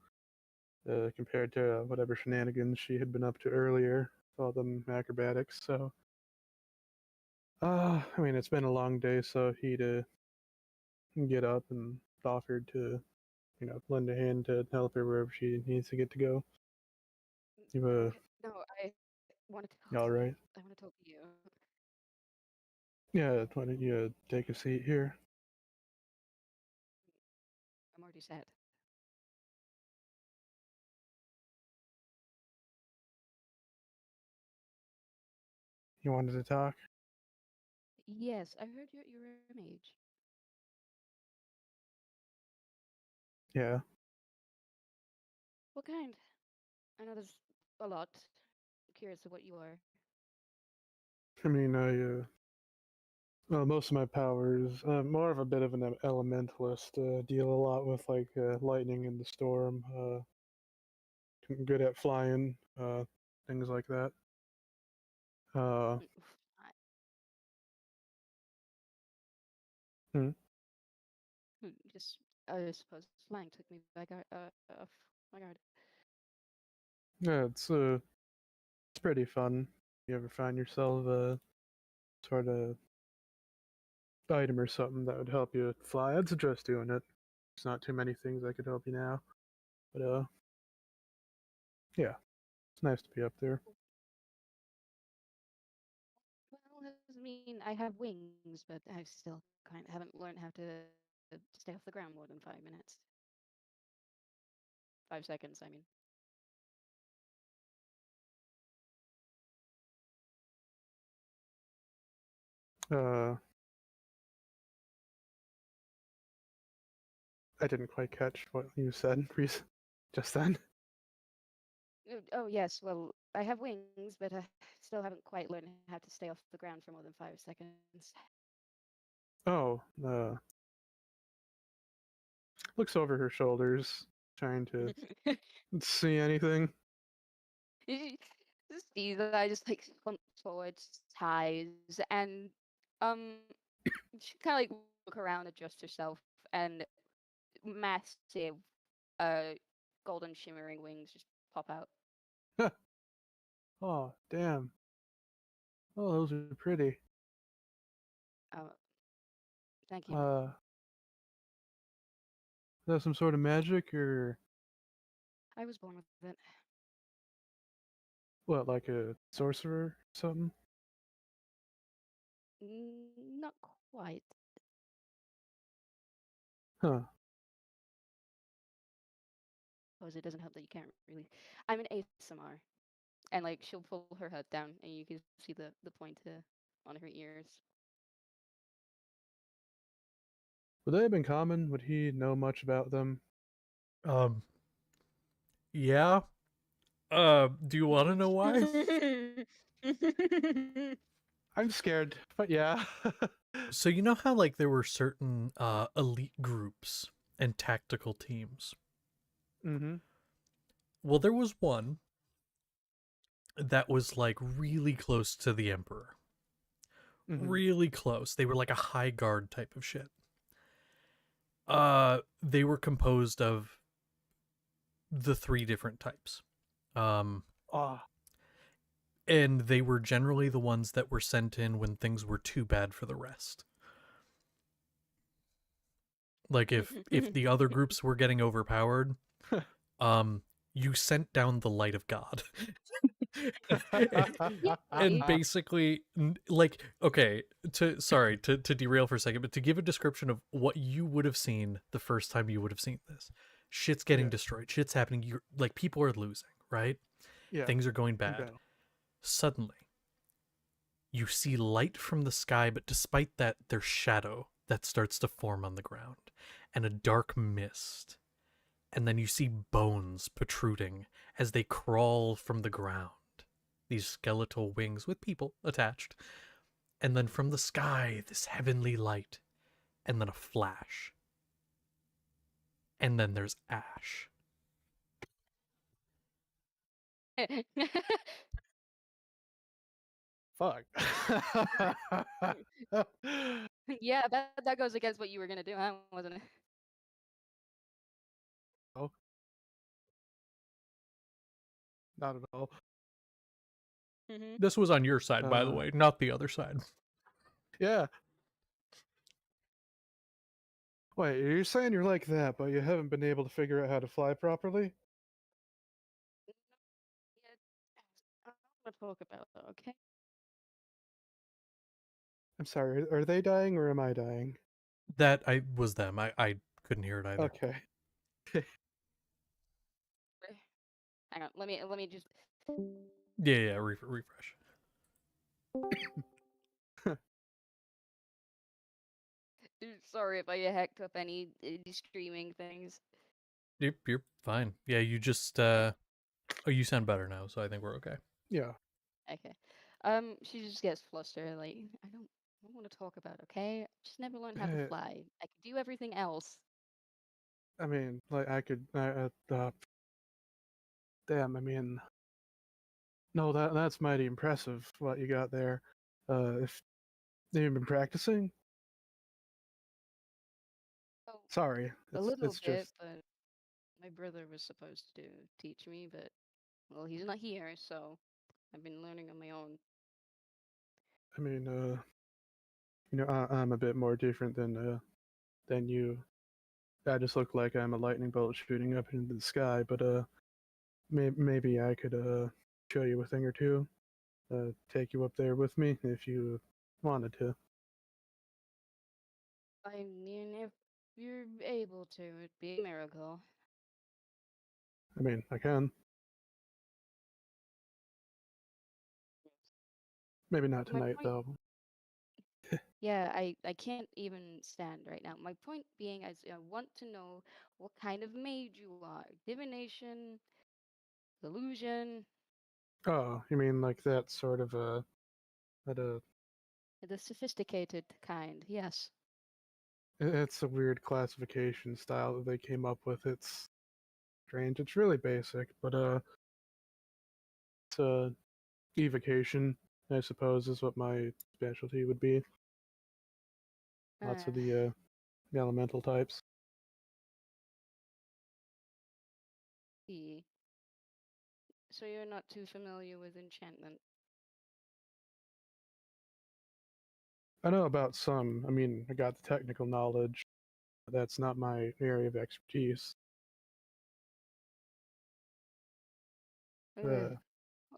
Speaker 2: compared to whatever shenanigans she had been up to earlier, all them acrobatics. So, I mean, it's been a long day, so he'd get up and offered to, lend a hand to help her wherever she needs to get to go. You
Speaker 3: No, I want to
Speaker 2: you
Speaker 3: talk.
Speaker 2: all right?
Speaker 3: I want to talk to you.
Speaker 2: Yeah, why don't you take a seat here?
Speaker 3: I'm already sad.
Speaker 2: You wanted to talk?
Speaker 3: Yes, I heard you're your mage.
Speaker 2: Yeah.
Speaker 3: What kind? I know there's a lot. I'm curious of what you are.
Speaker 2: I mean, well, most of my powers, more of a bit of an elementalist. Deal a lot with like lightning and the storm. Good at flying, things like that. Uh,
Speaker 3: I-
Speaker 2: hmm.
Speaker 3: Just, I suppose flying took me back off my guard.
Speaker 2: Yeah, it's pretty fun. You ever find yourself a sort of item or something that would help you fly? I'd suggest doing it. There's not too many things that could help you now, but yeah, it's nice to be up there.
Speaker 3: Well, doesn't mean I have wings, but I still kind of haven't learned how to stay off the ground more than 5 minutes. 5 seconds, I mean.
Speaker 2: Uh, I didn't quite catch what you said just then.
Speaker 3: Oh, yes, well, I have wings, but I still haven't quite learned how to stay off the ground for more than 5 seconds.
Speaker 2: Oh, looks over her shoulders, trying to see anything.
Speaker 3: Sees that I just like slumps forward, sighs, and um, she kind of like look around, adjust herself, and massive, uh, golden shimmering wings just pop out.
Speaker 2: Oh, damn. Oh, those are pretty.
Speaker 3: Oh, thank you.
Speaker 2: Is that some sort of magic or
Speaker 3: I was born with it.
Speaker 2: what, like a sorcerer or something?
Speaker 3: Not quite.
Speaker 2: Huh.
Speaker 3: Suppose it doesn't help that you can't really. I'm an ASMR, and like she'll pull her head down, and you can see the pointer on her ears.
Speaker 2: Would they have been common? Would he know much about them?
Speaker 1: Yeah. Do you want to know why?
Speaker 2: I'm scared, but yeah.
Speaker 1: So you know how like there were certain elite groups and tactical teams.
Speaker 2: Mm-hmm.
Speaker 1: Well, there was one that was like really close to the emperor.
Speaker 2: Mm-hmm.
Speaker 1: Really close. They were like a high guard type of shit. They were composed of the three different types.
Speaker 2: Ah.
Speaker 1: And they were generally the ones that were sent in when things were too bad for the rest. Like if the other groups were getting overpowered, you sent down the light of God. And basically, like, okay, to derail for a second, but to give a description of what you would have seen the first time you would have seen this. Shit's getting
Speaker 2: Yeah.
Speaker 1: destroyed. Shit's happening. You're like, people are losing, right?
Speaker 2: Yeah.
Speaker 1: Things are going
Speaker 2: Big
Speaker 1: bad.
Speaker 2: battle.
Speaker 1: Suddenly, you see light from the sky, but despite that, there's shadow that starts to form on the ground and a dark mist. And then you see bones protruding as they crawl from the ground. These skeletal wings with people attached. And then from the sky, this heavenly light. And then a flash. And then there's ash.
Speaker 2: Fuck.
Speaker 3: Yeah, that goes against what you were gonna do, huh? Wasn't it?
Speaker 2: Oh, not at all.
Speaker 3: Mm-hmm.
Speaker 1: This was on your side, by the way, not the other side.
Speaker 2: Yeah. Wait, you're saying you're like that, but you haven't been able to figure out how to fly properly?
Speaker 3: Yeah, I don't want to talk about that, okay?
Speaker 2: I'm sorry, are they dying or am I dying?
Speaker 1: That was them. I couldn't hear it either.
Speaker 2: Okay.
Speaker 3: Hang on, let me just.
Speaker 1: Yeah, refresh.
Speaker 3: Sorry if I hacked up any streaming things.
Speaker 1: You're fine. Yeah, you just oh, you sound better now, so I think we're okay.
Speaker 2: Yeah.
Speaker 3: Okay. She just gets flustered. Like, I don't want to talk about it, okay? I just never learned how to fly. I could do everything else.
Speaker 2: I mean, like I could. Damn. I mean, no, that's mighty impressive. What you got there. If you've been practicing.
Speaker 3: Oh,
Speaker 2: Sorry,
Speaker 3: a little
Speaker 2: it's
Speaker 3: bit,
Speaker 2: just.
Speaker 3: but my brother was supposed to teach me, but well, he's not here, so I've been learning on my own.
Speaker 2: I mean, I'm a bit more different than you. I just look like I'm a lightning bolt shooting up into the sky, but maybe I could show you a thing or two. Take you up there with me if you wanted to.
Speaker 3: I mean, if you're able to, it'd be a miracle.
Speaker 2: I mean, I can. Maybe not
Speaker 3: My
Speaker 2: tonight
Speaker 3: point,
Speaker 2: though.
Speaker 3: yeah, I can't even stand right now. My point being, I want to know what kind of mage you are. Divination, illusion,
Speaker 2: Oh, you mean like that sort of that
Speaker 3: the sophisticated kind. Yes.
Speaker 2: it's a weird classification style that they came up with. It's strange. It's really basic, but it's evocation, I suppose, is what my specialty would be. Lots of the elemental types.
Speaker 3: See. So you're not too familiar with enchantment.
Speaker 2: I know about some. I mean, I got the technical knowledge. But that's not my area of expertise.
Speaker 3: Uh,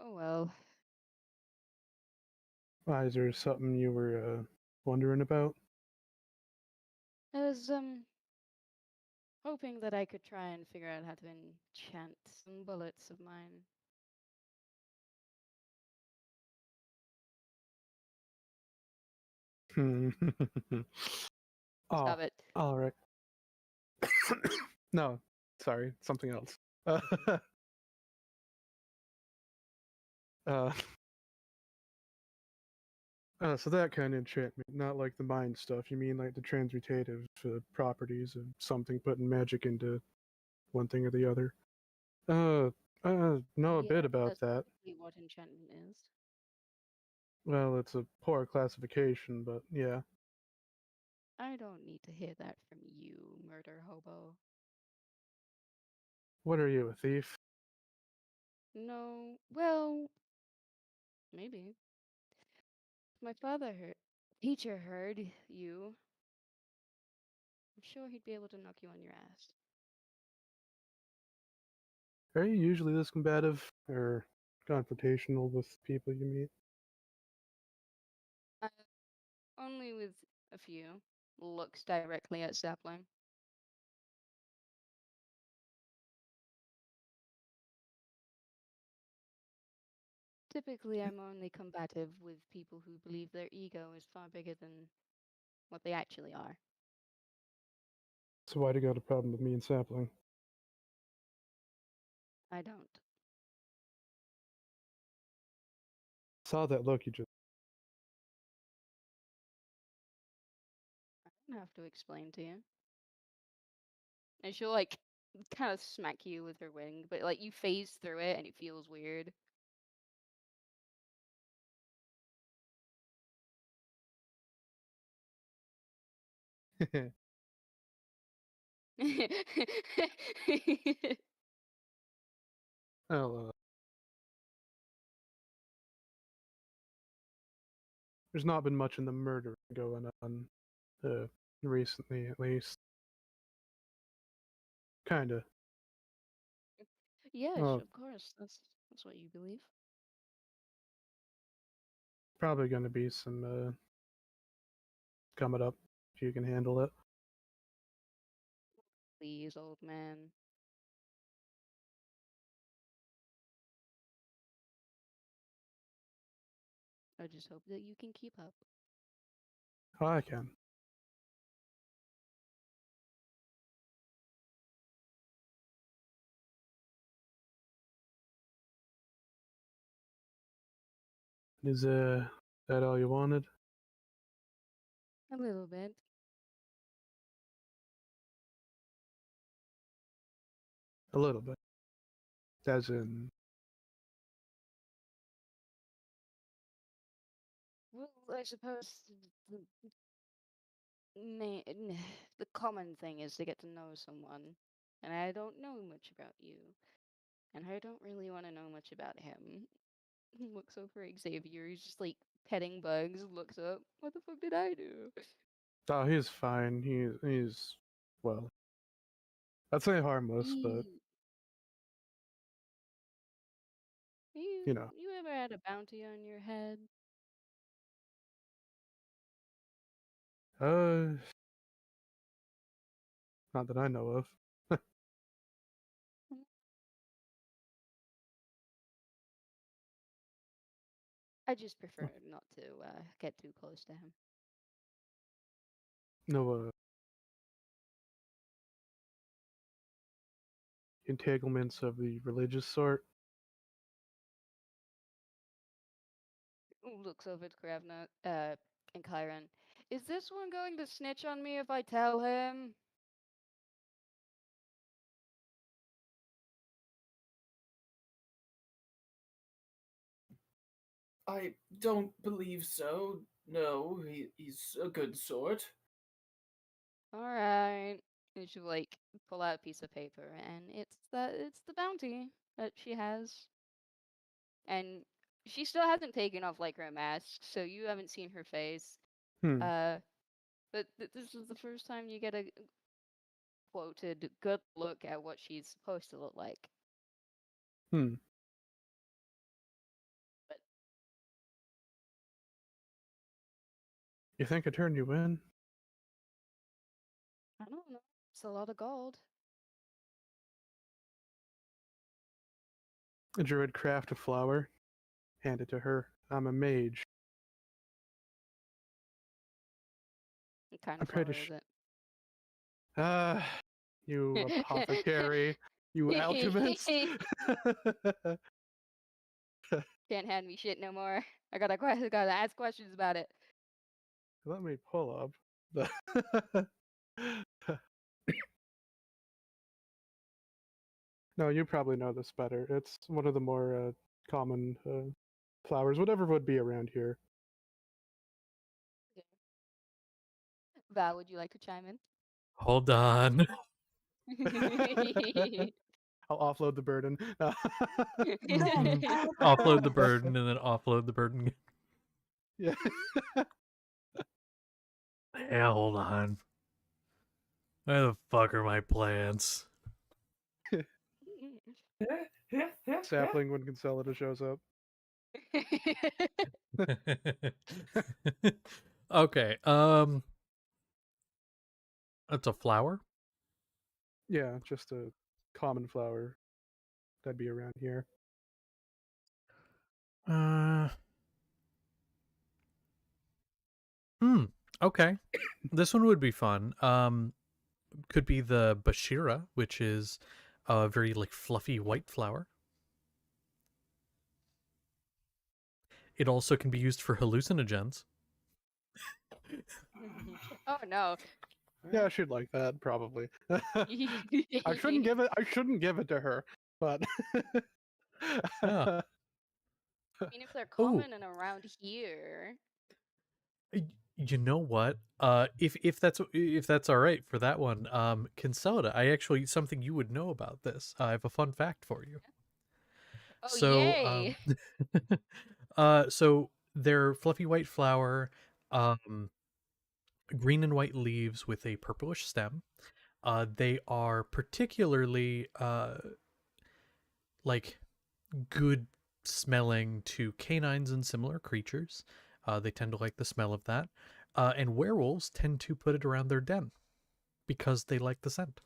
Speaker 3: oh well.
Speaker 2: Why, is there something you were wondering about?
Speaker 3: I was hoping that I could try and figure out how to enchant some bullets of mine.
Speaker 2: Oh,
Speaker 3: Stop it.
Speaker 2: all right. No, sorry, something else. Uh, so that kind of enchantment, not like the mind stuff. You mean like the transmutative properties of something putting magic into one thing or the other? Know a
Speaker 3: Yeah,
Speaker 2: bit about
Speaker 3: that's
Speaker 2: that.
Speaker 3: probably what enchantment is.
Speaker 2: Well, it's a poor classification, but yeah.
Speaker 3: I don't need to hear that from you, murder hobo.
Speaker 2: What are you, a thief?
Speaker 3: No, well, maybe. My father heard, teacher heard you. I'm sure he'd be able to knock you on your ass.
Speaker 2: Are you usually this combative or confrontational with people you meet?
Speaker 3: Uh, only with a few. Looks directly at Sapling. typically I'm only combative with people who believe their ego is far bigger than what they actually are.
Speaker 2: So why'd you got a problem with me and Sapling?
Speaker 3: I don't.
Speaker 2: Saw that look you just.
Speaker 3: I don't have to explain to you. And she'll like kind of smack you with her wing, but like you phase through it and it feels weird.
Speaker 2: Well, there's not been much in the murder going on recently, at least. Kinda.
Speaker 3: Yes,
Speaker 2: Oh,
Speaker 3: of course. That's what you believe.
Speaker 2: probably gonna be some coming up if you can handle it.
Speaker 3: Please, old man. I just hope that you can keep up.
Speaker 2: Oh, I can. Is that all you wanted?
Speaker 3: A little bit.
Speaker 2: A little bit. As in,
Speaker 3: Well, I suppose the common thing is to get to know someone, and I don't know much about you, and I don't really want to know much about him. Looks over at Xavier. He's just like petting bugs. Looks up. What the fuck did I do?
Speaker 2: oh, he's fine. He's well, I'd say harmless, but
Speaker 3: You,
Speaker 2: you know,
Speaker 3: you ever had a bounty on your head?
Speaker 2: uh, not that I know of.
Speaker 3: Mm, I just prefer not to get too close to him.
Speaker 2: No entanglements of the religious sort.
Speaker 3: Looks over at Kravna, and Chiron. Is this one going to snitch on me if I tell him?
Speaker 5: I don't believe so. No, he's a good sort.
Speaker 3: All right. And she'll like pull out a piece of paper, and it's the bounty that she has, and she still hasn't taken off like her mask, so you haven't seen her face.
Speaker 2: Hmm.
Speaker 3: But this is the first time you get a quoted good look at what she's supposed to look like.
Speaker 2: Hmm.
Speaker 3: But
Speaker 2: You think I turned you in?
Speaker 3: I don't know. It's a lot of gold.
Speaker 2: A druid craft a flower. Hand it to her. I'm a mage.
Speaker 3: What kind
Speaker 2: I'm
Speaker 3: of flower
Speaker 2: pretty
Speaker 3: is
Speaker 2: sure.
Speaker 3: it?
Speaker 2: Ah, you apothecary. You alchemist.
Speaker 3: Can't hand me shit no more. I gotta ask questions about it.
Speaker 2: Let me pull up the. No, you probably know this better. It's one of the more common flowers, whatever would be around here.
Speaker 3: Val, would you like to chime
Speaker 1: Hold on.
Speaker 3: in?
Speaker 2: I'll offload the burden.
Speaker 1: Mhm. Offload the burden and then offload the burden.
Speaker 2: Yeah.
Speaker 1: Yeah, hold on. Where the fuck are my plants?
Speaker 2: Sapling when Consolida shows up.
Speaker 1: Okay, that's a flower?
Speaker 2: Yeah, just a common flower that'd be around here.
Speaker 1: Uh. Okay. This one would be fun. Could be the Bashira, which is a very like fluffy white flower. It also can be used for hallucinogens.
Speaker 3: Oh no.
Speaker 2: Yeah, she'd like that probably. I shouldn't give it. I shouldn't give it to her, but.
Speaker 1: Yeah.
Speaker 3: I mean, if they're
Speaker 1: Oh,
Speaker 3: common and around here.
Speaker 1: you know what? If that's all right for that one, Consolida, I actually something you would know about this. I have a fun fact for you.
Speaker 3: Oh
Speaker 1: So,
Speaker 3: yay!
Speaker 1: so they're fluffy white flower, green and white leaves with a purplish stem. They are particularly like good smelling to canines and similar creatures. They tend to like the smell of that. And werewolves tend to put it around their den because they like the scent.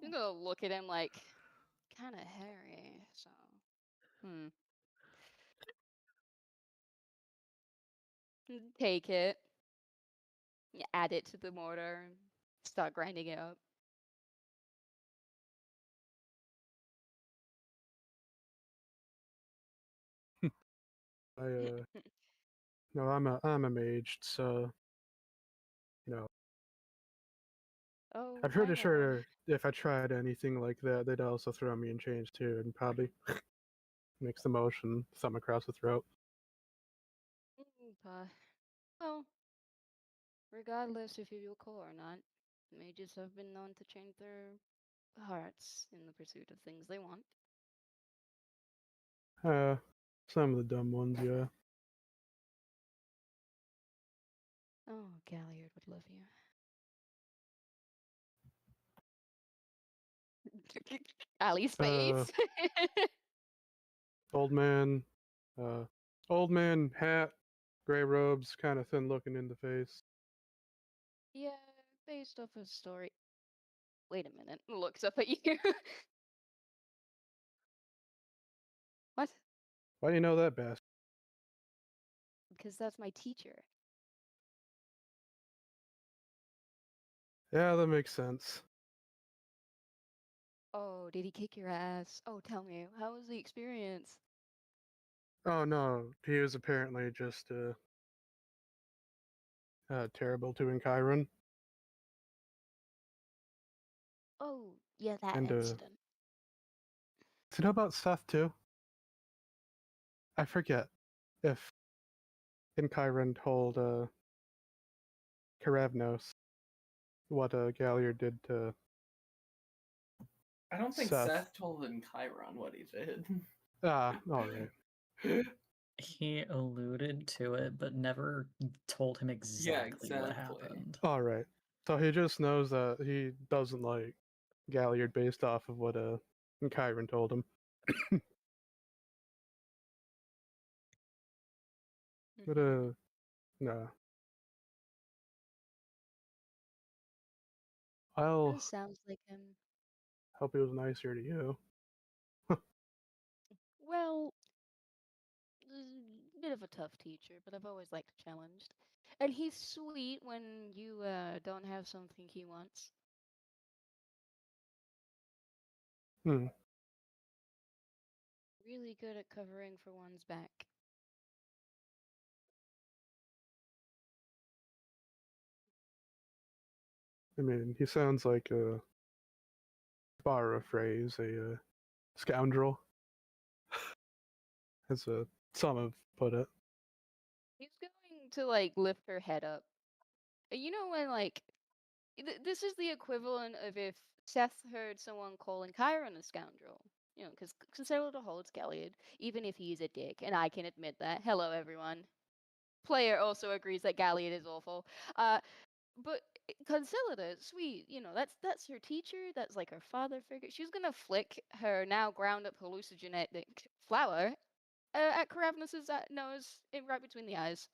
Speaker 3: I'm gonna look at him like, kind of hairy. So, take it. You add it to the mortar. And start grinding it up.
Speaker 2: No, I'm a mage, so you know.
Speaker 3: Oh,
Speaker 2: I'm
Speaker 3: I
Speaker 2: pretty
Speaker 3: know.
Speaker 2: sure if I tried anything like that, they'd also throw me in chains too, and probably makes the motion, thumb across the throat.
Speaker 3: Well, regardless if you're cool or not, mages have been known to change their hearts in the pursuit of things they want.
Speaker 2: Some of the dumb ones, yeah.
Speaker 3: Oh, Galliard would love you. Ali's
Speaker 2: Uh,
Speaker 3: face.
Speaker 2: old man, uh, old man, hat, gray robes, kind of thin looking in the face.
Speaker 3: Yeah, based off a story. Wait a minute. Looks up at you. What?
Speaker 2: Why do you know that bastard?
Speaker 3: Because that's my teacher.
Speaker 2: Yeah, that makes sense.
Speaker 3: Oh, did he kick your ass? Oh, tell me, how was the experience?
Speaker 2: Oh no, he was apparently just terrible to Chiron,
Speaker 3: Oh, yeah, that
Speaker 2: and
Speaker 3: incident.
Speaker 2: does he know about Seth too? I forget if Chiron told Karavnos what Galliard did to
Speaker 5: I don't think
Speaker 2: Seth.
Speaker 5: Seth told Chiron what he did.
Speaker 2: Ah, all right.
Speaker 6: He alluded to it, but never told him exactly what
Speaker 5: exactly.
Speaker 6: happened.
Speaker 2: All right. So he just knows that he doesn't like Galliard based off of what Chiron told him. But no. I'll
Speaker 3: That sounds like him.
Speaker 2: hope he was nicer to you.
Speaker 3: Well, bit of a tough teacher, but I've always liked challenged. And he's sweet when you don't have something he wants.
Speaker 2: Hmm.
Speaker 3: Really good at covering for one's back.
Speaker 2: I mean, he sounds like a borrow a phrase, a scoundrel, as some have put it.
Speaker 3: He's going to like lift her head up. You know when like this is the equivalent of if Seth heard someone calling Chiron a scoundrel. You know, because consider the holds Galliard, even if he's a dick, and I can admit that. Hello, everyone. Player also agrees that Galliard is awful. But Consolida, sweet, you know, that's her teacher, that's like her father figure. She's gonna flick her now ground up hallucinogenic flower at Karavnos's nose, right between the eyes.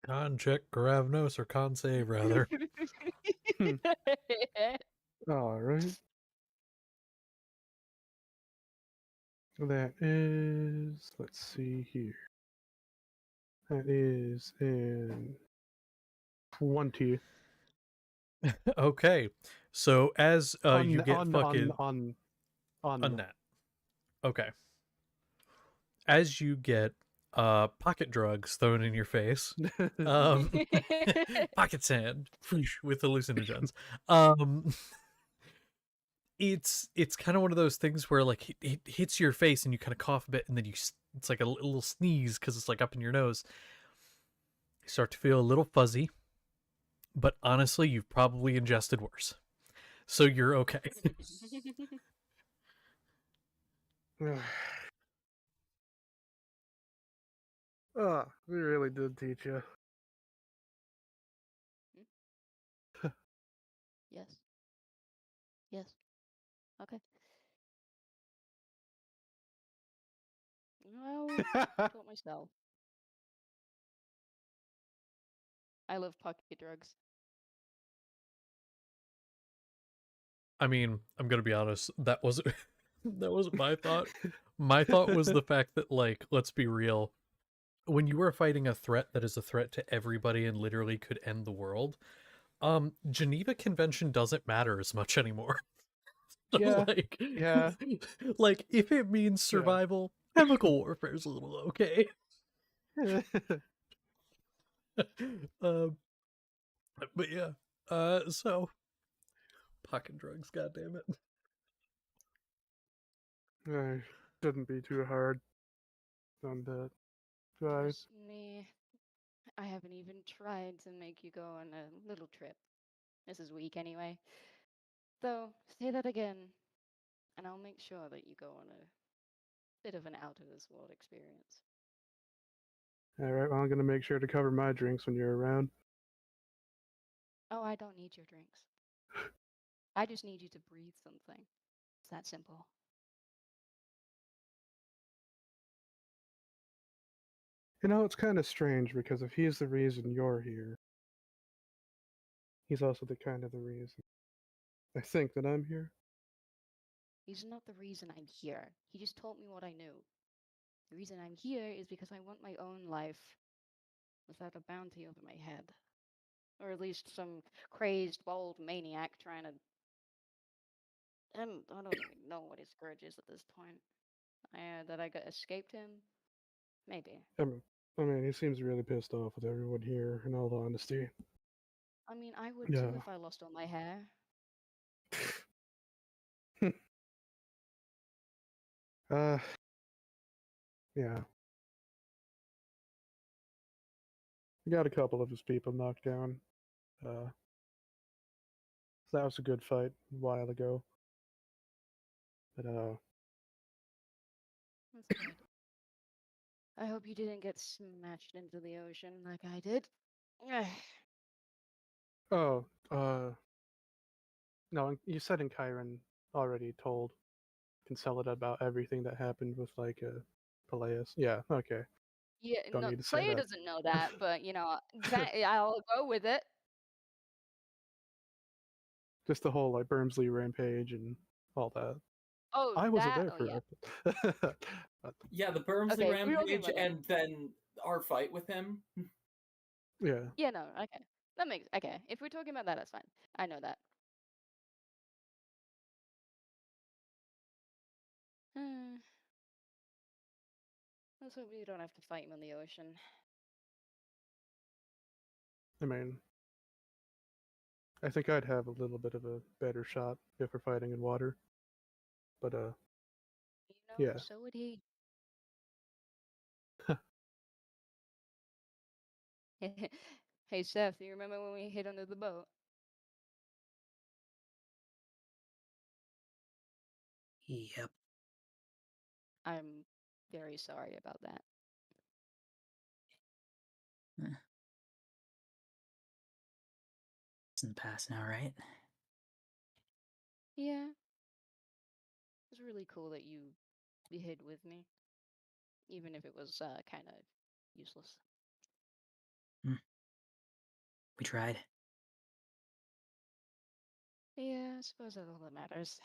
Speaker 1: Con check Garavnos or con save rather.
Speaker 2: All right. That is, let's see here. That is in 20.
Speaker 1: Okay. So as you get fucking
Speaker 2: on
Speaker 1: net. Okay. As you get pocket drugs thrown in your face, pocket sand with hallucinogens. It's kind of one of those things where like it hits your face and you kind of cough a bit, and then it's like a little sneeze because it's like up in your nose. You start to feel a little fuzzy, but honestly, you've probably ingested worse, so you're okay.
Speaker 2: We really did teach you.
Speaker 3: Yes. Yes. Okay. Well, taught myself. I love pocket drugs.
Speaker 1: I mean, I'm gonna be honest. That wasn't that wasn't my thought. My thought was the fact that, like, let's be real. When you are fighting a threat that is a threat to everybody and literally could end the world, Geneva Convention doesn't matter as much anymore. So,
Speaker 2: Yeah,
Speaker 1: like,
Speaker 2: yeah.
Speaker 1: like if it means survival, chemical warfare is a little okay. um, but yeah, so pocket drugs, goddamn it.
Speaker 2: Shouldn't be too hard on that. Try.
Speaker 3: Trust me, I haven't even tried to make you go on a little trip. This is weak anyway. So, say that again, and I'll make sure that you go on a bit of an out of this world experience.
Speaker 2: Alright, well, I'm gonna make sure to cover my drinks when you're around.
Speaker 3: Oh, I don't need your drinks. I just need you to breathe something. It's that simple.
Speaker 2: You know, it's kind of strange because if he's the reason you're here, he's also the reason I think that I'm here.
Speaker 3: He's not the reason I'm here. He just told me what I knew. The reason I'm here is because I want my own life without a bounty over my head. Or at least some crazed, bold maniac trying to. And I don't even know what his grudge is at this point. That I got escaped him? Maybe.
Speaker 2: I mean, he seems really pissed off with everyone here, in all honesty.
Speaker 3: I mean, I would
Speaker 2: Yeah.
Speaker 3: too if I lost all my hair.
Speaker 2: Yeah. We got a couple of his people knocked down. So that was a good fight a while ago. But,
Speaker 3: That's good. I hope you didn't get smashed into the ocean like I did.
Speaker 2: oh, no, you said in Chiron already told Concelida about everything that happened with, like, Peleus. Yeah, okay.
Speaker 3: Yeah,
Speaker 2: Don't
Speaker 3: no,
Speaker 2: need to say
Speaker 3: player
Speaker 2: that.
Speaker 3: doesn't know that, but I'll go with it.
Speaker 2: Just the whole, like, Bermsley rampage and all that.
Speaker 3: Oh,
Speaker 2: I wasn't
Speaker 3: that.
Speaker 2: there
Speaker 3: Oh,
Speaker 2: for
Speaker 3: yeah.
Speaker 2: it. But,
Speaker 5: Yeah, the Bermsley
Speaker 3: Okay, if we're talking
Speaker 5: rampage,
Speaker 3: about that.
Speaker 5: and then our fight with him.
Speaker 2: yeah.
Speaker 3: Yeah, no, okay. That makes okay. If we're talking about that, that's fine. I know that. Let's hope we don't have to fight him in the ocean.
Speaker 2: I mean, I think I'd have a little bit of a better shot if we're fighting in water. But, yeah.
Speaker 3: So would he. Hey, Seth, you remember when we hid under the boat?
Speaker 6: Yep.
Speaker 3: I'm very sorry about that.
Speaker 6: It's in the past now, right?
Speaker 3: Yeah. It's really cool that you hid with me, even if it was kind of useless.
Speaker 6: We tried.
Speaker 3: Yeah, I suppose that's all that matters.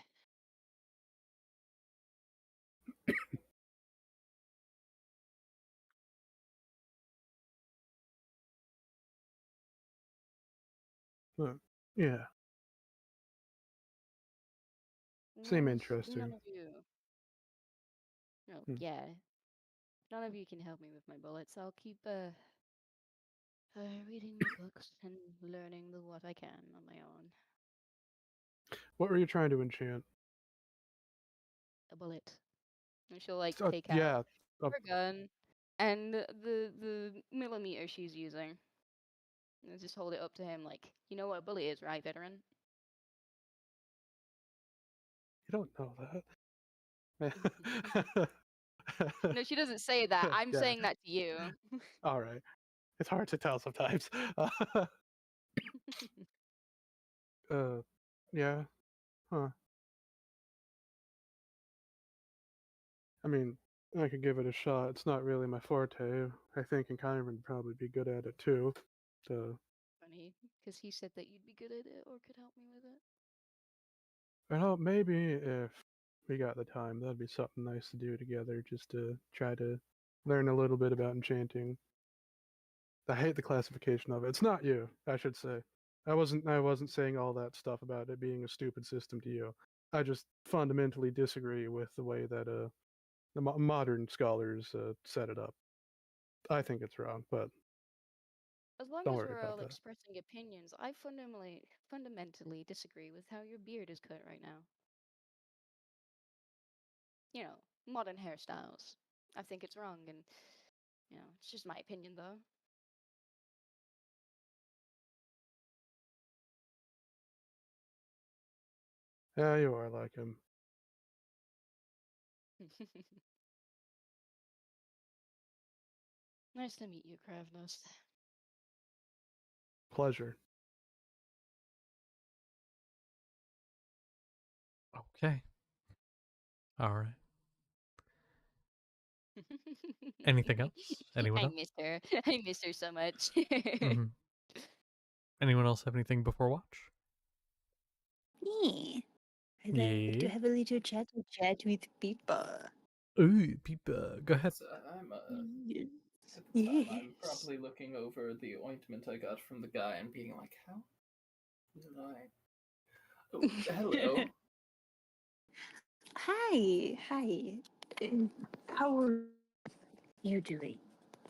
Speaker 2: Yeah, seem
Speaker 3: Well, if none
Speaker 2: interesting.
Speaker 3: of you. Oh,
Speaker 2: Hmm.
Speaker 3: yeah. None of you can help me with my bullets. I'll keep reading my books and learning what I can on my own.
Speaker 2: What were you trying to enchant?
Speaker 3: A bullet. And she'll like
Speaker 2: So,
Speaker 3: take out
Speaker 2: yeah, uh,
Speaker 3: her gun and the millimeter she's using. And just hold it up to him like, you know what a bullet is, right, veteran?
Speaker 2: you don't know that.
Speaker 3: No, she doesn't say that. I'm
Speaker 2: Yeah,
Speaker 3: saying that to you.
Speaker 2: all right. It's hard to tell sometimes. Uh, yeah, huh. I mean, I could give it a shot. It's not really my forte. I think Kyron would probably be good at it too. So,
Speaker 3: Funny, because he said that you'd be good at it or could help me with it.
Speaker 2: well, maybe if we got the time, that'd be something nice to do together, just to try to learn a little bit about enchanting. I hate the classification of it. It's not you, I should say. I wasn't saying all that stuff about it being a stupid system to you. I just fundamentally disagree with the way that the modern scholars set it up. I think it's wrong, but
Speaker 3: As long
Speaker 2: don't
Speaker 3: as
Speaker 2: worry
Speaker 3: we're
Speaker 2: about
Speaker 3: all
Speaker 2: that.
Speaker 3: expressing opinions, I fundamentally disagree with how your beard is cut right now. You know, modern hairstyles. I think it's wrong, and it's just my opinion, though.
Speaker 2: Yeah, you are like him.
Speaker 3: Nice to meet you, Kravnos.
Speaker 2: Pleasure.
Speaker 1: Okay. All right. Anything else? Anyone
Speaker 3: I
Speaker 1: else?
Speaker 3: miss her. I miss her so much.
Speaker 1: Mm-hmm. Anyone else have anything before watch?
Speaker 4: Me. I'd like to
Speaker 1: Yeah.
Speaker 4: have a little chat with people.
Speaker 1: Ooh, Peepa. Go ahead.
Speaker 5: So I'm
Speaker 4: Yes.
Speaker 5: at the time I'm
Speaker 4: Yes.
Speaker 5: probably looking over the ointment I got from the guy and being like, how did I? Oh, hello.
Speaker 4: Hi. Hi. How are you doing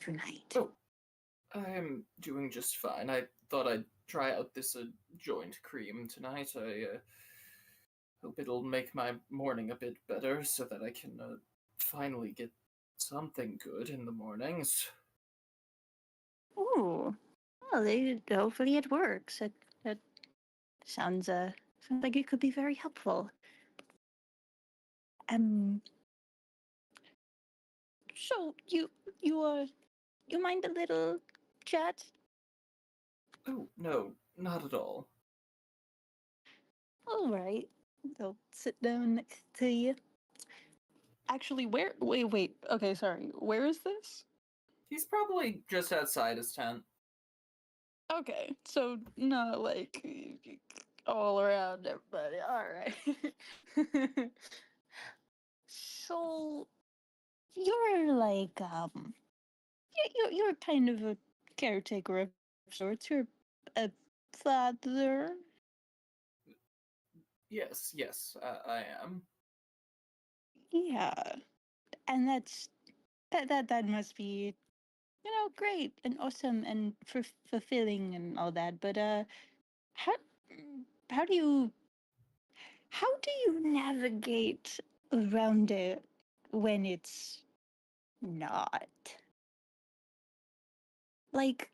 Speaker 4: tonight?
Speaker 5: Oh, I'm doing just fine. I thought I'd try out this joint cream tonight. I hope it'll make my morning a bit better so that I can finally get something good in the mornings.
Speaker 4: Oh, well, hopefully it works. That sounds like it could be very helpful. Um, so you mind a little chat?
Speaker 5: Oh, no, not at all.
Speaker 4: All right, I'll sit down next to you. Actually, where? Wait. Okay, sorry. Where is this?
Speaker 5: He's probably just outside his tent.
Speaker 4: Okay, so not like all around everybody. All right. So you're like you're kind of a caretaker of sorts. You're a father.
Speaker 5: Yes, I am.
Speaker 4: Yeah, and that must be great and awesome and fulfilling and all that. But how how do you how do you navigate around it when it's not like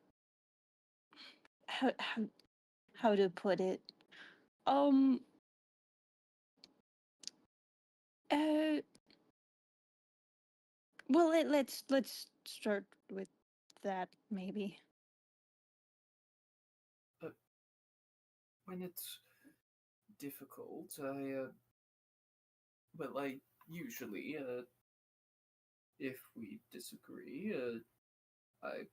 Speaker 4: how how how to put it? Um. Uh. Well, let's start with that maybe.
Speaker 5: But when it's difficult, I usually, if we disagree, I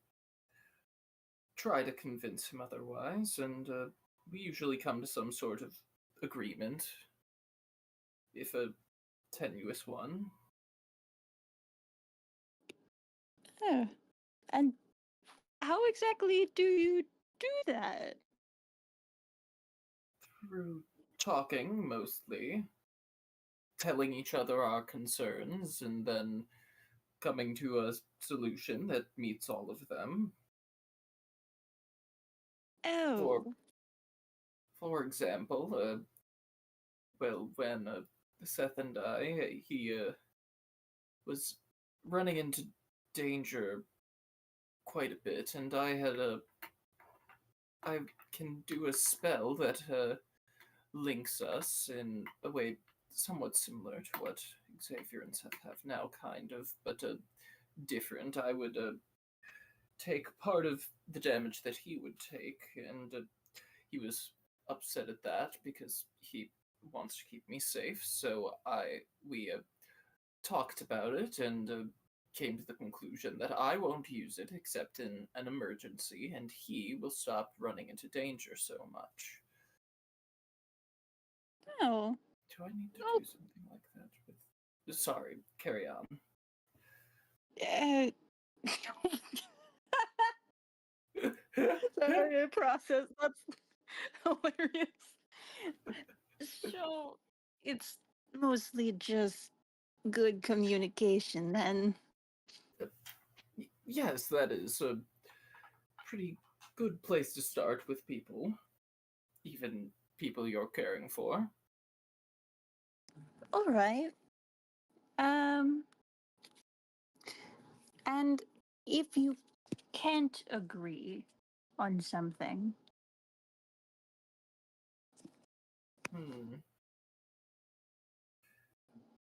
Speaker 5: try to convince him otherwise, and we usually come to some sort of agreement, if a tenuous one.
Speaker 4: Yeah. And how exactly do you do that?
Speaker 5: through talking mostly, telling each other our concerns, and then coming to a solution that meets all of them. For
Speaker 4: Oh.
Speaker 5: for example, well, when Seth and he was running into danger quite a bit, and I can do a spell that links us in a way somewhat similar to what Xavier and Seth have now, kind of, but different. I would take part of the damage that he would take, and he was upset at that because he wants to keep me safe. So we talked about it and came to the conclusion that I won't use it except in an emergency, and he will stop running into danger so much.
Speaker 4: Oh.
Speaker 5: Do I need to
Speaker 3: Oh.
Speaker 5: do something like that? Sorry, carry on.
Speaker 4: Sorry, I process. That's hilarious. So it's mostly just good communication then.
Speaker 5: Yes, that is a pretty good place to start with people, even people you're caring for.
Speaker 4: All right. Um, and if you can't agree on something,
Speaker 5: Hmm.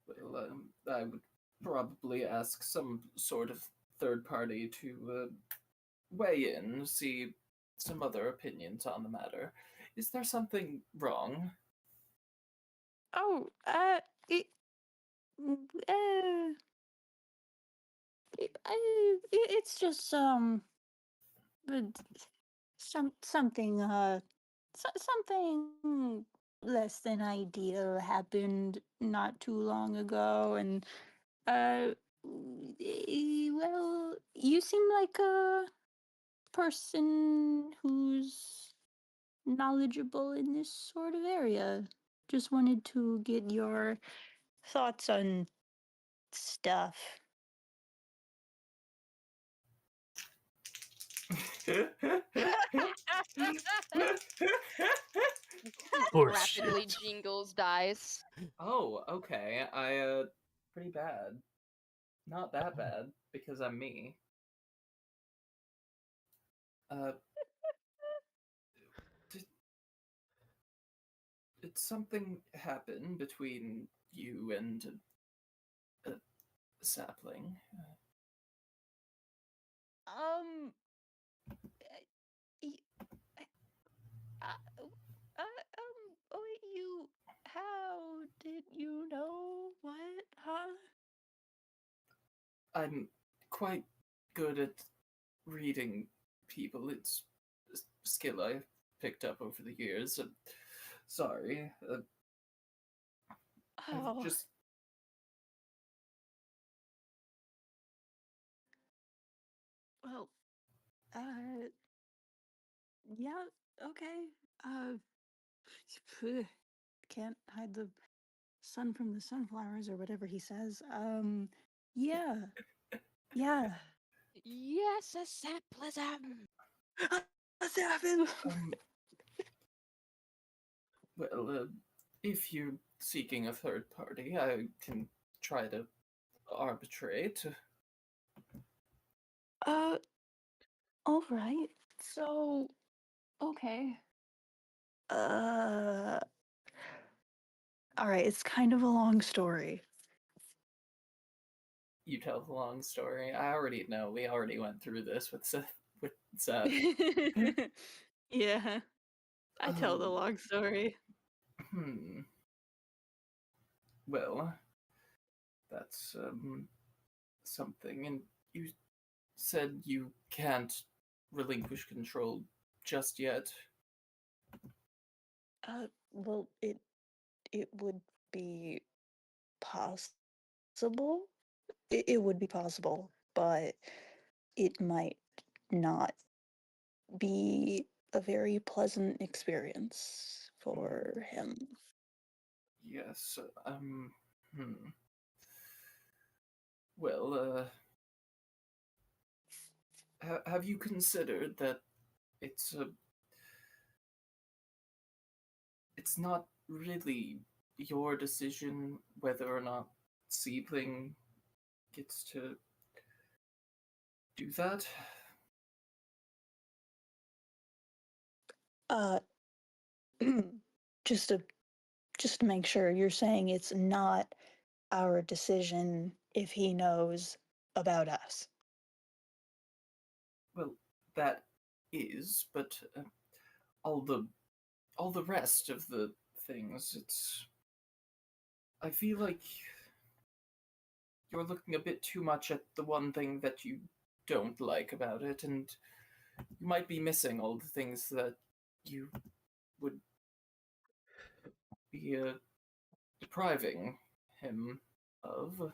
Speaker 5: Well, I would probably ask some sort of third party to weigh in, see some other opinions on the matter. Is there something wrong?
Speaker 4: oh, it, mm, it's just but something something less than ideal happened not too long ago, and uh, well, you seem like a person who's knowledgeable in this sort of area. Just wanted to get your thoughts on stuff.
Speaker 1: Horseshit.
Speaker 3: Rapidly jingles dice.
Speaker 5: Oh, okay. Pretty bad. Not that bad, because I'm me. Uh, did something happen between you and a sapling?
Speaker 4: Um, y- you, how did you know what, huh?
Speaker 5: I'm quite good at reading people. It's a skill I've picked up over the years. Sorry. I've
Speaker 4: Oh,
Speaker 5: just.
Speaker 4: well, yeah, okay. Uh, can't hide the sun from the sunflowers or whatever he says. Yeah, yeah.
Speaker 3: Yes, a saplism.
Speaker 4: What's happened?
Speaker 5: Um, well, if you're seeking a third party, I can try to arbitrate.
Speaker 4: Uh, all right. So, okay. Uh, all right. It's kind of a long story.
Speaker 5: You tell the long story. I already know. We already went through this with Seth. With Seth.
Speaker 4: Yeah, I tell the long story.
Speaker 5: Hmm. Well, that's something. And you said you can't relinquish control just yet.
Speaker 4: Well, it would be possible. It would be possible, but it might not be a very pleasant experience for him.
Speaker 5: Yes. Well, have you considered that it's it's not really your decision whether or not Seedling gets to do that?
Speaker 4: Uh, just to make sure, you're saying it's not our decision if he knows about us.
Speaker 5: Well, that is, but all the rest of the things, I feel like you're looking a bit too much at the one thing that you don't like about it, and you might be missing all the things that you would be depriving him of.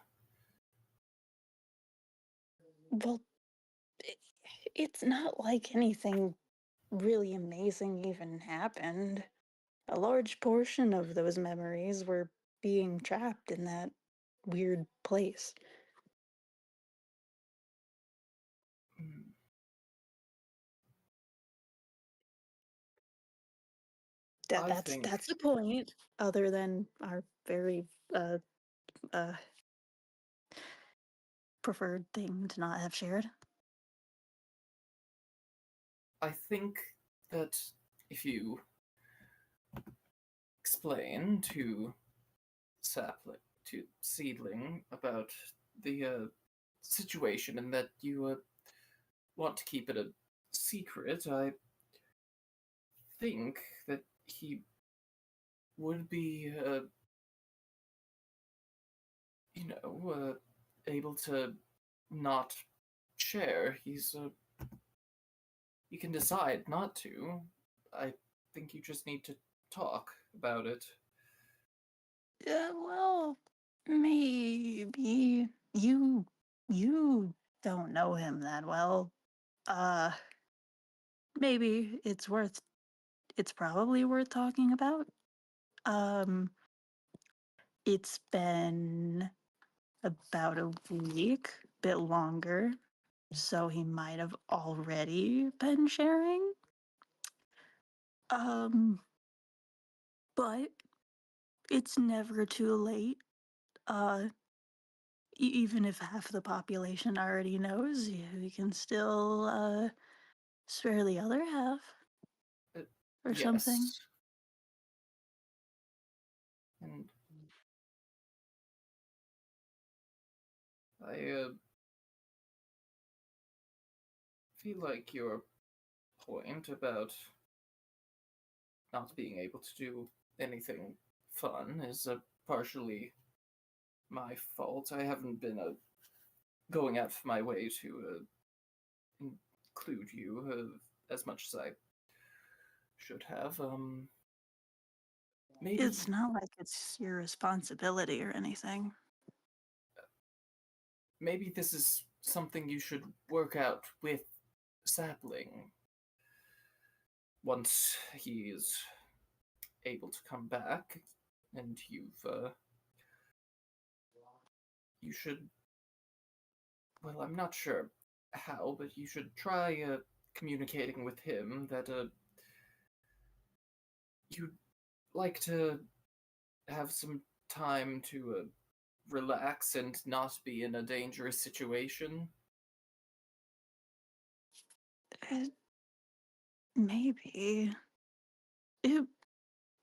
Speaker 4: Well, it's not like anything really amazing even happened. A large portion of those memories were being trapped in that weird place.
Speaker 5: Hmm. I think
Speaker 4: That's the point. Other than our very uh preferred thing to not have shared.
Speaker 5: I think that if you explain to Sapling, to Seedling about the situation and that you want to keep it a secret, I think that he would be, able to not share. He can decide not to. I think you just need to talk about it.
Speaker 4: Well, maybe you don't know him that well. Uh, maybe it's probably worth talking about. Um, it's been about a week, bit longer, so he might have already been sharing. Um, but it's never too late. Uh, even if half the population already knows, you can still spare the other half
Speaker 5: Uh,
Speaker 4: or something.
Speaker 5: yes. And I feel like your point about not being able to do anything fun is partially my fault. I haven't been going out of my way to include you as much as I should have. Maybe
Speaker 4: It's not like it's your responsibility or anything.
Speaker 5: this is something you should work out with Sapling once he is able to come back, and you should. Well, I'm not sure how, but you should try communicating with him that you'd like to have some time to relax and not be in a dangerous situation.
Speaker 4: It, maybe it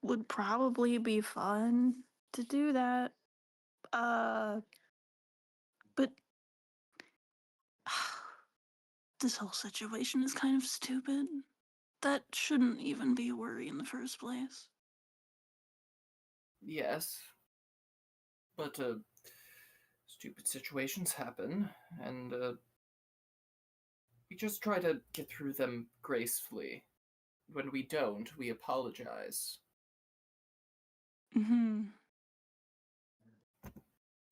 Speaker 4: would probably be fun to do that. But this whole situation is kind of stupid. That shouldn't even be a worry in the first place.
Speaker 5: Yes, but stupid situations happen, and we just try to get through them gracefully. When we don't, we apologize.
Speaker 4: Mm-hmm.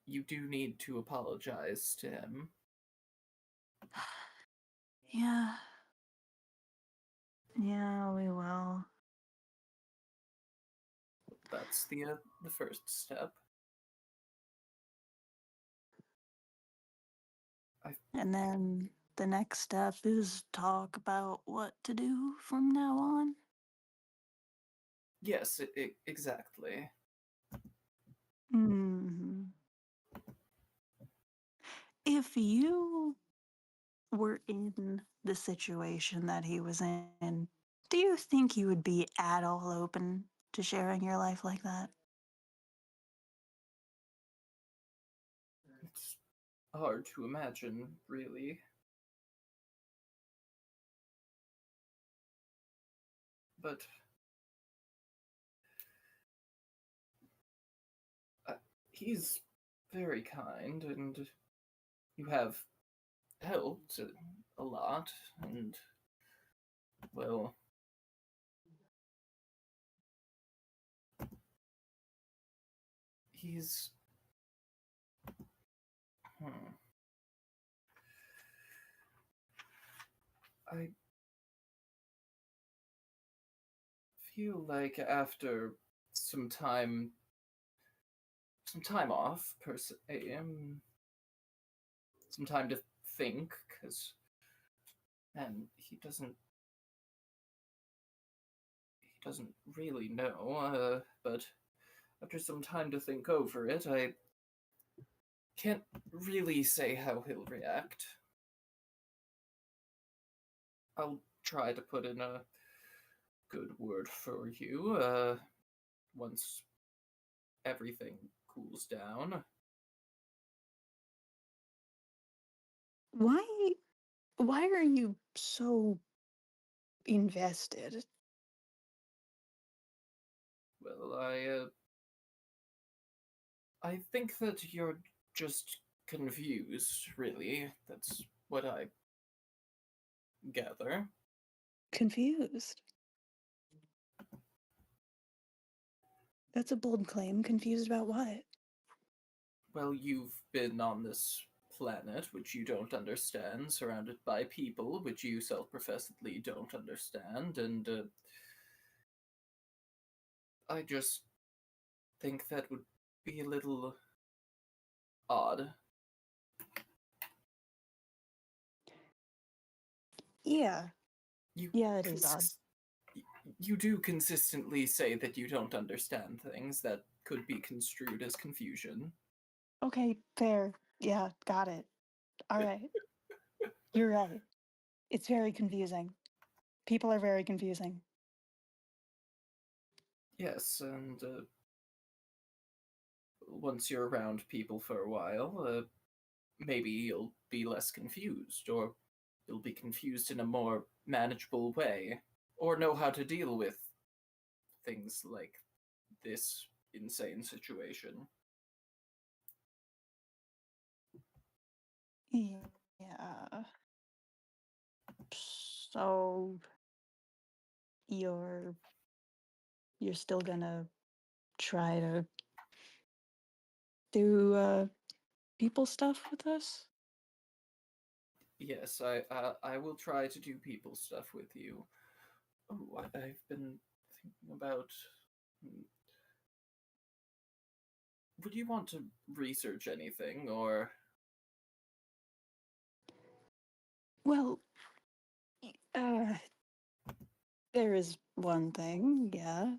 Speaker 5: You do need to apologize to him.
Speaker 4: Yeah. Yeah, we will.
Speaker 5: that's the first step.
Speaker 4: And then the next step is talk about what to do from now on.
Speaker 5: Yes, exactly.
Speaker 4: Hmm. If you were in the situation that he was in, do you think you would be at all open to sharing your life like that?
Speaker 5: It's hard to imagine, really. But uh, he's very kind, and you have helped a lot, and, well, he's. Hmm. I feel like after some time, some time off, per se, some time to think, because, and he doesn't really know, but after some time to think over it, I can't really say how he'll react. I'll try to put in a good word for you, once everything cools down.
Speaker 4: Why why are you so invested?
Speaker 5: Well, I think that you're just confused, really. That's what I gather.
Speaker 4: Confused. That's a bold claim. Confused about what?
Speaker 5: Well, you've been on this planet which you don't understand, surrounded by people which you self-professedly don't understand, and I just think that would be a little odd.
Speaker 4: Yeah.
Speaker 5: You
Speaker 4: Yeah, it is odd.
Speaker 5: you do consistently say that you don't understand things that could be construed as confusion.
Speaker 4: Okay, fair. Yeah, got it. All right. You're right. It's very confusing. People are very confusing.
Speaker 5: Yes, and once you're around people for a while, maybe you'll be less confused, or you'll be confused in a more manageable way, or know how to deal with things like this insane situation.
Speaker 4: Yeah. So you're you're still gonna try to do people stuff with us?
Speaker 5: Yes, I will try to do people stuff with you. Oh, I've been thinking about. hmm, Would you want to research anything, or
Speaker 4: Well, uh there is one thing, yeah.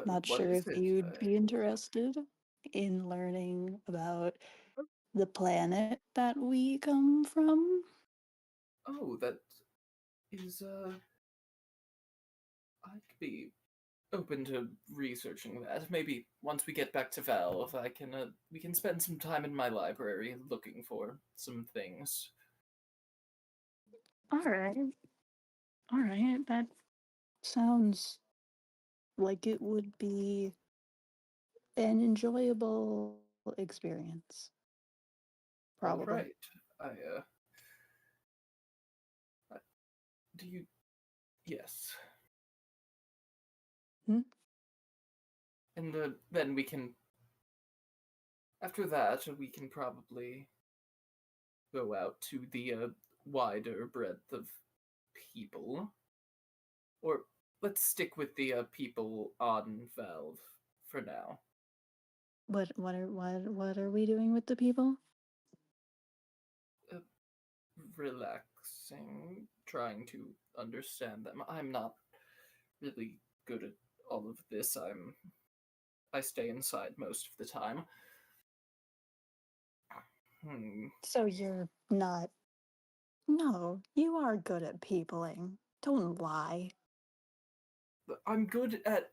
Speaker 4: Not
Speaker 5: what
Speaker 4: sure
Speaker 5: is
Speaker 4: if
Speaker 5: it?
Speaker 4: you'd be interested in learning about the planet that we come from.
Speaker 5: Oh, that is I'd be open to researching that. Maybe once we get back to Valve, we can spend some time in my library looking for some things.
Speaker 4: All right. All right. That sounds like it would be an enjoyable experience.
Speaker 5: All
Speaker 4: Probably.
Speaker 5: right. I do you yes.
Speaker 4: Hmm?
Speaker 5: And then we can after that we can probably go out to the wider breadth of people, or let's stick with the people on Valve for now.
Speaker 4: What are we doing with the people?
Speaker 5: Relaxing, trying to understand them. I'm not really good at all of this. I stay inside most of the time.
Speaker 4: So you're not. No, you are good at peopling. Don't lie.
Speaker 5: I'm good at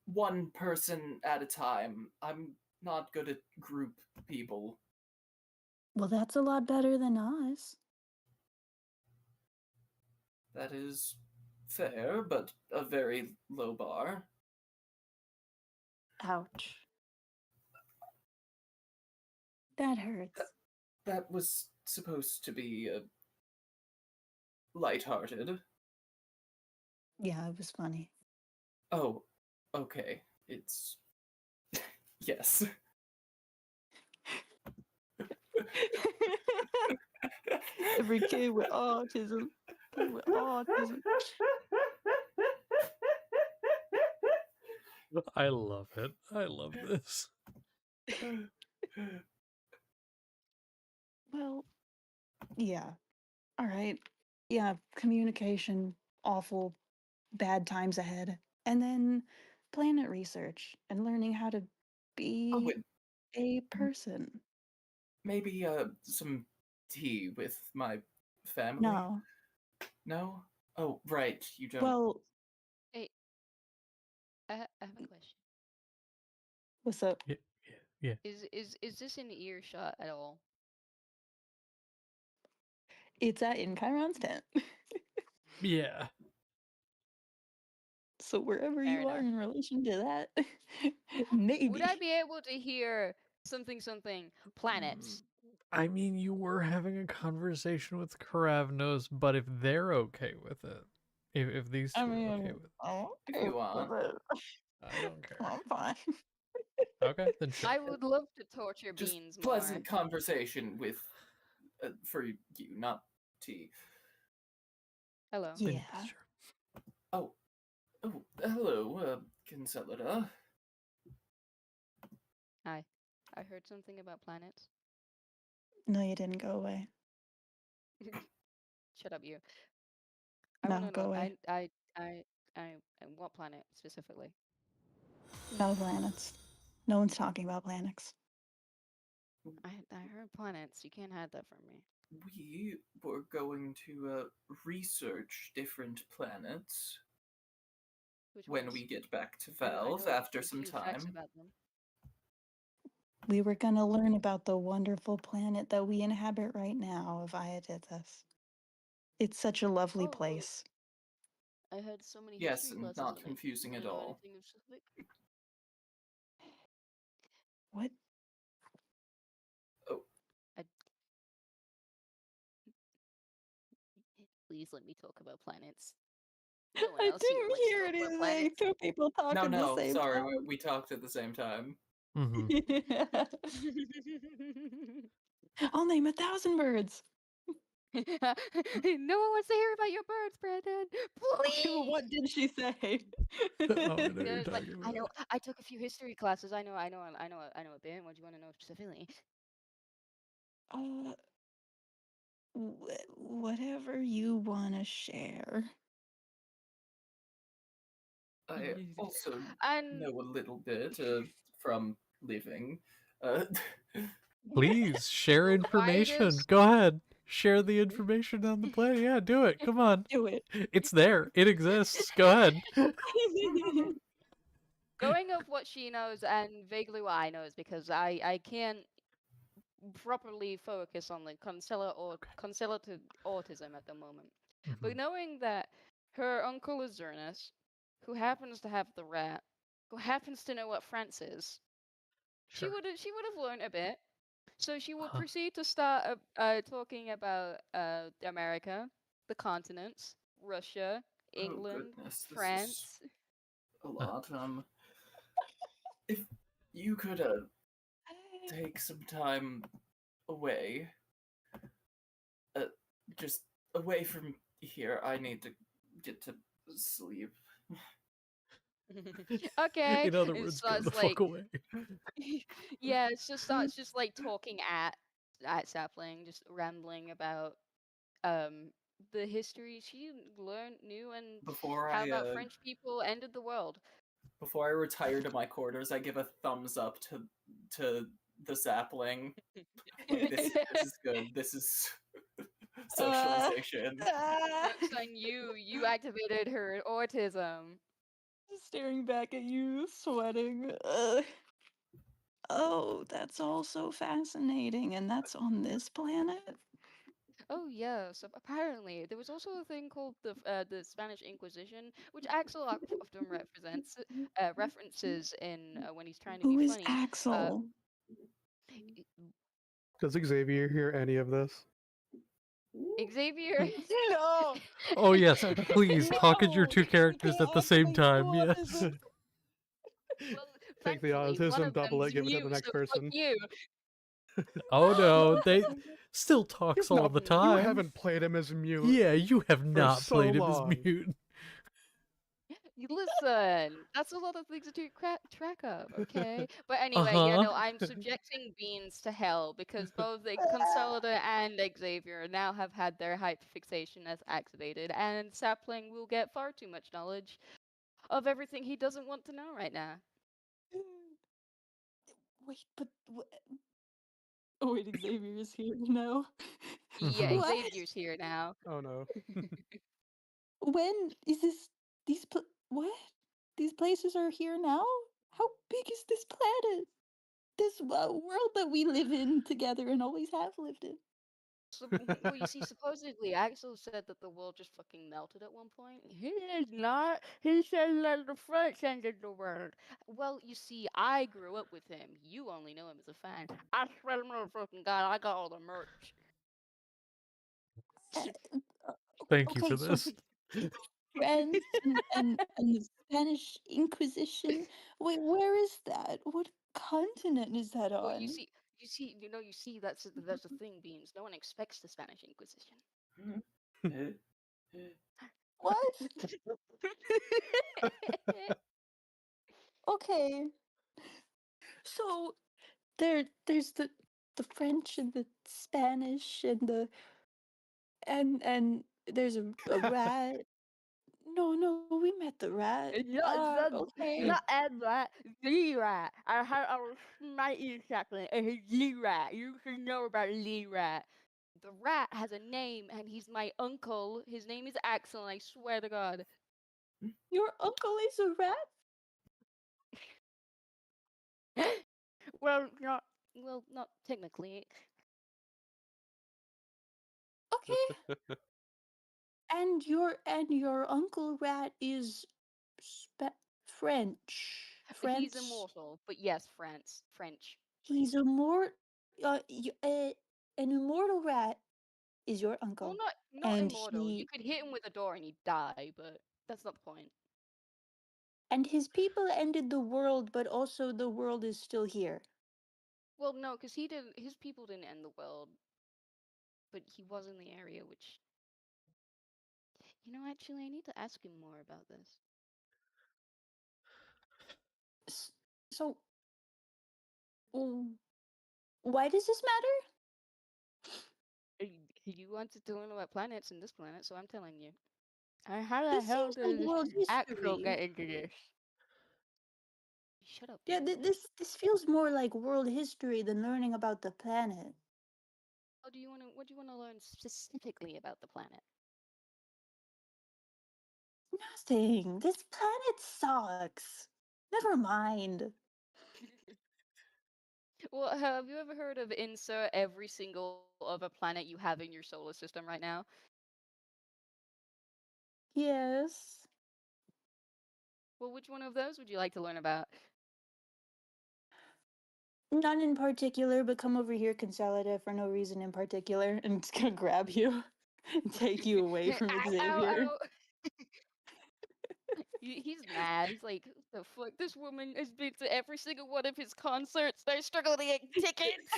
Speaker 5: one person at a time. I'm not good at group people.
Speaker 4: Well, that's a lot better than us.
Speaker 5: That is fair, but a very low bar.
Speaker 4: Ouch. That hurts.
Speaker 5: That was supposed to be lighthearted.
Speaker 4: Yeah, it was funny.
Speaker 5: Oh, okay. It's yes.
Speaker 4: Every kid with autism. With autism.
Speaker 1: I love it. I love this.
Speaker 4: Well, yeah. All right. Yeah, communication, awful, bad times ahead. And then planet research and learning how to
Speaker 5: Oh,
Speaker 4: be
Speaker 5: wait,
Speaker 4: a person.
Speaker 5: maybe some tea with my family?
Speaker 4: No.
Speaker 5: No? Oh, right. You don't.
Speaker 4: Well,
Speaker 3: Hey, I have a question.
Speaker 4: what's up?
Speaker 1: Yeah.
Speaker 3: Is this in earshot at all?
Speaker 4: It's at In Chiron's tent.
Speaker 1: Yeah.
Speaker 4: So wherever
Speaker 3: Fair
Speaker 4: you are
Speaker 3: enough.
Speaker 4: in relation to that, maybe.
Speaker 3: Would I be able to hear something planets?
Speaker 1: I mean, you were having a conversation with Karavnos, but if they're okay with it, if these two
Speaker 4: I
Speaker 1: are okay
Speaker 4: mean,
Speaker 1: with it,
Speaker 4: I'm
Speaker 5: If
Speaker 4: okay
Speaker 5: you want.
Speaker 4: with it.
Speaker 1: I don't care.
Speaker 4: I'm fine.
Speaker 1: Okay, then sure.
Speaker 3: I would love to torture
Speaker 5: Just
Speaker 3: beans more.
Speaker 5: pleasant conversation with for you, not tea.
Speaker 3: Hello.
Speaker 1: Then
Speaker 4: Yeah.
Speaker 1: sure.
Speaker 5: Oh, hello, Concelida.
Speaker 3: Hi. I heard something about planets.
Speaker 4: No, you didn't go away.
Speaker 3: Shut up, you. I
Speaker 4: No,
Speaker 3: want to
Speaker 4: go
Speaker 3: know.
Speaker 4: away.
Speaker 3: What planet specifically?
Speaker 4: No planets. No one's talking about planets.
Speaker 3: I heard planets. You can't hide that from me.
Speaker 5: We were going to research different planets
Speaker 3: Which
Speaker 5: when
Speaker 3: ones?
Speaker 5: we get back to
Speaker 3: I
Speaker 5: Valve
Speaker 3: know
Speaker 5: after
Speaker 3: a
Speaker 5: some
Speaker 3: few facts
Speaker 5: time.
Speaker 3: about them.
Speaker 4: We were gonna learn about the wonderful planet that we inhabit right now of Iodithis. It's such a lovely
Speaker 3: Oh,
Speaker 4: place.
Speaker 3: I had so many
Speaker 5: Yes,
Speaker 3: history
Speaker 5: and
Speaker 3: classes
Speaker 5: not
Speaker 3: on it.
Speaker 5: confusing
Speaker 3: Want
Speaker 5: at
Speaker 3: to know
Speaker 5: all.
Speaker 3: anything specific?
Speaker 4: What?
Speaker 5: Oh,
Speaker 3: Please let me talk about planets. No one
Speaker 4: I
Speaker 3: else here
Speaker 4: didn't
Speaker 3: wants to
Speaker 4: hear
Speaker 3: talk about
Speaker 4: anything.
Speaker 3: planets.
Speaker 4: Two people talk at the
Speaker 5: no,
Speaker 4: same
Speaker 5: sorry,
Speaker 4: time.
Speaker 5: we talked at the same time.
Speaker 1: Mm-hmm.
Speaker 4: I'll name 1,000 birds.
Speaker 3: No one wants to hear about your birds, Brandon.
Speaker 4: Okay, well, what
Speaker 3: Please.
Speaker 4: did she say?
Speaker 1: Oh, I know what you're
Speaker 3: It's like
Speaker 1: talking
Speaker 3: I know.
Speaker 1: about.
Speaker 3: I took a few history classes. I know a bit. What do you want to know specifically?
Speaker 4: uh, whatever you want to share.
Speaker 5: I also
Speaker 3: And
Speaker 5: know a little bit from living. Uh,
Speaker 1: Please share
Speaker 3: the
Speaker 1: information.
Speaker 3: widest.
Speaker 1: Go ahead. Share the information on the play. Yeah, do it. Come on.
Speaker 4: Do it.
Speaker 1: It's there. It exists. Go ahead.
Speaker 3: Going of what she knows and vaguely what I knows because I can't properly focus on the concellative autism at the moment. But
Speaker 1: Mhm.
Speaker 3: knowing that her uncle is Zernus, who happens to have the rat, who happens to know what France is, she
Speaker 1: Sure.
Speaker 3: would have learned a bit. So she will
Speaker 1: Uh-huh.
Speaker 3: proceed to start talking about America, the continents, Russia,
Speaker 5: oh
Speaker 3: England,
Speaker 5: goodness, this is
Speaker 3: France.
Speaker 5: a lot. If you could take some time away, uh, just away from here. I need to get to Sleep.
Speaker 3: Okay,
Speaker 1: In other
Speaker 3: and
Speaker 1: words, go
Speaker 3: starts
Speaker 1: the fuck
Speaker 3: like,
Speaker 1: away.
Speaker 3: yeah, it just starts just like talking at Sapling, just rambling about the history she knew and
Speaker 5: Before
Speaker 3: how
Speaker 5: I
Speaker 3: about French people ended the world.
Speaker 5: before I retire to my quarters, I give a thumbs up to the sapling. Like this is good. This is socialization.
Speaker 3: Joke's on you. You activated her autism.
Speaker 4: Staring back at you, sweating. Oh, that's all so fascinating, and that's on this planet?
Speaker 3: Oh yeah, so apparently there was also a thing called the Spanish Inquisition, which Axel often references in when he's trying to be
Speaker 4: Who is
Speaker 3: funny.
Speaker 4: Axel?
Speaker 2: Does Xavier hear any of this?
Speaker 3: Xavier.
Speaker 4: No!
Speaker 1: Oh yes, please talk as your
Speaker 4: No!
Speaker 1: two
Speaker 4: You
Speaker 1: characters
Speaker 4: can't
Speaker 1: at the same
Speaker 4: automate
Speaker 1: time. Yes.
Speaker 4: autism.
Speaker 3: Well,
Speaker 2: Take the
Speaker 3: thankfully, one
Speaker 2: autism,
Speaker 3: of
Speaker 2: double it,
Speaker 3: them's
Speaker 2: give it to the
Speaker 3: mute,
Speaker 2: next
Speaker 3: so fuck
Speaker 2: person.
Speaker 3: you.
Speaker 1: Oh no, they still talks all
Speaker 2: No,
Speaker 1: the
Speaker 2: you
Speaker 1: time.
Speaker 2: haven't played him as mute
Speaker 1: Yeah, you have
Speaker 2: for
Speaker 1: not
Speaker 2: so
Speaker 1: played him as
Speaker 2: long.
Speaker 1: mute.
Speaker 3: Listen, that's a lot of things to keep track of, okay? But anyway,
Speaker 1: Uh-huh.
Speaker 3: I'm subjecting Beans to hell because both the Consolidate and Xavier now have had their hyperfixation as activated, and Sapling will get far too much knowledge of everything he doesn't want to know right now.
Speaker 4: Wait, but oh wait, Xavier is here now.
Speaker 3: Yeah,
Speaker 1: Mhm.
Speaker 3: Xavier's here now.
Speaker 2: Oh no.
Speaker 4: When is this? What? These places are here now? How big is this planet? This world that we live in together and always have lived in.
Speaker 3: So, well, you see, supposedly Axel said that the world just fucking melted at one point. He is not. He said that the French ended the world. Well, you see, I grew up with him. You only know him as a fan. I swear to motherfucking God, I got all the merch.
Speaker 4: Uh, uh,
Speaker 1: Thank you
Speaker 4: okay,
Speaker 1: for
Speaker 4: so
Speaker 1: this.
Speaker 4: France and the Spanish Inquisition. Wait, where is that? What continent is that
Speaker 3: Well,
Speaker 4: on?
Speaker 3: you see, that's the thing, Beans. No one expects the Spanish Inquisition.
Speaker 4: What? Okay, so there's the French and the Spanish and and there's a rat. No, no, we met the rat. Okay.
Speaker 3: Not Ed Rat, the Rat. I heard I was smite you, Chaplain. It's the Rat. You should know about the Rat. The rat has a name, and he's my uncle. His name is Axel, and I swear to God.
Speaker 4: Your uncle is a rat?
Speaker 3: well, not technically.
Speaker 4: Okay. And your uncle rat is French.
Speaker 3: He's
Speaker 4: France.
Speaker 3: immortal, but yes, French.
Speaker 4: He's a more an immortal rat is your
Speaker 3: Well,
Speaker 4: uncle.
Speaker 3: not
Speaker 4: And
Speaker 3: immortal. You could hit him with a door and he'd die, but that's not the point.
Speaker 4: his people ended the world, but also the world is still here.
Speaker 3: Well, no, because he didn't. His people didn't end the world, but he was in the area, which actually, I need to ask him more about this.
Speaker 4: So why does this matter?
Speaker 3: You wanted to learn about planets and this planet, so I'm telling you. How the
Speaker 4: This
Speaker 3: hell
Speaker 4: seems like
Speaker 3: does
Speaker 4: world
Speaker 3: Axel
Speaker 4: history.
Speaker 3: get into this? Shut up,
Speaker 4: Yeah,
Speaker 3: Beans.
Speaker 4: this feels more like world history than learning about the planet.
Speaker 3: What do you wanna learn specifically about the planet?
Speaker 4: Nothing. This planet sucks. Never mind.
Speaker 3: Well, have you ever heard of insert every single other planet you have in your solar system right now?
Speaker 4: Yes.
Speaker 3: Well, which one of those would you like to learn about?
Speaker 4: None in particular, but come over here, Consolida, for no reason in particular, and it's gonna grab you and take you away from
Speaker 3: Ow, ow,
Speaker 4: Xavier.
Speaker 3: ow. He's mad. He's like, The fuck? This woman has been to every single one of his concerts. They're struggling to get tickets.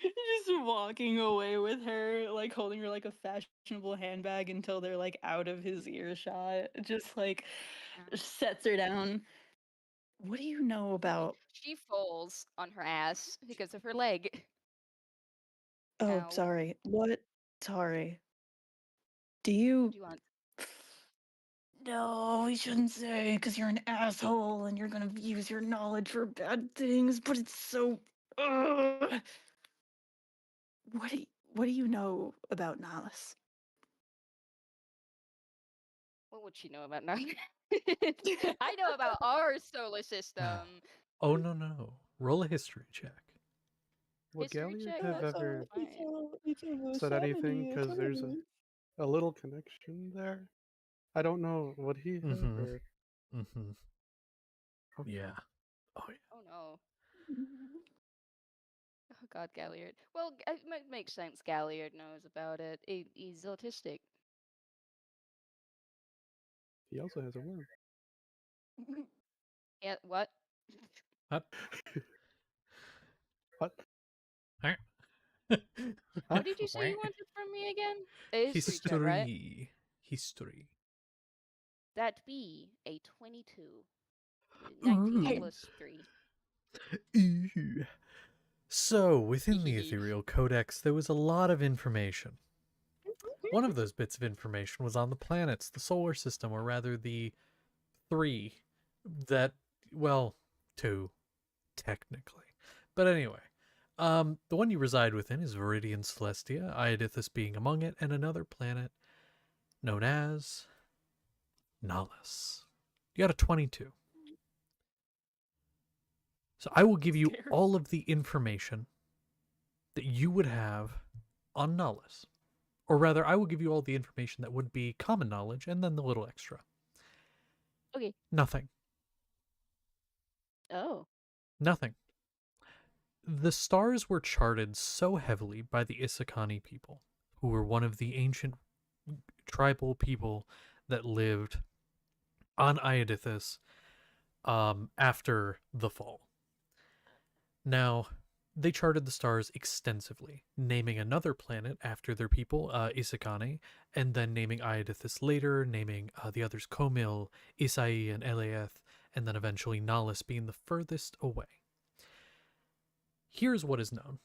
Speaker 4: Just walking away with her, like holding her like a fashionable handbag until they're like out of his earshot. Just like sets her down. What do you know about?
Speaker 3: She falls on her ass because of her leg.
Speaker 4: Oh,
Speaker 3: Ow.
Speaker 4: sorry. What? Sorry. Do
Speaker 3: What
Speaker 4: you?
Speaker 3: do you want?
Speaker 4: No, we shouldn't say because you're an asshole and you're gonna use your knowledge for bad things. But it's so. Ugh. What do you know about Nahus?
Speaker 3: What would she know about now? I know about our solar system.
Speaker 1: Oh no. Roll a history check.
Speaker 2: Would
Speaker 3: History
Speaker 2: Galliard
Speaker 3: check?
Speaker 2: have
Speaker 3: That's
Speaker 2: ever
Speaker 3: fine.
Speaker 2: said anything? Because there's a little connection there. I don't know. Would he have?
Speaker 1: Mm-hmm.
Speaker 2: Or...
Speaker 1: Mm-hmm.
Speaker 2: Okay.
Speaker 1: Yeah. Oh yeah.
Speaker 3: Oh no. Oh god, Galliard. Well, it might make sense Galliard knows about it. He's autistic.
Speaker 2: He also has a worm.
Speaker 3: Yeah, what?
Speaker 1: What?
Speaker 2: What?
Speaker 3: What did you say you wanted from me again? A history check, right?
Speaker 1: History.
Speaker 3: That be a 22.
Speaker 1: Ooh.
Speaker 3: 19 plus 3.
Speaker 1: Ooh. So, within the Ethereal Codex, there was a lot of information. One of those bits of information was on the planets, the solar system, or rather the 3 that, well, 2, technically. But anyway, the one you reside within is Viridian Celestia, Iodithis being among it, and another planet known as Nahus. You got a 22. So I will give you all of the information that you would have on Nahus. Or rather, I will give you all the information that would be common knowledge and then the little extra.
Speaker 3: Okay.
Speaker 1: Nothing.
Speaker 3: Oh.
Speaker 1: Nothing. The stars were charted so heavily by the Isakani people, who were one of the ancient tribal people that lived on Iodithis after the fall. Now, they charted the stars extensively, naming another planet after their people, Isakane, and then naming Iodithis later, naming the others Komil, Isai, and Eleeth, and then eventually Nahus being the furthest away. Here's what is known.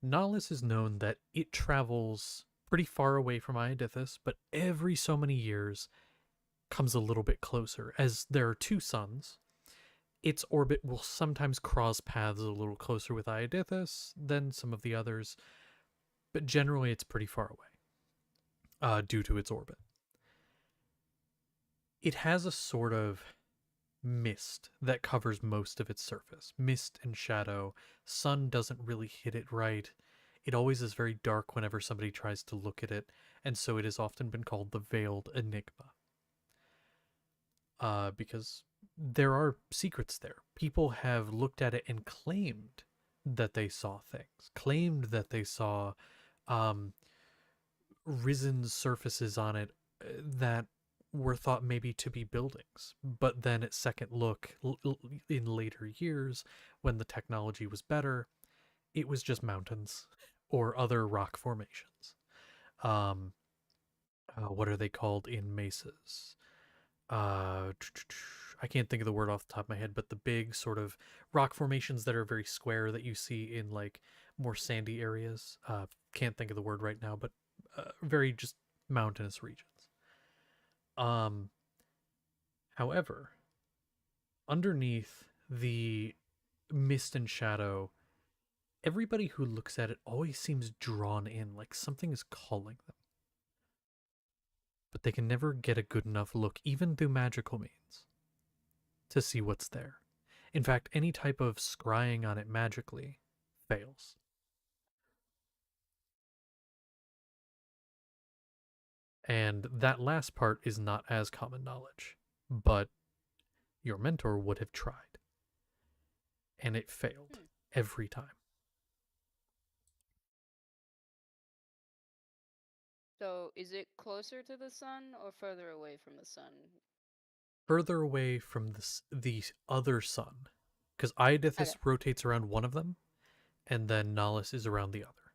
Speaker 1: Nahus is known that it travels pretty far away from Iodithis, but every so many years comes a little bit closer, as there are 2 suns. Its orbit will sometimes cross paths a little closer with Iodithis than some of the others, but generally it's pretty far away due to its orbit. It has a sort of mist that covers most of its surface. Mist and shadow. Sun doesn't really hit it right. It always is very dark whenever somebody tries to look at it, and so it has often been called the Veiled Enigma. Because there are secrets there. People have looked at it and claimed that they saw things, claimed that they saw risen surfaces on it that were thought maybe to be buildings. But then at second look, in later years, when the technology was better, it was just mountains or other rock formations. What are they called in mesas? I can't think of the word off the top of my head, but the big sort of rock formations that are very square that you see in like more sandy areas. Can't think of the word right now, but very just mountainous regions. However, underneath the mist and shadow, everybody who looks at it always seems drawn in, like something is calling them. But they can never get a good enough look, even through magical means, to see what's there. In fact, any type of scrying on it magically fails. And that last part is not as common knowledge, but your mentor would have tried. And it failed every time.
Speaker 3: So, is it closer to the sun or further away from the sun?
Speaker 1: further away from the other sun, because
Speaker 3: Okay.
Speaker 1: Iodithis rotates around one of them, and then Nahlis is around the other.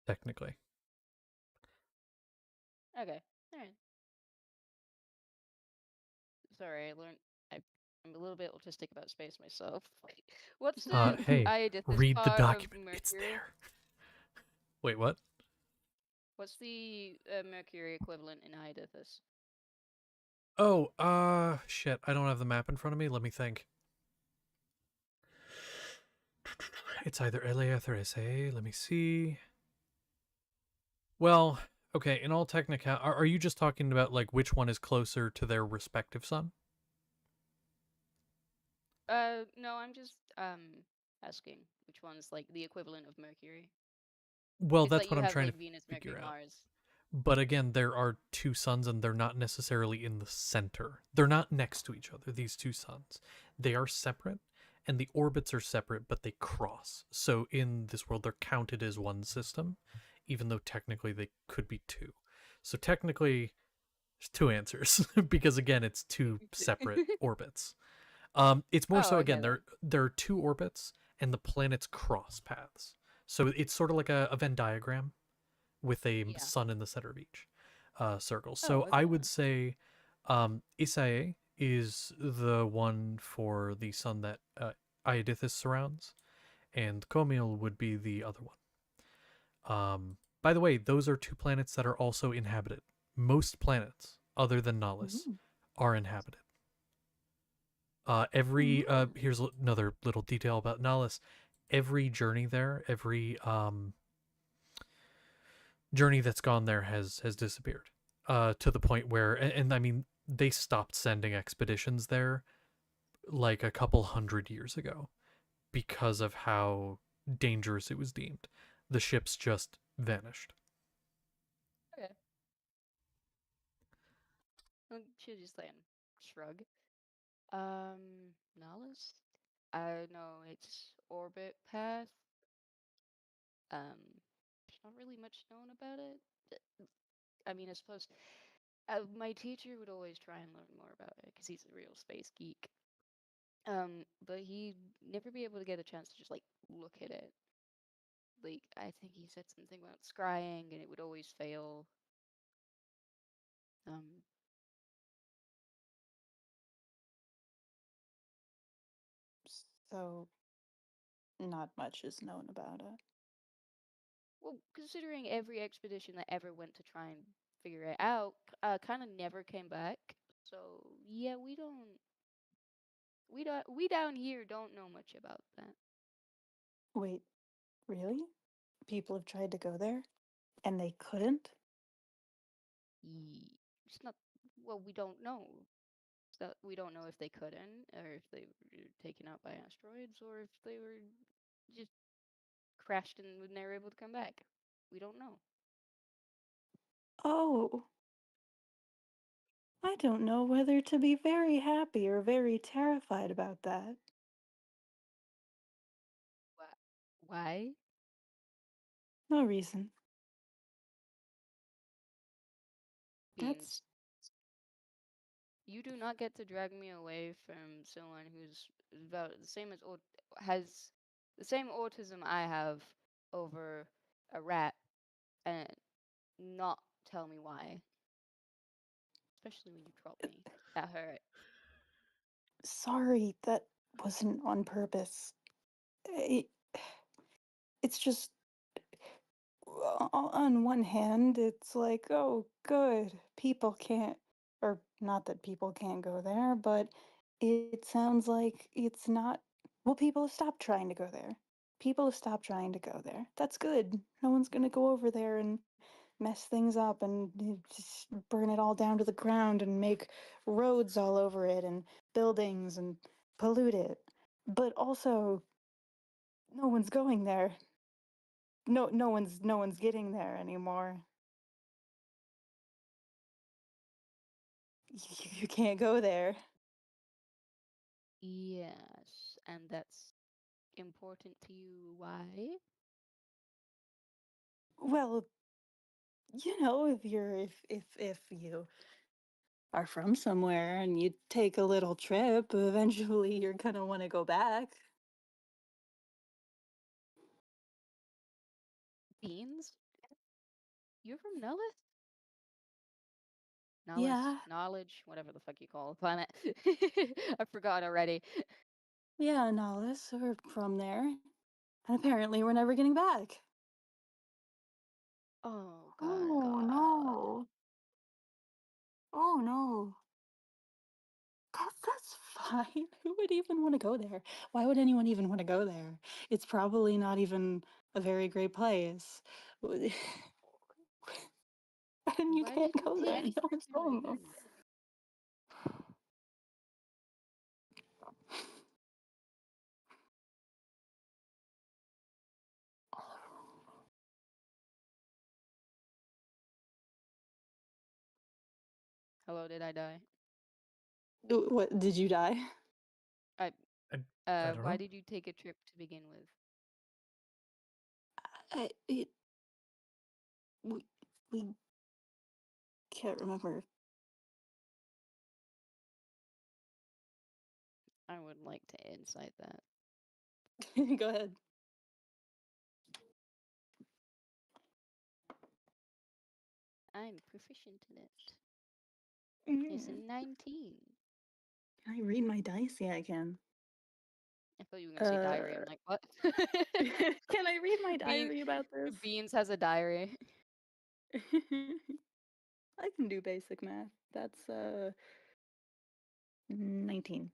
Speaker 1: Technically.
Speaker 3: Okay. All right. Sorry, I learned. I'm a little bit autistic about space myself. What's the
Speaker 1: Hey,
Speaker 3: Iodithis
Speaker 1: read the
Speaker 3: part of
Speaker 1: document. It's
Speaker 3: Mercury?
Speaker 1: there. Wait, what?
Speaker 3: What's the Mercury equivalent in Iodithis?
Speaker 1: Oh, shit. I don't have the map in front of me. Let me think. It's either Eliath or SA. Let me see. Well, okay, in all technical, are you just talking about like which one is closer to their respective sun?
Speaker 3: No, I'm just asking which one's like the equivalent of Mercury.
Speaker 1: Well,
Speaker 3: It's
Speaker 1: that's
Speaker 3: like
Speaker 1: what
Speaker 3: you
Speaker 1: I'm
Speaker 3: have
Speaker 1: trying to
Speaker 3: like Venus,
Speaker 1: figure
Speaker 3: Mercury,
Speaker 1: out.
Speaker 3: Mars.
Speaker 1: But again, there are two suns and they're not necessarily in the center. They're not next to each other, these two suns. They are separate and the orbits are separate, but they cross. So in this world, they're counted as one system, even though technically they could be two. So technically, there's two answers because again, it's two separate orbits. It's more
Speaker 3: Oh,
Speaker 1: so
Speaker 3: okay
Speaker 1: again,
Speaker 3: then.
Speaker 1: there are two orbits and the planets cross paths. So it's sort of like a Venn diagram with a
Speaker 3: Yeah.
Speaker 1: sun in the center of each circle.
Speaker 3: Oh,
Speaker 1: So I
Speaker 3: okay
Speaker 1: would
Speaker 3: then.
Speaker 1: say Isae is the one for the sun that Iodithis surrounds, and Comil would be the other one. By the way, those are two planets that are also inhabited. Most planets, other than Nahlis,
Speaker 4: Mm.
Speaker 1: are inhabited. Every
Speaker 4: Mm.
Speaker 1: here's another little detail about Nahlis. Every journey there, every journey that's gone there has disappeared. To the point where, and I mean, they stopped sending expeditions there like a couple hundred years ago because of how dangerous it was deemed. The ships just vanished.
Speaker 3: Okay. She'll just like shrug. Nahlis? I know its orbit path. There's not really much known about it. I mean, I suppose my teacher would always try and learn more about it because he's a real space geek. But he'd never be able to get a chance to just like look at it. Like I think he said something about scrying and it would always fail. Um,
Speaker 4: So, not much is known about it.
Speaker 3: well, considering every expedition that ever went to try and figure it out, kind of never came back. So yeah, we down here don't know much about that.
Speaker 4: Wait, really? People have tried to go there and they couldn't?
Speaker 3: It's not. Well, we don't know. So we don't know if they couldn't, or if they were taken out by asteroids, or if they were just crashed and were never able to come back. We don't know.
Speaker 4: Oh, I don't know whether to be very happy or very terrified about that.
Speaker 3: Why?
Speaker 4: No reason. That's
Speaker 3: Beans. You do not get to drag me away from someone who's about the same as has the same autism I have over a rat and not tell me why. Especially when you drop me. That hurt.
Speaker 4: sorry, that wasn't on purpose. It, it's just on one hand, it's like, oh, good, people can't, or not that people can't go there, but it sounds like it's not, well, people have stopped trying to go there. People have stopped trying to go there. That's good. No one's gonna go over there and mess things up and just burn it all down to the ground and make roads all over it and buildings and pollute it. But also, no one's going there. No one's getting there anymore. You can't go there.
Speaker 3: Yes, and that's important to you. Why?
Speaker 4: Well, you know, if you are from somewhere and you take a little trip, eventually you're gonna want to go back.
Speaker 3: Beans? You're from Nellis? Nellis,
Speaker 4: Yeah,
Speaker 3: knowledge, whatever the fuck you call the planet. I forgot already.
Speaker 4: yeah, Nollis, we're from there. And apparently we're never getting back.
Speaker 3: Oh god,
Speaker 4: Oh
Speaker 3: god.
Speaker 4: no. Oh no. That's fine. Who would even want to go there? Why would anyone even want to go there? It's probably not even a very great place. And you
Speaker 3: Why
Speaker 4: can't
Speaker 3: did you
Speaker 4: go
Speaker 3: take
Speaker 4: there.
Speaker 3: a
Speaker 4: No
Speaker 3: trip
Speaker 4: one's
Speaker 3: to
Speaker 4: going
Speaker 3: begin
Speaker 4: there.
Speaker 3: with? Hello, did I die?
Speaker 4: What, did you die?
Speaker 3: I
Speaker 1: I don't
Speaker 3: why
Speaker 1: know.
Speaker 3: did you take a trip to begin with?
Speaker 4: It, we can't remember.
Speaker 3: I would like to insight that.
Speaker 4: Go ahead.
Speaker 3: I'm proficient in it. It's a
Speaker 4: Mm.
Speaker 3: 19.
Speaker 4: Can I read my dice? Yeah, I can.
Speaker 3: I thought you were gonna say diary. I'm like, what?
Speaker 4: Can I read my
Speaker 3: Bean
Speaker 4: diary about this?
Speaker 3: Beans has a diary.
Speaker 4: I can do basic math. That's 19.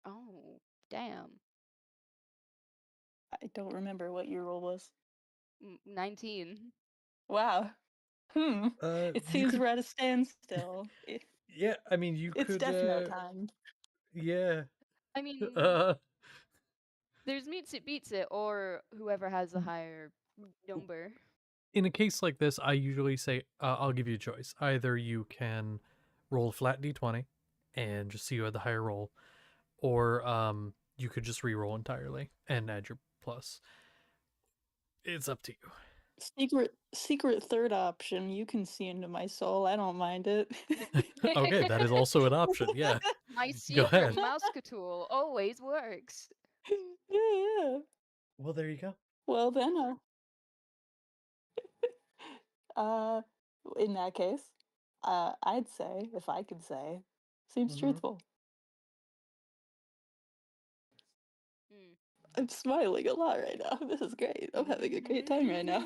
Speaker 3: Oh, damn.
Speaker 4: I don't remember what your roll was.
Speaker 3: 19.
Speaker 4: Wow. Hmm. It
Speaker 1: You
Speaker 4: seems
Speaker 1: could,
Speaker 4: we're at a standstill.
Speaker 1: yeah. I mean, you
Speaker 4: It's
Speaker 1: could,
Speaker 4: Death Note time.
Speaker 1: yeah.
Speaker 3: I mean,
Speaker 1: Uh,
Speaker 3: there's meets it beats it, or whoever has the higher number.
Speaker 1: in a case like this, I usually say, I'll give you a choice. Either you can roll a flat d20 and just see who had the higher roll, or you could just re-roll entirely and add your plus. It's up to
Speaker 4: Secret third option. You can see into my soul. I don't mind it.
Speaker 1: you. Okay, that is also an option. Yeah,
Speaker 3: My
Speaker 1: go
Speaker 3: secret
Speaker 1: ahead.
Speaker 3: mousecatool always works.
Speaker 4: Yeah.
Speaker 1: Well, there you go.
Speaker 4: Well then, uh, in that case, I'd say, if I could say, seems
Speaker 1: Mhm.
Speaker 4: truthful.
Speaker 3: Hmm.
Speaker 4: I'm smiling a lot right now. This is great. I'm having a great time right now.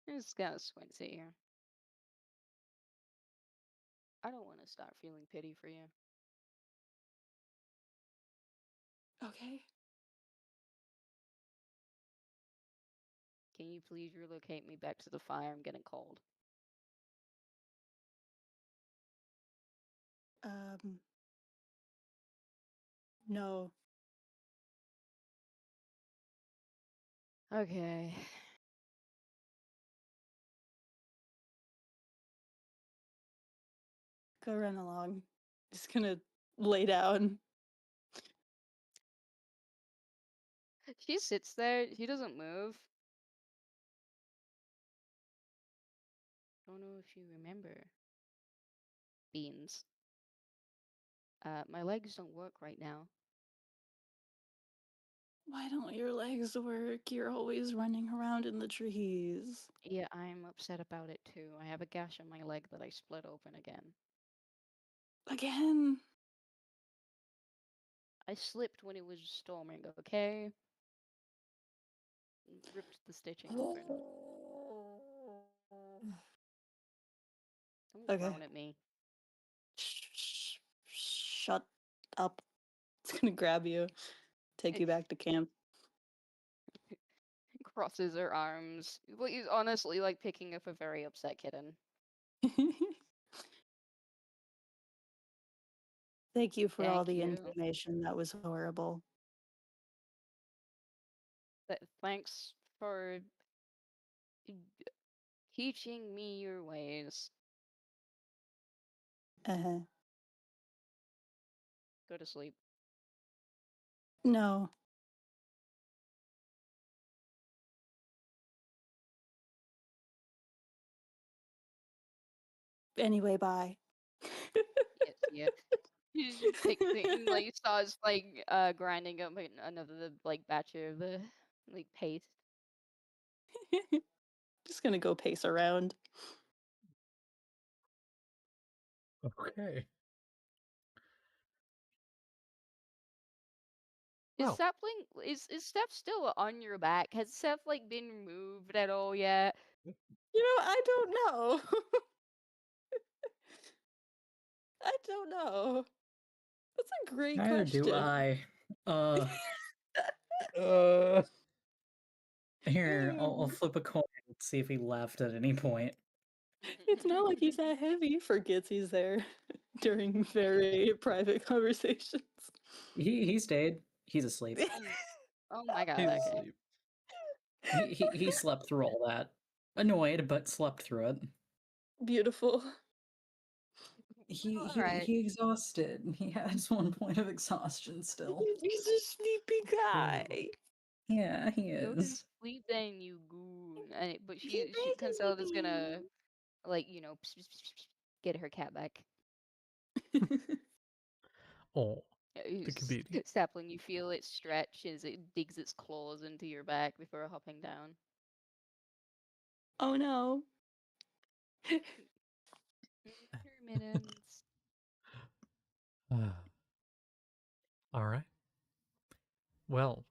Speaker 3: It's kind of squinty here. I don't want to start feeling pity for you.
Speaker 4: Okay.
Speaker 3: Can you please relocate me back to the fire? I'm getting cold.
Speaker 4: Um, no.
Speaker 3: Okay.
Speaker 4: Go run along. Just gonna lay down.
Speaker 3: She sits there. She doesn't move. Don't know if you remember. Beans. My legs don't work right now.
Speaker 4: Why don't your legs work? You're always running around in the trees.
Speaker 3: Yeah, I'm upset about it too. I have a gash on my leg that I split open again.
Speaker 4: Again.
Speaker 3: I slipped when it was storming, okay? Ripped the stitching open. Don't
Speaker 4: Okay.
Speaker 3: groan at me.
Speaker 4: Shut up. It's gonna grab you, take you back to camp.
Speaker 3: Crosses her arms. Well, he's honestly like picking up a very upset kitten.
Speaker 4: Thank you for all
Speaker 3: Thank
Speaker 4: the
Speaker 3: you.
Speaker 4: information. That was horrible.
Speaker 3: Thanks for teaching me your ways.
Speaker 4: Uh-huh.
Speaker 3: Go to sleep.
Speaker 4: No. Anyway, bye.
Speaker 3: Yes, yeah. He just takes it and like starts like grinding up another like batch of like paste.
Speaker 4: Just gonna go pace around.
Speaker 1: Okay.
Speaker 3: Is
Speaker 1: Well,
Speaker 3: Sapling is Steph still on your back? Has Steph like been removed at all yet?
Speaker 4: I don't know. I don't know. That's a great
Speaker 6: Neither
Speaker 4: question.
Speaker 6: do I. Uh, here, I'll flip a coin and see if he left at any point.
Speaker 4: It's not like he's that heavy. Forgets he's there during very private conversations.
Speaker 6: He stayed. He's asleep.
Speaker 3: Oh my god,
Speaker 1: he's
Speaker 3: okay.
Speaker 1: asleep.
Speaker 6: He slept through all that. Annoyed, but slept through it.
Speaker 4: Beautiful.
Speaker 3: Alright.
Speaker 6: He exhausted. He has 1 point of exhaustion still.
Speaker 4: He's a sleepy guy.
Speaker 6: Yeah, he
Speaker 3: Go to
Speaker 6: is.
Speaker 3: sleep then, you goon. But
Speaker 4: He
Speaker 3: she Concella's
Speaker 4: really
Speaker 3: gonna like, get her cat back.
Speaker 1: Oh,
Speaker 3: Yeah,
Speaker 1: the kitty.
Speaker 3: Sapling, you feel it stretch as it digs its claws into your back before hopping down.
Speaker 4: Oh no.
Speaker 3: Intermittence.
Speaker 1: All right. Well,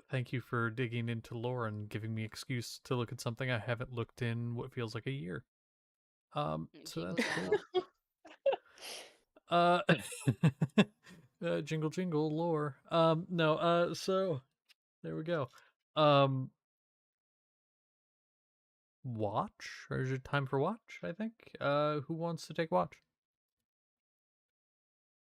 Speaker 1: thank you for digging into lore and giving me excuse to look at something I haven't looked in what feels like a year. So
Speaker 3: Jingle
Speaker 1: that's cool.
Speaker 3: jangle.
Speaker 1: Jingle jingle lore. No, so there we go. Watch? Or is it time for watch, I think? Who wants to take watch?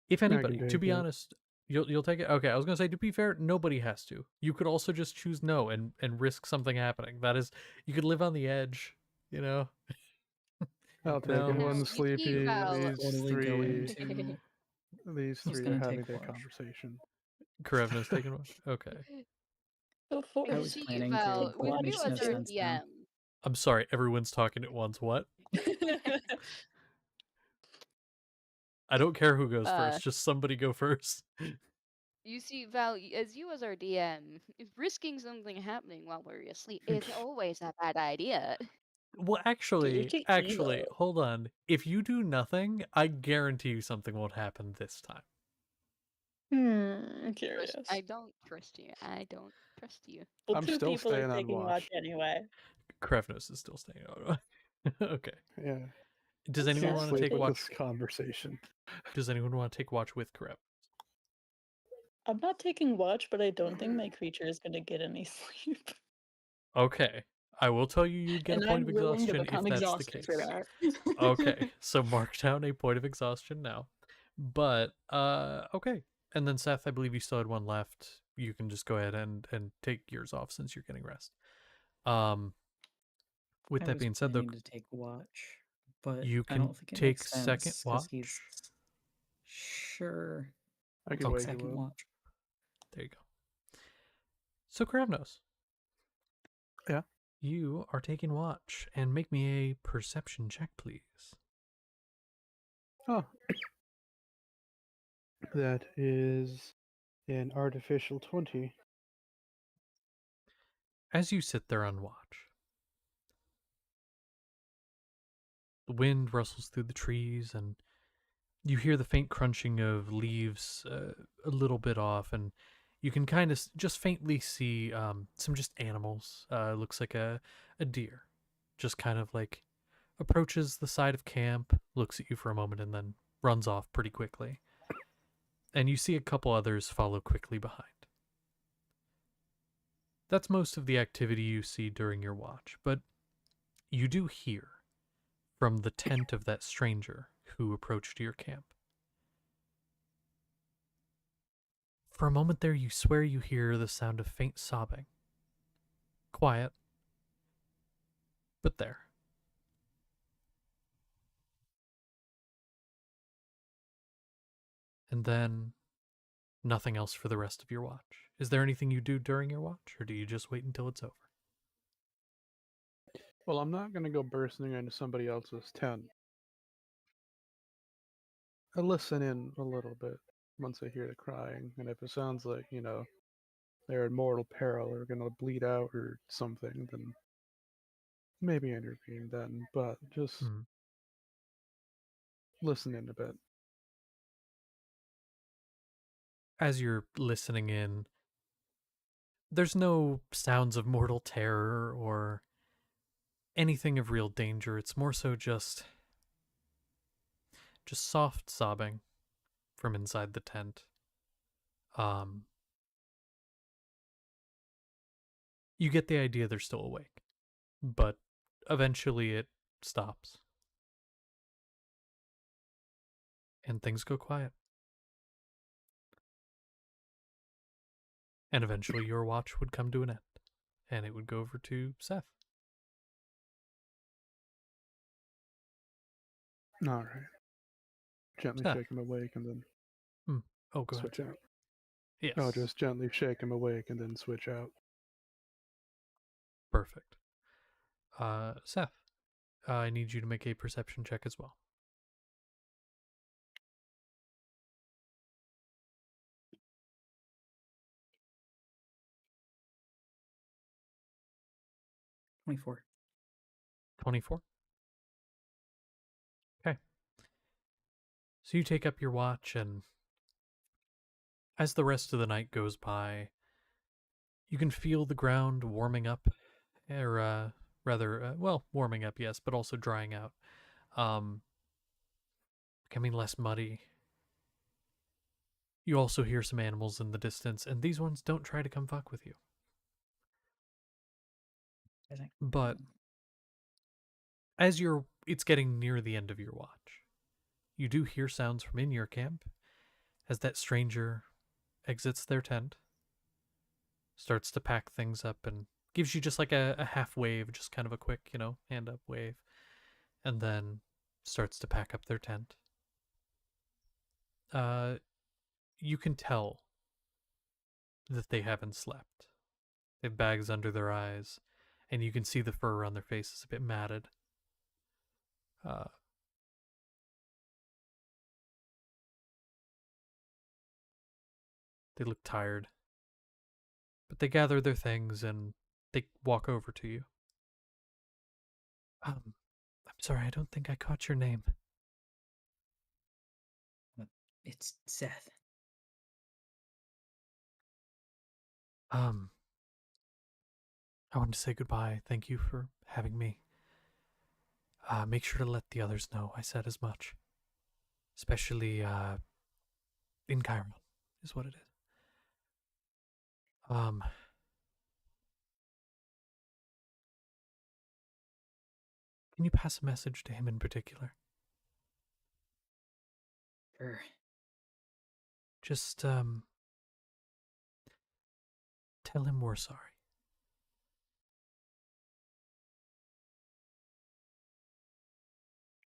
Speaker 1: If
Speaker 2: I can
Speaker 1: anybody, to
Speaker 2: take
Speaker 1: be
Speaker 2: it.
Speaker 1: honest, you'll take it. Okay, I was gonna say, to be fair, nobody has to. You could also just choose no and risk something happening. That is, you could live on the edge, you know.
Speaker 2: I'll take
Speaker 1: No.
Speaker 2: it.
Speaker 3: No,
Speaker 2: One's
Speaker 3: you
Speaker 2: sleepy.
Speaker 3: keep Val.
Speaker 2: These
Speaker 6: Totally going
Speaker 2: three,
Speaker 6: to.
Speaker 2: these
Speaker 6: He's
Speaker 2: three are
Speaker 6: gonna
Speaker 2: having
Speaker 6: take
Speaker 2: their
Speaker 6: watch.
Speaker 2: conversation.
Speaker 1: Karevna's taking watch. Okay.
Speaker 4: Go for
Speaker 6: I
Speaker 3: You
Speaker 6: was
Speaker 3: see,
Speaker 6: planning
Speaker 3: Val,
Speaker 6: to,
Speaker 3: with
Speaker 6: but it
Speaker 3: you
Speaker 6: makes
Speaker 3: as
Speaker 6: no
Speaker 3: our
Speaker 6: sense now.
Speaker 3: DM,
Speaker 1: I'm sorry, everyone's talking at once. What? I don't care who goes first. Just somebody go first.
Speaker 3: you see, Val, as you as our DM, if risking something happening while we're asleep is always a bad idea.
Speaker 1: Well, actually, hold on. If you do nothing, I guarantee you something won't happen this time.
Speaker 4: Curious.
Speaker 3: I don't trust you. I don't trust you.
Speaker 4: Well,
Speaker 2: I'm
Speaker 4: two
Speaker 2: still
Speaker 4: people are
Speaker 2: staying on
Speaker 4: taking watch
Speaker 2: watch.
Speaker 4: anyway.
Speaker 1: Krevnos is still staying out. Okay.
Speaker 2: Yeah.
Speaker 1: Does
Speaker 4: That's
Speaker 1: anyone
Speaker 2: Can't
Speaker 1: want to
Speaker 2: sleep
Speaker 1: take
Speaker 2: with
Speaker 1: watch?
Speaker 2: this conversation.
Speaker 1: Does anyone want to take watch with Karev?
Speaker 4: I'm not taking watch, but I don't think my creature is gonna get any sleep.
Speaker 1: Okay. I will tell you you'd get
Speaker 4: And
Speaker 1: a point
Speaker 4: I'm
Speaker 1: of
Speaker 4: willing to
Speaker 1: exhaustion if
Speaker 4: become
Speaker 1: that's the
Speaker 4: exhausted for
Speaker 1: case.
Speaker 4: that.
Speaker 1: Okay. So mark down a point of exhaustion now. But okay. And then Seth, I believe you still had one left. You can just go ahead and take yours off since you're getting rest. With
Speaker 6: I
Speaker 1: that
Speaker 6: was
Speaker 1: being said, though,
Speaker 6: planning to take watch, but
Speaker 1: you
Speaker 6: I
Speaker 1: can
Speaker 6: don't think it
Speaker 1: take
Speaker 6: makes
Speaker 1: second
Speaker 6: sense
Speaker 1: watch.
Speaker 6: because he's sure.
Speaker 2: I can
Speaker 6: I'll
Speaker 2: wake
Speaker 6: take
Speaker 2: you
Speaker 6: second
Speaker 2: up.
Speaker 6: watch.
Speaker 1: There you go. So Kravnos.
Speaker 2: Yeah.
Speaker 1: You are taking watch, and make me a perception check, please.
Speaker 2: Oh. That is an artificial 20.
Speaker 1: As you sit there on watch, the wind rustles through the trees, and you hear the faint crunching of leaves a little bit off, and you can kind of just faintly see some just animals. Looks like a deer, just kind of like approaches the side of camp, looks at you for a moment, and then runs off pretty quickly. And you see a couple others follow quickly behind. That's most of the activity you see during your watch, but you do hear from the tent of that stranger who approached your camp. For a moment there, you swear you hear the sound of faint sobbing. Quiet, but there. And then nothing else for the rest of your watch. Is there anything you do during your watch, or do you just wait until it's over?
Speaker 2: Well, I'm not gonna go bursting into somebody else's tent. I listen in a little bit once I hear the crying, and if it sounds like, they're in mortal peril or gonna bleed out or something, then maybe intervene then, but just
Speaker 1: Hmm.
Speaker 2: listen in a bit.
Speaker 1: As you're listening in, there's no sounds of mortal terror or anything of real danger. It's more so just soft sobbing from inside the tent. Um, you get the idea they're still awake, but eventually it stops and things go quiet. And eventually your watch would come to an end and it would go over to Seth.
Speaker 2: Alright. Gently
Speaker 1: Seth.
Speaker 2: shake him awake and then
Speaker 1: Oh, go ahead.
Speaker 2: switch out.
Speaker 1: Yes.
Speaker 2: Oh, just gently shake him awake and then switch out.
Speaker 1: Perfect. Seth, I need you to make a perception check as well.
Speaker 6: $24.
Speaker 1: 24. Okay. So you take up your watch, and as the rest of the night goes by, you can feel the ground warming up, or rather, warming up, yes, but also drying out, becoming less muddy. You also hear some animals in the distance, and these ones don't try to come fuck with you. But as it's getting near the end of your watch, you do hear sounds from in your camp as that stranger exits their tent, starts to pack things up, and gives you just like a half wave, just kind of a quick, hand up wave, and then starts to pack up their tent. You can tell that they haven't slept. They have bags under their eyes, and you can see the fur around their faces a bit matted. They look tired. But they gather their things and they walk over to you. I'm sorry, I don't think I caught your name.
Speaker 6: It's Seth.
Speaker 1: I wanted to say goodbye. Thank you for having me. Make sure to let the others know I said as much. Especially, in Chiron, is what it is. Can you pass a message to him in particular?
Speaker 6: Sure.
Speaker 1: Just, tell him we're sorry.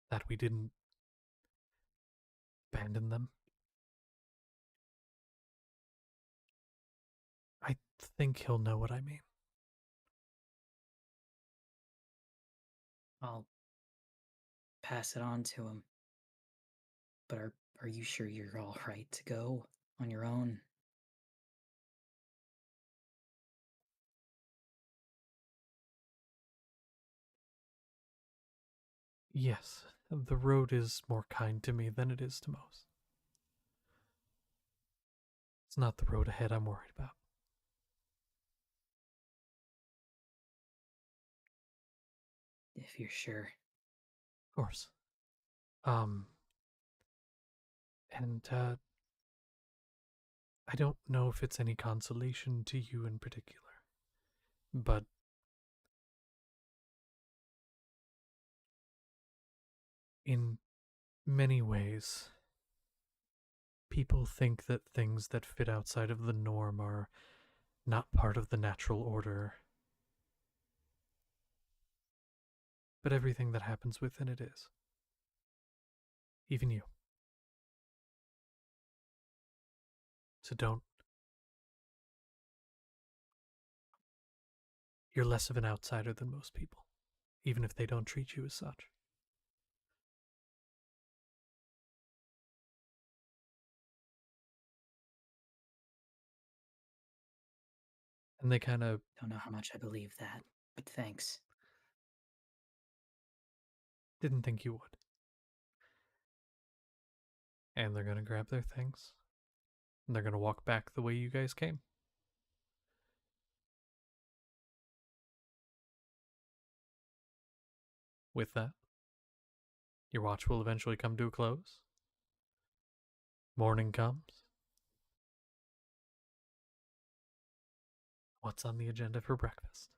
Speaker 1: That we didn't abandon them. I think he'll know what I mean.
Speaker 6: I'll pass it on to him. But are you sure you're all right to go on your own?
Speaker 1: Yes, the road is more kind to me than it is to most. It's not the road ahead I'm worried about.
Speaker 6: If you're sure.
Speaker 1: Of course. And I don't know if it's any consolation to you in particular, but in many ways, people think that things that fit outside of the norm are not part of the natural order. But everything that happens within it is. Even you. So don't. You're less of an outsider than most people. even if they don't treat you as such. And they kind of
Speaker 6: Don't know how much I believe that, but thanks.
Speaker 1: didn't think you would. And they're going to grab their things. And they're going to walk back the way you guys came. With that, your watch will eventually come to a close. Morning comes. What's on the agenda for breakfast?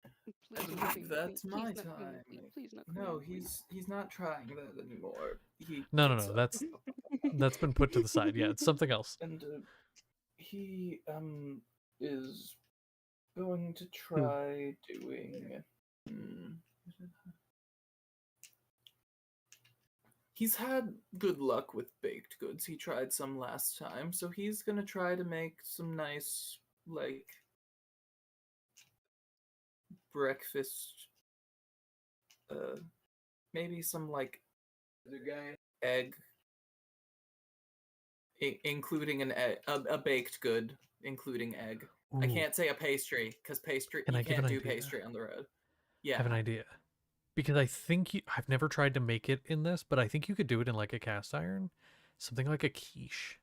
Speaker 5: I
Speaker 3: Please not
Speaker 5: believe
Speaker 3: cream of wheat.
Speaker 5: that's
Speaker 3: Please
Speaker 5: my
Speaker 3: not cream of
Speaker 5: time.
Speaker 3: wheat. Please not cream
Speaker 5: No,
Speaker 3: of wheat.
Speaker 5: he's not trying that anymore. He
Speaker 1: No,
Speaker 5: gets up
Speaker 1: that's been put to the side. Yeah, it's something else.
Speaker 5: and he is going to try doing. He's had good luck with baked goods. He tried some last time, so he's gonna try to make some nice, like, breakfast. Maybe some like egg, including an egg, a baked good, including egg. I
Speaker 1: Ooh,
Speaker 5: can't say a pastry because pastry
Speaker 1: Can
Speaker 5: you
Speaker 1: I give
Speaker 5: can't
Speaker 1: an
Speaker 5: do
Speaker 1: idea?
Speaker 5: pastry on the road.
Speaker 1: I have an
Speaker 5: Yeah,
Speaker 1: idea. Because I've never tried to make it in this, but I think you could do it in like a cast iron. Something like a quiche.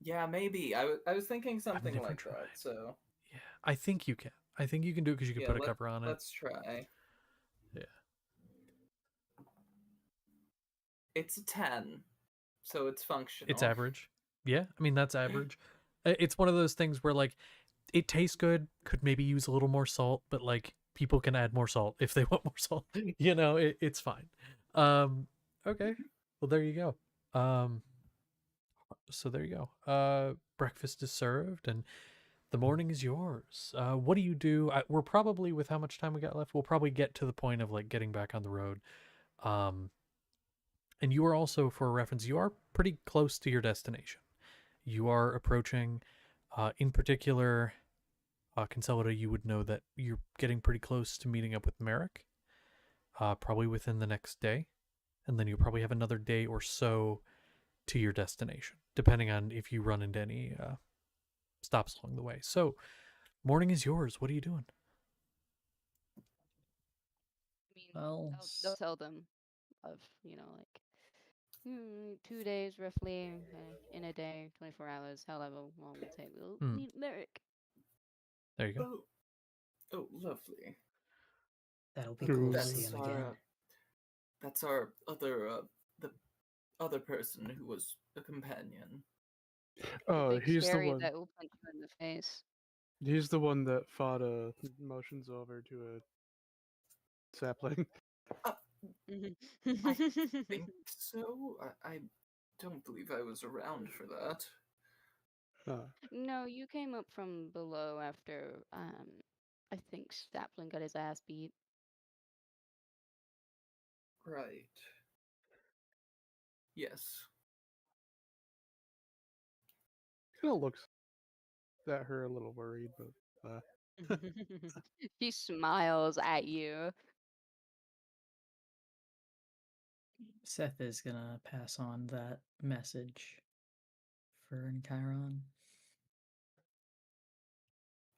Speaker 5: yeah, maybe. I was thinking
Speaker 1: I've
Speaker 5: something
Speaker 1: never
Speaker 5: like
Speaker 1: tried.
Speaker 5: that. So
Speaker 1: Yeah, I think you can. I think you can do it because you can
Speaker 5: yeah,
Speaker 1: put a cover on it.
Speaker 5: let's try.
Speaker 1: Yeah.
Speaker 5: It's a 10, so it's
Speaker 1: It's
Speaker 5: functional.
Speaker 1: average. Yeah, I mean, that's average. It's one of those things where, like, it tastes good, could maybe use a little more salt, but, like, people can add more salt if they want more salt. It's fine. Okay. Well, there you go. So there you go. Breakfast is served, and the morning is yours. What do you do? We're probably, with how much time we got left, we'll probably get to the point of, like, getting back on the road. Um, and you are also, for reference, you are pretty close to your destination. You are approaching, in particular, Consolida, you would know that you're getting pretty close to meeting up with Merrick, probably within the next day. And then you'll probably have another day or so to your destination, depending on if you run into any stops along the way. So, morning is yours. What are you doing?
Speaker 3: I mean,
Speaker 6: Well,
Speaker 3: they'll tell them of, like, 2 days roughly, in a day, 24 hours, however long we'll take. We'll
Speaker 1: Hmm.
Speaker 3: meet Merrick.
Speaker 1: There you go.
Speaker 5: Oh, lovely.
Speaker 6: that'll be cool to see
Speaker 5: That's
Speaker 6: him
Speaker 5: our
Speaker 6: again.
Speaker 5: that's our other the other person who was a companion.
Speaker 2: Oh,
Speaker 3: Big
Speaker 2: he's the
Speaker 3: scary
Speaker 2: one.
Speaker 3: that will punch you in the face.
Speaker 2: He's the one that fought motions over to a sapling.
Speaker 5: I think so. I don't believe I was around for that.
Speaker 3: No, you came up from below after, I think Sapling got his ass beat.
Speaker 5: Right. Yes.
Speaker 2: Kind of looks at her a little worried, but
Speaker 3: She smiles at you.
Speaker 6: Seth is gonna pass on that message for Chiron.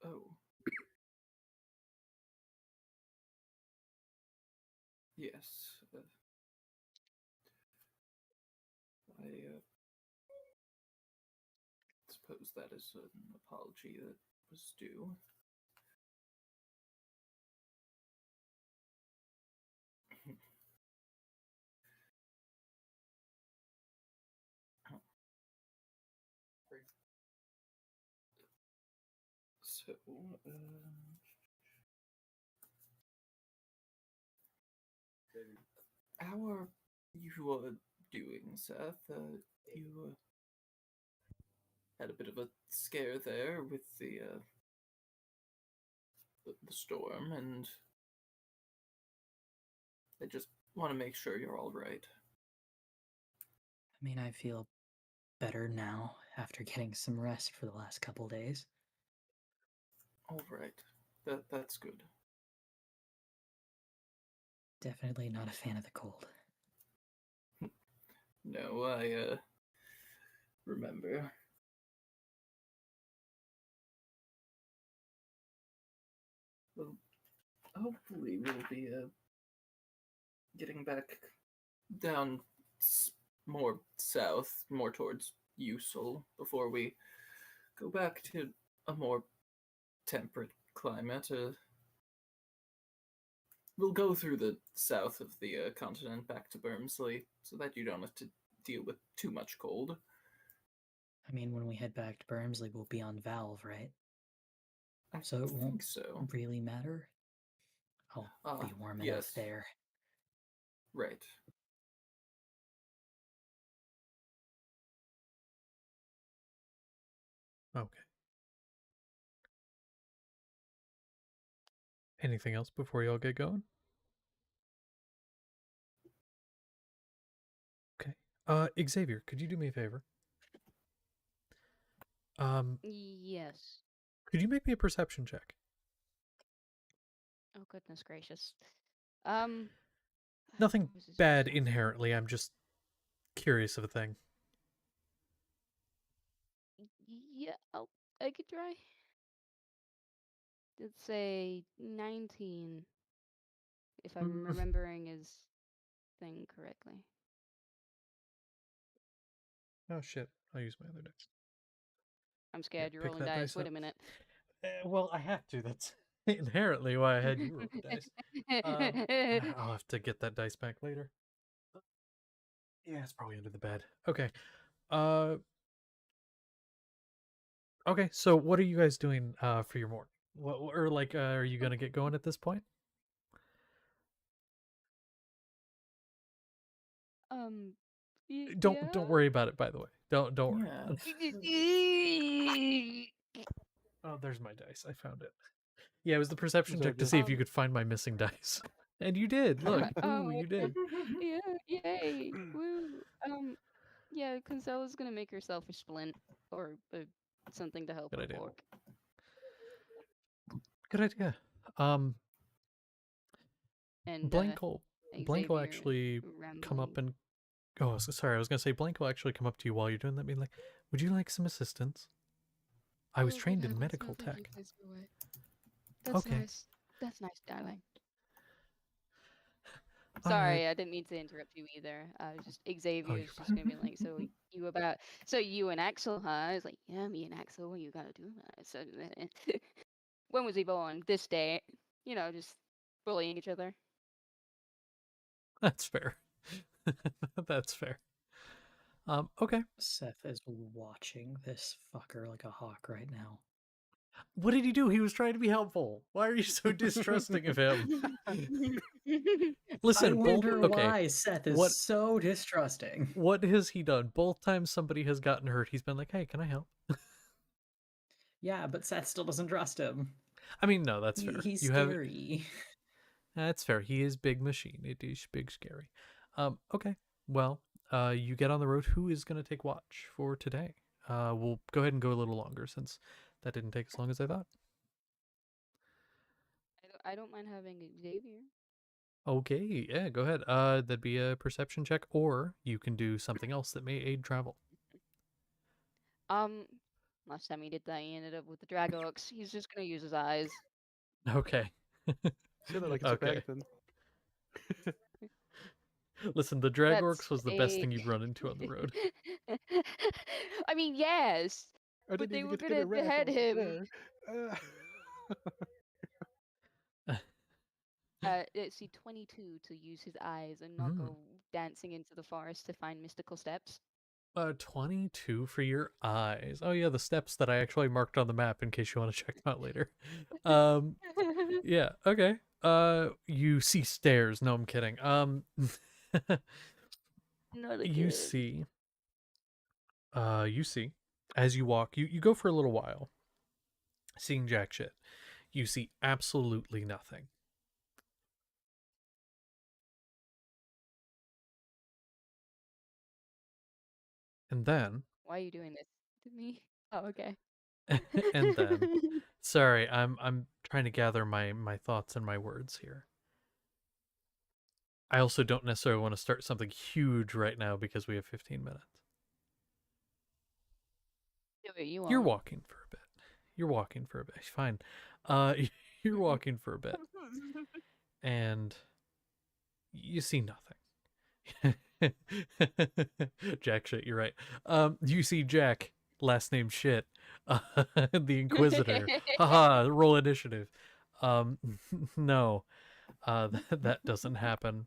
Speaker 5: Oh. Yes. I suppose that is an apology that was due. So, how are you doing, Seth? You had a bit of a scare there with the storm, and I just want to make sure you're all right.
Speaker 6: I mean, I feel better now after getting some rest for the last couple days.
Speaker 5: All right. That's good.
Speaker 6: Definitely not a fan of the cold.
Speaker 5: No, I remember. Well, hopefully we'll be getting back down more south, more towards Usul, before we go back to a more temperate climate. We'll go through the south of the continent back to Bermsley, so that you don't have to deal with too much cold.
Speaker 6: I mean, when we head back to Bermsley, we'll be on Valve, right?
Speaker 5: I
Speaker 6: So it won't
Speaker 5: think so.
Speaker 6: really matter. I'll be warm enough
Speaker 5: Yes.
Speaker 6: there.
Speaker 5: Right.
Speaker 1: Okay. Anything else before y'all get going? Okay. Xavier, could you do me a favor?
Speaker 3: Yes.
Speaker 1: Could you make me a perception check?
Speaker 3: Oh goodness gracious.
Speaker 1: Nothing
Speaker 3: what was his
Speaker 1: bad
Speaker 3: response?
Speaker 1: inherently. I'm just curious of a thing.
Speaker 3: Yeah, I could try. Let's say 19, if I'm remembering his thing correctly.
Speaker 1: Oh shit! I'll use my other dice.
Speaker 3: I'm
Speaker 1: Here,
Speaker 3: scared. You're
Speaker 1: pick
Speaker 3: rolling
Speaker 1: that
Speaker 3: dice.
Speaker 1: dice
Speaker 3: Wait
Speaker 1: up.
Speaker 3: a minute.
Speaker 1: Well, I have to. That's inherently why I had you roll the dice. I'll have to get that dice back later. Yeah, it's probably under the bed. Okay. Uh. Okay. So, what are you guys doing for your morning? What or like are you gonna get going at this point?
Speaker 3: um,
Speaker 1: Don't worry about it. By the way, don't worry.
Speaker 5: Yeah.
Speaker 1: About it.
Speaker 3: yeah.
Speaker 1: Oh, there's my dice. I found it. Yeah, it was the perception
Speaker 2: So
Speaker 1: check to
Speaker 2: just
Speaker 1: see if you could find my missing dice, and you did. Look, ooh, you did.
Speaker 3: Yeah, yay, woo. Yeah, because I was gonna make herself a splint or something to help
Speaker 1: Good
Speaker 3: her
Speaker 1: idea.
Speaker 3: walk.
Speaker 1: Good idea. Um,
Speaker 3: And
Speaker 1: Blank will
Speaker 3: Xavier
Speaker 1: actually come up
Speaker 3: rambling.
Speaker 1: and oh, sorry. I was gonna say Blank will actually come up to you while you're doing that, being like, "Would you like some assistance? I was
Speaker 3: Oh, good
Speaker 1: trained in
Speaker 3: heavens, no,
Speaker 1: medical
Speaker 3: thank you,
Speaker 1: tech."
Speaker 3: please go away. That's
Speaker 1: Okay.
Speaker 3: nice. That's nice, darling.
Speaker 1: All right.
Speaker 3: Sorry, I didn't mean to interrupt you either. I was just
Speaker 1: Oh,
Speaker 3: Xavier's
Speaker 1: you're
Speaker 3: just
Speaker 1: fine.
Speaker 3: gonna be like, so you and Axel, huh? I was like, yeah, me and Axel, what you gotta do? So when was he born? This day. You know, just bullying each other.
Speaker 1: That's fair. That's fair. Okay.
Speaker 6: Seth is watching this fucker like a hawk right now.
Speaker 1: What did he do? He was trying to be helpful. Why are you so distrusting of him? Listen,
Speaker 6: I wonder
Speaker 1: okay.
Speaker 6: why Seth is
Speaker 1: What
Speaker 6: so distrusting.
Speaker 1: what has he done? Both times somebody has gotten hurt, he's been like, "Hey, can I help?"
Speaker 6: Yeah, but Seth still doesn't trust him.
Speaker 1: I mean, no, that's fair.
Speaker 6: He's
Speaker 1: You have
Speaker 6: scary.
Speaker 1: That's fair. He is big machine. It is big scary. Okay. Well, you get on the road. Who is going to take watch for today? We'll go ahead and go a little longer since that didn't take as long as I thought.
Speaker 3: I don't mind having Xavier.
Speaker 1: Okay, yeah, go ahead. That'd be a perception check, or you can do something else that may aid travel.
Speaker 3: Last time he did that, he ended up with the Dragox. He's just gonna use his eyes.
Speaker 1: Okay.
Speaker 2: say that like it's
Speaker 1: Okay.
Speaker 2: a bad thing.
Speaker 1: Listen, the
Speaker 3: That's
Speaker 1: Dragorks was the best thing you've run into on the road.
Speaker 3: I mean, yes,
Speaker 2: I
Speaker 3: but
Speaker 2: didn't
Speaker 3: they
Speaker 2: even
Speaker 3: were
Speaker 2: get to
Speaker 3: gonna
Speaker 2: interact. I
Speaker 3: behead
Speaker 2: was just
Speaker 3: him.
Speaker 2: there.
Speaker 3: See 22 to use his eyes and not
Speaker 1: Mm.
Speaker 3: go dancing into the forest to find mystical steps.
Speaker 1: 22 for your eyes. Oh yeah, the steps that I actually marked on the map in case you want to check them out later. Yeah, okay. You see stairs. No, I'm kidding.
Speaker 3: Not
Speaker 1: you
Speaker 3: again.
Speaker 1: see, you see, as you walk, you go for a little while, seeing jack shit. You see absolutely nothing. And then,
Speaker 3: Why are you doing this to me? Oh, okay.
Speaker 1: And then, sorry, I'm trying to gather my thoughts and my words here. I also don't necessarily want to start something huge right now because we have 15 minutes.
Speaker 3: Do what you
Speaker 1: You're
Speaker 3: want.
Speaker 1: walking for a bit. You're walking for a bit. Fine. You're walking for a bit, and you see nothing. Jack shit, you're right. You see Jack, last name shit, the Inquisitor. Haha, roll initiative. Um, no, that doesn't happen.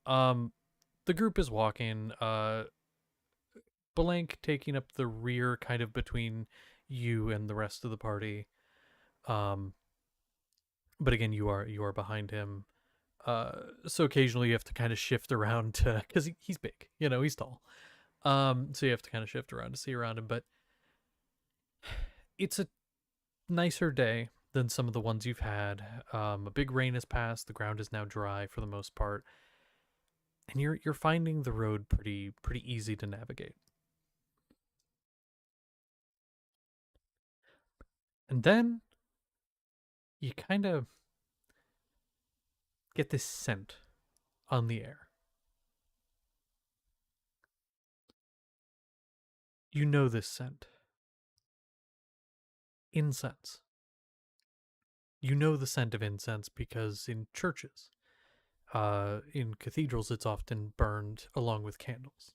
Speaker 1: The group is walking. Blank taking up the rear, kind of between you and the rest of the party. Um, but again, you are behind him. So occasionally you have to kind of shift around to, because he's big, he's tall. So you have to kind of shift around to see around him. But it's a nicer day than some of the ones you've had. A big rain has passed. The ground is now dry for the most part, and you're finding the road pretty easy to navigate. And then you kind of get this scent on the air. You know this scent. Incense. You know the scent of incense because in churches, in cathedrals, it's often burned along with candles,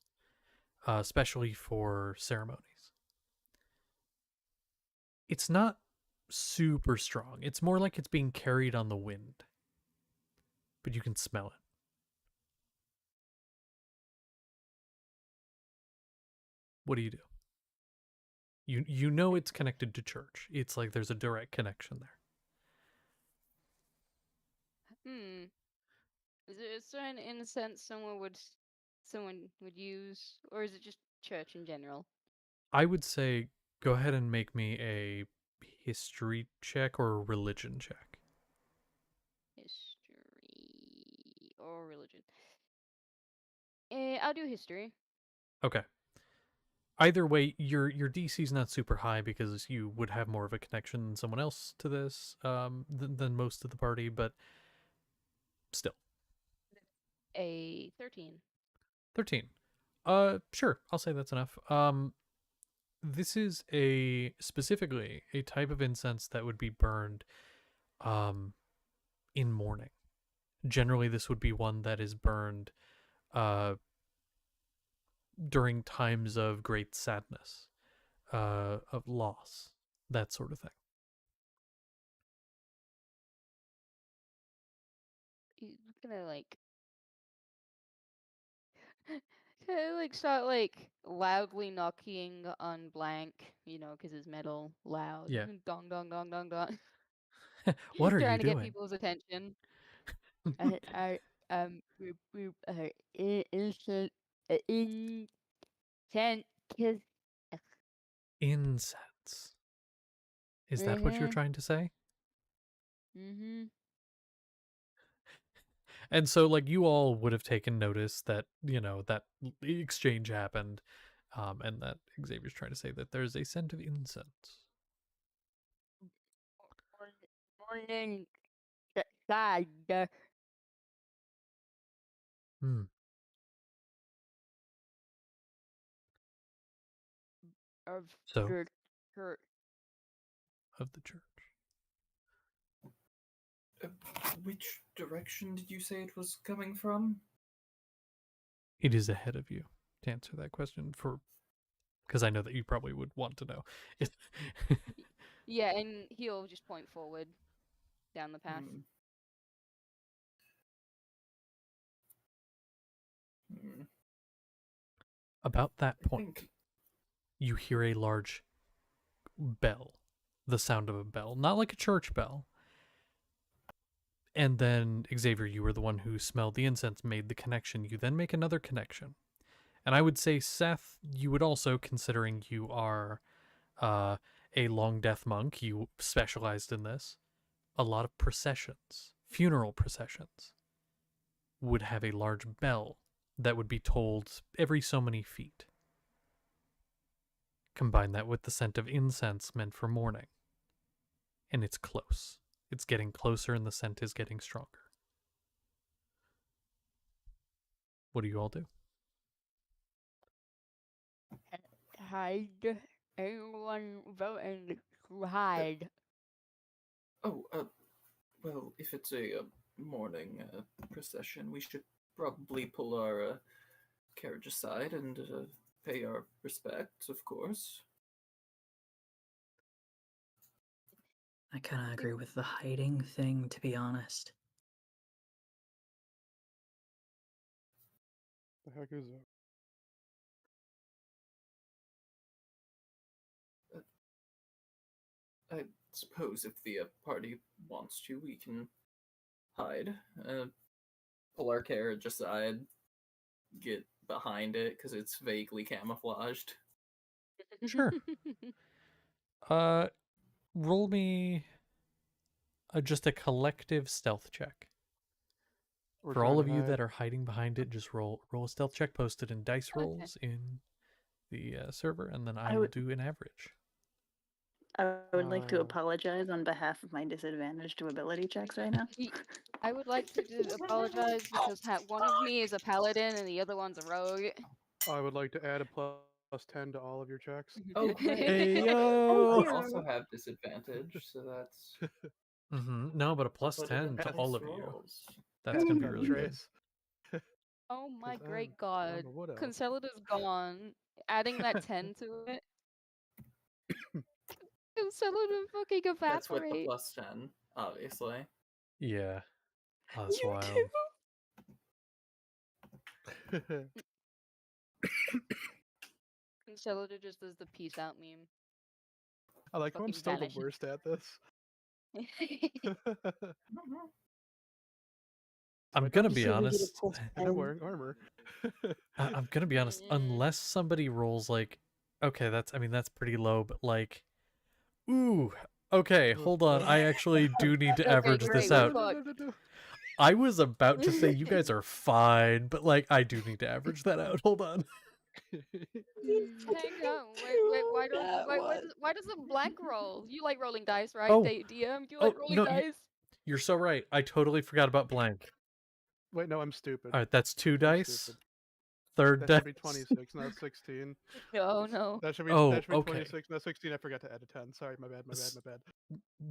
Speaker 1: especially for ceremonies. It's not super strong. It's more like it's being carried on the wind, but you can smell it. What do? You know it's connected to church. It's like there's a direct connection there.
Speaker 3: Is there a certain incense someone would use, or is it just church in general?
Speaker 1: I would say go ahead and make me a history check or a religion check.
Speaker 3: History or religion? I'll do history.
Speaker 1: Okay. Either way, your DC's not super high because you would have more of a connection than someone else to this, than most of the party, but still.
Speaker 3: A 13.
Speaker 1: 13. Sure, I'll say that's enough. This is specifically a type of incense that would be burned, in mourning. Generally, this would be one that is burned, during times of great sadness, of loss, that sort of thing.
Speaker 3: He's gonna start loudly knocking on blank, because it's metal, loud.
Speaker 1: Yeah.
Speaker 3: Dong dong dong dong dong.
Speaker 1: What are you
Speaker 3: Trying to get
Speaker 1: doing?
Speaker 3: people's attention. I instant intent.
Speaker 1: Incense. Is that what you're trying to say?
Speaker 3: Mm-hmm.
Speaker 1: And so, like, you all would have taken notice that, that exchange happened, and that Xavier's trying to say that there's a scent of incense.
Speaker 3: Morning sad.
Speaker 1: Hmm.
Speaker 3: Of
Speaker 1: So,
Speaker 3: church.
Speaker 1: of the church.
Speaker 5: Which direction did you say it was coming from?
Speaker 1: It is ahead of you to answer that question, because I know that you probably would want to know.
Speaker 3: Yeah, and he'll just point forward down the path.
Speaker 1: About that point, you hear a large bell, the sound of a bell, not like a church bell. And then, Xavier, you were the one who smelled the incense, made the connection. You then make another connection. And I would say, Seth, you would also, considering you are a long death monk, you specialized in this, a lot of processions, funeral processions, would have a large bell that would be tolled every so many feet. Combine that with the scent of incense meant for mourning. And it's close. It's getting closer and the scent is getting stronger. What do you all do?
Speaker 3: Hide. Everyone voting to hide.
Speaker 5: Oh, well, if it's a morning procession, we should probably pull our carriage aside and pay our respects, of course.
Speaker 6: I kind of agree with the hiding thing, to be honest.
Speaker 2: The heck is that?
Speaker 5: I suppose if the party wants to, we can hide. Pull our carriage aside, get behind it because it's vaguely camouflaged.
Speaker 1: Sure. Roll me just a collective stealth check.
Speaker 2: We're
Speaker 1: For all
Speaker 2: trying
Speaker 1: of
Speaker 2: to
Speaker 1: you
Speaker 2: hide.
Speaker 1: that are hiding behind it, just roll a stealth check posted in dice
Speaker 3: Okay.
Speaker 1: rolls in the server, and then I
Speaker 4: I
Speaker 1: will
Speaker 4: would-
Speaker 1: do an average.
Speaker 4: I would like to
Speaker 2: Uh,
Speaker 4: apologize on behalf of my disadvantaged to ability checks right now.
Speaker 3: I would like to apologize because one of me is a paladin and the other one's a rogue.
Speaker 2: I would like to add a plus 10 to all of your checks.
Speaker 5: Oh, great.
Speaker 1: Hey,
Speaker 5: I
Speaker 1: yo!
Speaker 5: also have disadvantage, so that's
Speaker 1: No, but a plus
Speaker 5: what are the
Speaker 1: 10 to
Speaker 5: dice
Speaker 1: all of you.
Speaker 5: rolls?
Speaker 1: That's gonna be
Speaker 2: Ten
Speaker 1: really good.
Speaker 2: trace.
Speaker 3: Oh my
Speaker 2: 'Cause
Speaker 3: great
Speaker 2: I'm
Speaker 3: god.
Speaker 2: a wood elf.
Speaker 3: Conceladus gone. Adding that 10 to it. Conceladus fucking
Speaker 5: That's with the
Speaker 3: evaporate.
Speaker 5: plus 10, obviously.
Speaker 1: Yeah. Oh, that's
Speaker 4: You
Speaker 1: wild.
Speaker 3: Conceladus just does the peace out meme.
Speaker 2: I like how I'm
Speaker 3: Fucking
Speaker 2: still
Speaker 3: vanishes.
Speaker 2: the worst at this.
Speaker 1: I'm
Speaker 2: Like,
Speaker 1: gonna
Speaker 2: I'm
Speaker 1: be
Speaker 2: still-
Speaker 1: honest.
Speaker 2: and I'm wearing armor.
Speaker 1: I'm gonna be honest. Unless somebody rolls like, okay, that's pretty low, but like, ooh, okay, hold on. I actually do need to
Speaker 3: Okay,
Speaker 1: average this
Speaker 3: great,
Speaker 1: out.
Speaker 3: fuck.
Speaker 1: I was about to say you guys are fine, but like, I do need to average that out. Hold on.
Speaker 3: Hang on. Wait, why does a blank roll? You like rolling dice, right?
Speaker 1: Oh.
Speaker 3: DM, you like rolling
Speaker 1: no,
Speaker 3: dice?
Speaker 1: You're so right. I totally forgot about blank.
Speaker 2: Wait, no, I'm stupid.
Speaker 1: All right, that's 2
Speaker 2: I'm
Speaker 1: dice.
Speaker 2: stupid.
Speaker 1: Third
Speaker 2: That
Speaker 1: dice.
Speaker 2: should be 26, not 16.
Speaker 3: No, no.
Speaker 2: That should be
Speaker 1: Oh,
Speaker 2: that should be
Speaker 1: okay.
Speaker 2: 26, not 16. I forgot to add a 10. Sorry, my bad.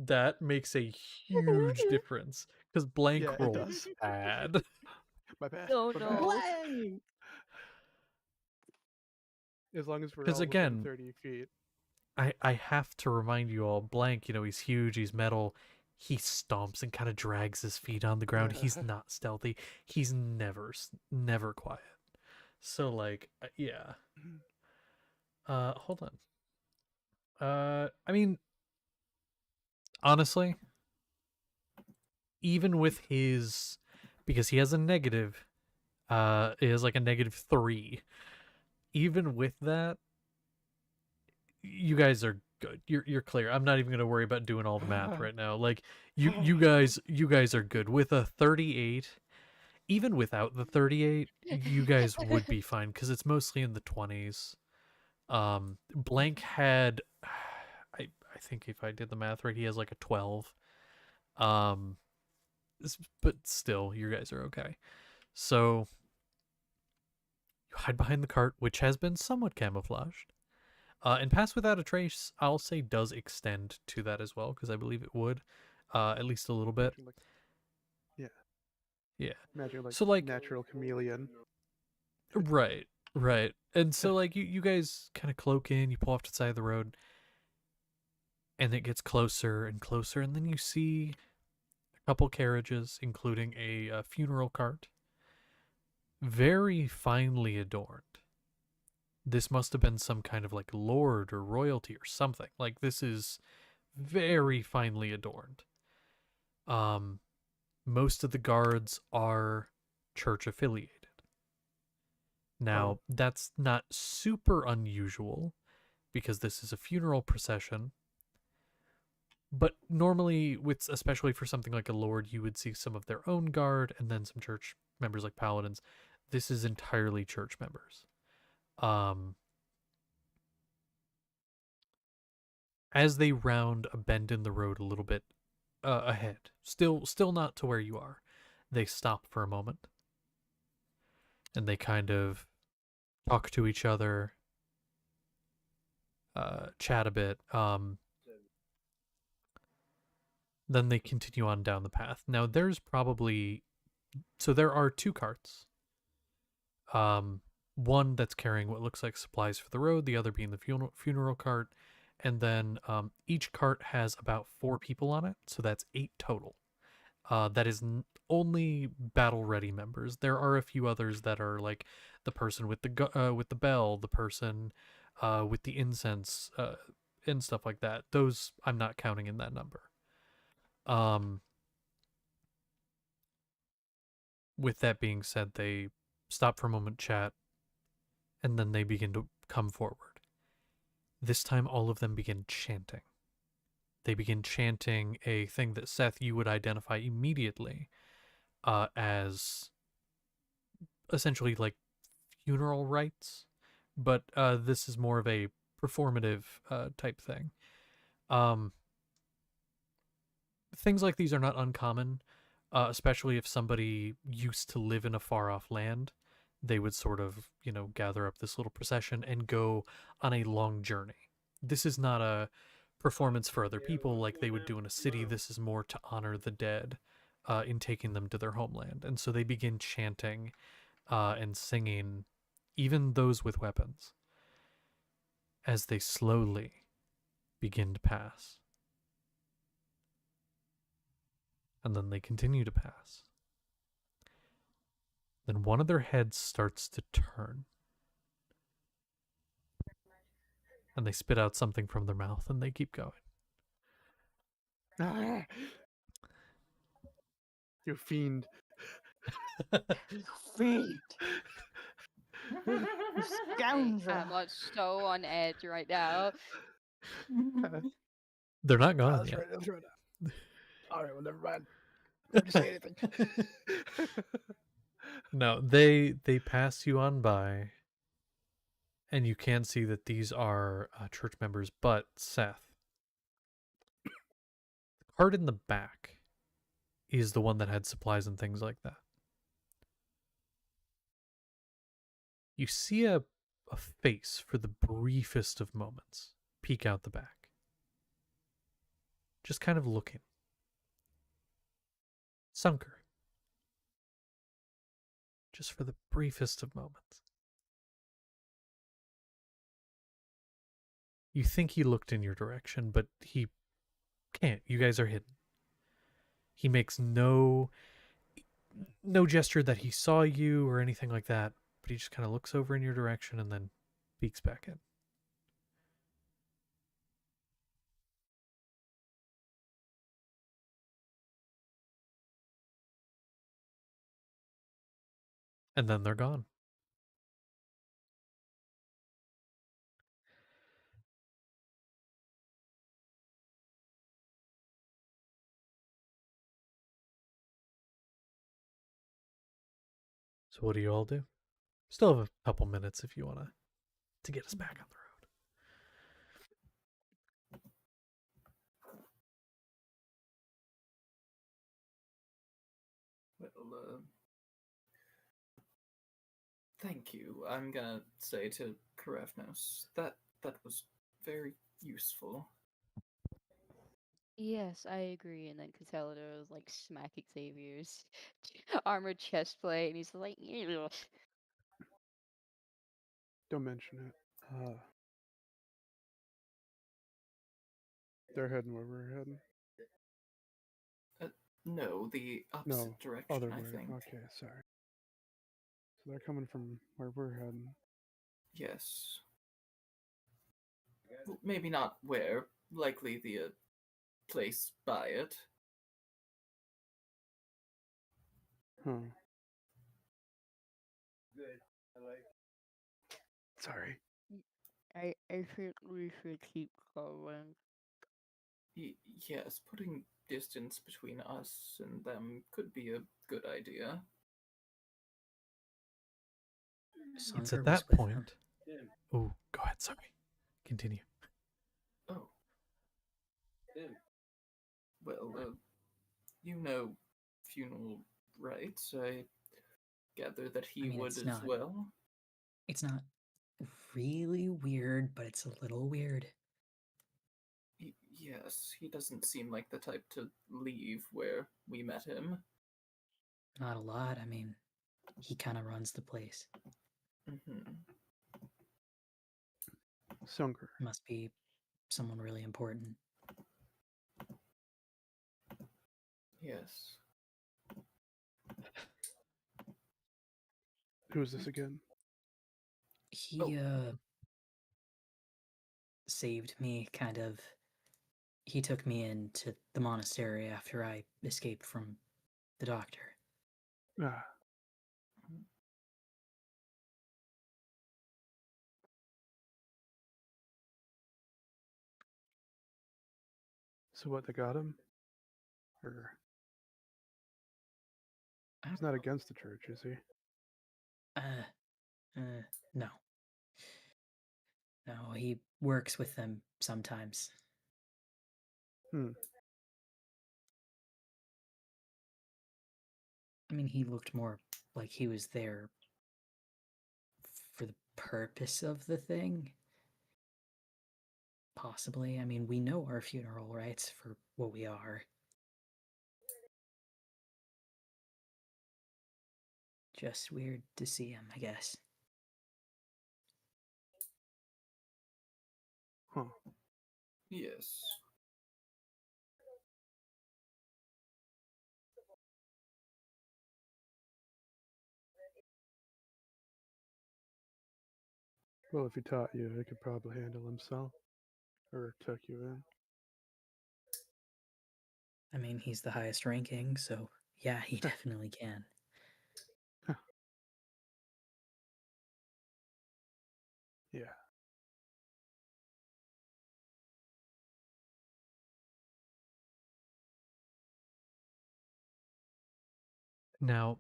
Speaker 1: That makes a huge difference because blank
Speaker 2: Yeah, it
Speaker 1: rolled
Speaker 2: does.
Speaker 1: bad.
Speaker 2: My bad.
Speaker 3: No,
Speaker 2: my
Speaker 3: no.
Speaker 2: bad. As long as we're
Speaker 1: 'Cause
Speaker 2: all within
Speaker 1: again,
Speaker 2: 30 feet.
Speaker 1: I have to remind you all, blank, you know, he's huge, he's metal. He stomps and kind of drags his feet on the ground. He's not stealthy. He's never quiet. So like, yeah. Hold on. I mean, honestly, even with his, because he has a negative, he has like a -3. Even with that, you guys are good. You're clear. I'm not even gonna worry about doing all the math right now. Like you guys are good with a 38. Even without the 38, you guys would be fine because it's mostly in the 20s. Blank had, I think if I did the math right, he has like a 12. But still, you guys are okay. So you hide behind the cart, which has been somewhat camouflaged. And pass without a trace, I'll say, does extend to that as well, because I believe it would, at least a little bit.
Speaker 2: Imagine, like, yeah.
Speaker 1: Yeah.
Speaker 2: Imagine like
Speaker 1: So, like,
Speaker 2: natural chameleon.
Speaker 1: Right. And so, like, you guys kind of cloak in, you pull off to the side of the road, and it gets closer and closer, and then you see a couple carriages, including a funeral cart, very finely adorned. This must have been some kind of like lord or royalty or something. Like, this is very finely adorned. Most of the guards are church affiliated. Now, that's not super unusual because this is a funeral procession. But normally, especially for something like a lord, you would see some of their own guard and then some church members like paladins. This is entirely church members. as they round a bend in the road a little bit ahead, still not to where you are, they stop for a moment and they kind of talk to each other, chat a bit. Then they continue on down the path. Now there are two carts. One that's carrying what looks like supplies for the road, the other being the funeral cart, and then each cart has about 4 people on it, so that's 8 total. That is only battle ready members. There are a few others that are like the person with the bell, the person with the incense, and stuff like that. Those I'm not counting in that number. With that being said, they stop for a moment, chat, and then they begin to come forward. This time, all of them begin chanting. They begin chanting a thing that Seth, you would identify immediately as essentially like funeral rites, but this is more of a performative type thing. Things like these are not uncommon, especially if somebody used to live in a far off land. They would sort of, gather up this little procession and go on a long journey. This is not a performance for other people like they would do in a city. This is more to honor the dead in taking them to their homeland. And so they begin chanting and singing, even those with weapons, as they slowly begin to pass. And then they continue to pass. Then one of their heads starts to turn. And they spit out something from their mouth and they keep going.
Speaker 2: Ah! You fiend.
Speaker 4: Fiend. You
Speaker 3: I'm
Speaker 4: scoundrel.
Speaker 3: like so on edge right now.
Speaker 1: They're not gone
Speaker 2: That's
Speaker 1: yet.
Speaker 2: right. That's right. All right. Well, never mind. I'm not gonna say anything.
Speaker 1: No, they pass you on by, and you can see that these are church members. But Seth, the cart in the back is the one that had supplies and things like that. You see a face for the briefest of moments peek out the back, just kind of looking. Sunker. Just for the briefest of moments. You think he looked in your direction, but he can't. You guys are hidden. He makes no gesture that he saw you or anything like that, but he just kind of looks over in your direction and then peeks back in. And then they're gone. So what do you all do? Still have a couple minutes if you want to get us back on the road.
Speaker 5: Well, thank you. I'm gonna say to Karevnos that was very useful.
Speaker 3: Yes, I agree. And then Catellador was like smacking Xavier's armored chest plate, and he's like, "Ew."
Speaker 2: Don't mention it. They're heading where we're heading.
Speaker 5: No, the opposite
Speaker 2: No,
Speaker 5: direction,
Speaker 2: other
Speaker 5: I
Speaker 2: way.
Speaker 5: think.
Speaker 2: Okay, sorry. So they're coming from where we're heading.
Speaker 5: Yes. Well, maybe not where. Likely the place by it.
Speaker 2: Huh. Sorry.
Speaker 3: I think we should keep going.
Speaker 5: Yes, putting distance between us and them could be a good idea.
Speaker 1: It's
Speaker 6: Sunker
Speaker 1: at
Speaker 6: was
Speaker 1: that
Speaker 6: with them.
Speaker 1: point. Oh, go ahead. Sorry. Continue.
Speaker 5: Oh. Well, you know funeral rites. I gather that he
Speaker 6: mean,
Speaker 5: would
Speaker 6: it's
Speaker 5: as
Speaker 6: not-
Speaker 5: well.
Speaker 6: It's not really weird, but it's a little weird.
Speaker 5: Yes, he doesn't seem like the type to leave where we met him.
Speaker 6: Not a lot. I mean, he kind of runs the place.
Speaker 5: Mm-hmm.
Speaker 2: Sunker.
Speaker 6: Must be someone really important.
Speaker 5: Yes.
Speaker 2: Who is this again?
Speaker 6: He saved me, kind of. He took me into the monastery after I escaped from the doctor.
Speaker 2: Ah. So what, they got him? Or he's not against the church, is he?
Speaker 6: No. No, he works with them sometimes.
Speaker 2: Hmm.
Speaker 6: I mean, he looked more like he was there for the purpose of the thing. Possibly. I mean, we know our funeral rites for what we are. Just weird to see him, I guess.
Speaker 2: Huh.
Speaker 5: Yes.
Speaker 2: Well, if he taught you, he could probably handle himself. Or tuck you in.
Speaker 6: I mean, he's the highest ranking, so yeah, he definitely can.
Speaker 2: Yeah.
Speaker 1: Now,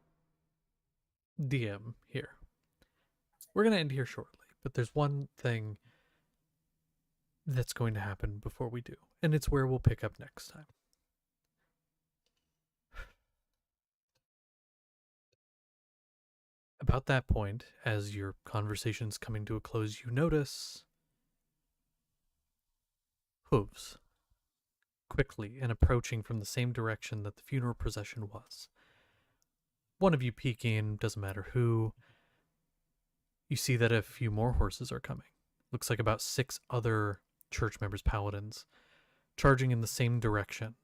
Speaker 1: DM here. We're going to end here shortly, but there's one thing that's going to happen before we do, and it's where we'll pick up next time. About that point, as your conversation's coming to a close, you notice hooves quickly and approaching from the same direction that the funeral procession was. One of you peeking, doesn't matter who. You see that a few more horses are coming. Looks like about 6 other church members, paladins, charging in the same direction.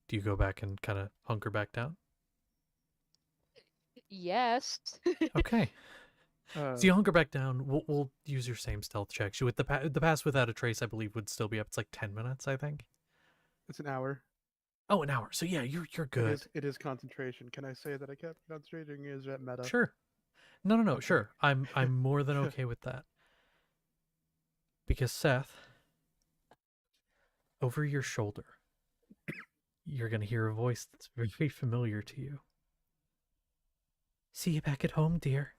Speaker 1: Do you go back and kind of hunker back down?
Speaker 3: Yes.
Speaker 1: Okay. So you hunker back down. We'll use your same stealth checks. You with the pass without a trace, I believe, would still be up. It's like 10 minutes, I think.
Speaker 2: It's an hour.
Speaker 1: Oh, an hour. So yeah, you're good.
Speaker 2: It is concentration. Can I say that I kept concentrating? Is that meta?
Speaker 1: Sure. No,
Speaker 2: Okay.
Speaker 1: sure. I'm more than okay with that. Because Seth, over your shoulder, you're gonna hear a voice that's very familiar to you. See you back at home, dear.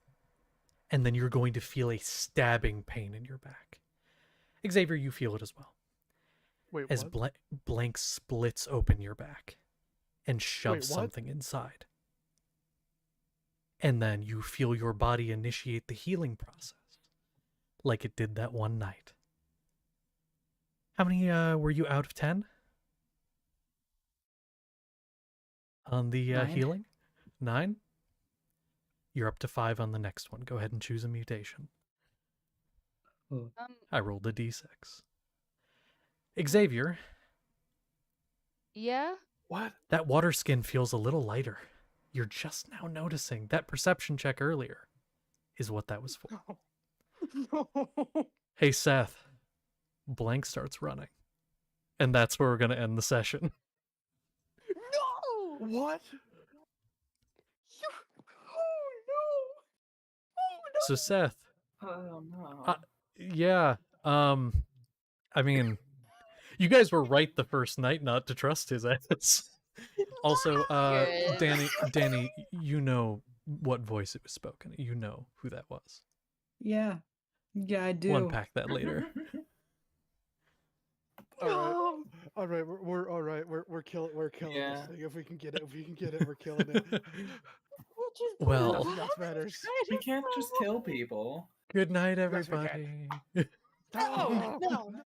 Speaker 1: And then you're going to feel a stabbing pain in your back. Xavier, you feel it as well.
Speaker 2: Wait,
Speaker 1: As
Speaker 2: what?
Speaker 1: blank splits open your back and shoves
Speaker 2: what?
Speaker 1: something inside. And then you feel your body initiate the healing process, like it did that one night. How many were you out of 10 on the
Speaker 6: 9.
Speaker 1: healing? 9? You're up to 5 on the next one. Go ahead and choose a mutation.
Speaker 6: Oh,
Speaker 1: I rolled a d6. Xavier,
Speaker 3: Yeah.
Speaker 2: What?
Speaker 1: that water skin feels a little lighter. You're just now noticing that perception check earlier is what that was for.
Speaker 2: No.
Speaker 1: Hey, Seth. Blank starts running. And that's where we're going to end the session.
Speaker 2: No! What? Oh no! Oh no!
Speaker 1: So, Seth,
Speaker 5: Oh no.
Speaker 1: yeah, I mean, you guys were right the first night not to trust his ass. Also,
Speaker 3: Good.
Speaker 1: Danny, you know what voice it was spoken. You know who that was.
Speaker 6: yeah. Yeah, I do.
Speaker 1: We'll unpack that later.
Speaker 2: All right, we're all right. We're killing
Speaker 5: Yeah.
Speaker 2: this thing. If we can get it, we're killing it.
Speaker 4: Which is
Speaker 1: Well-
Speaker 2: Nothing else matters.
Speaker 5: We can't just kill people.
Speaker 1: Good night,
Speaker 2: Yes, we can.
Speaker 1: everybody.
Speaker 2: No,
Speaker 4: no.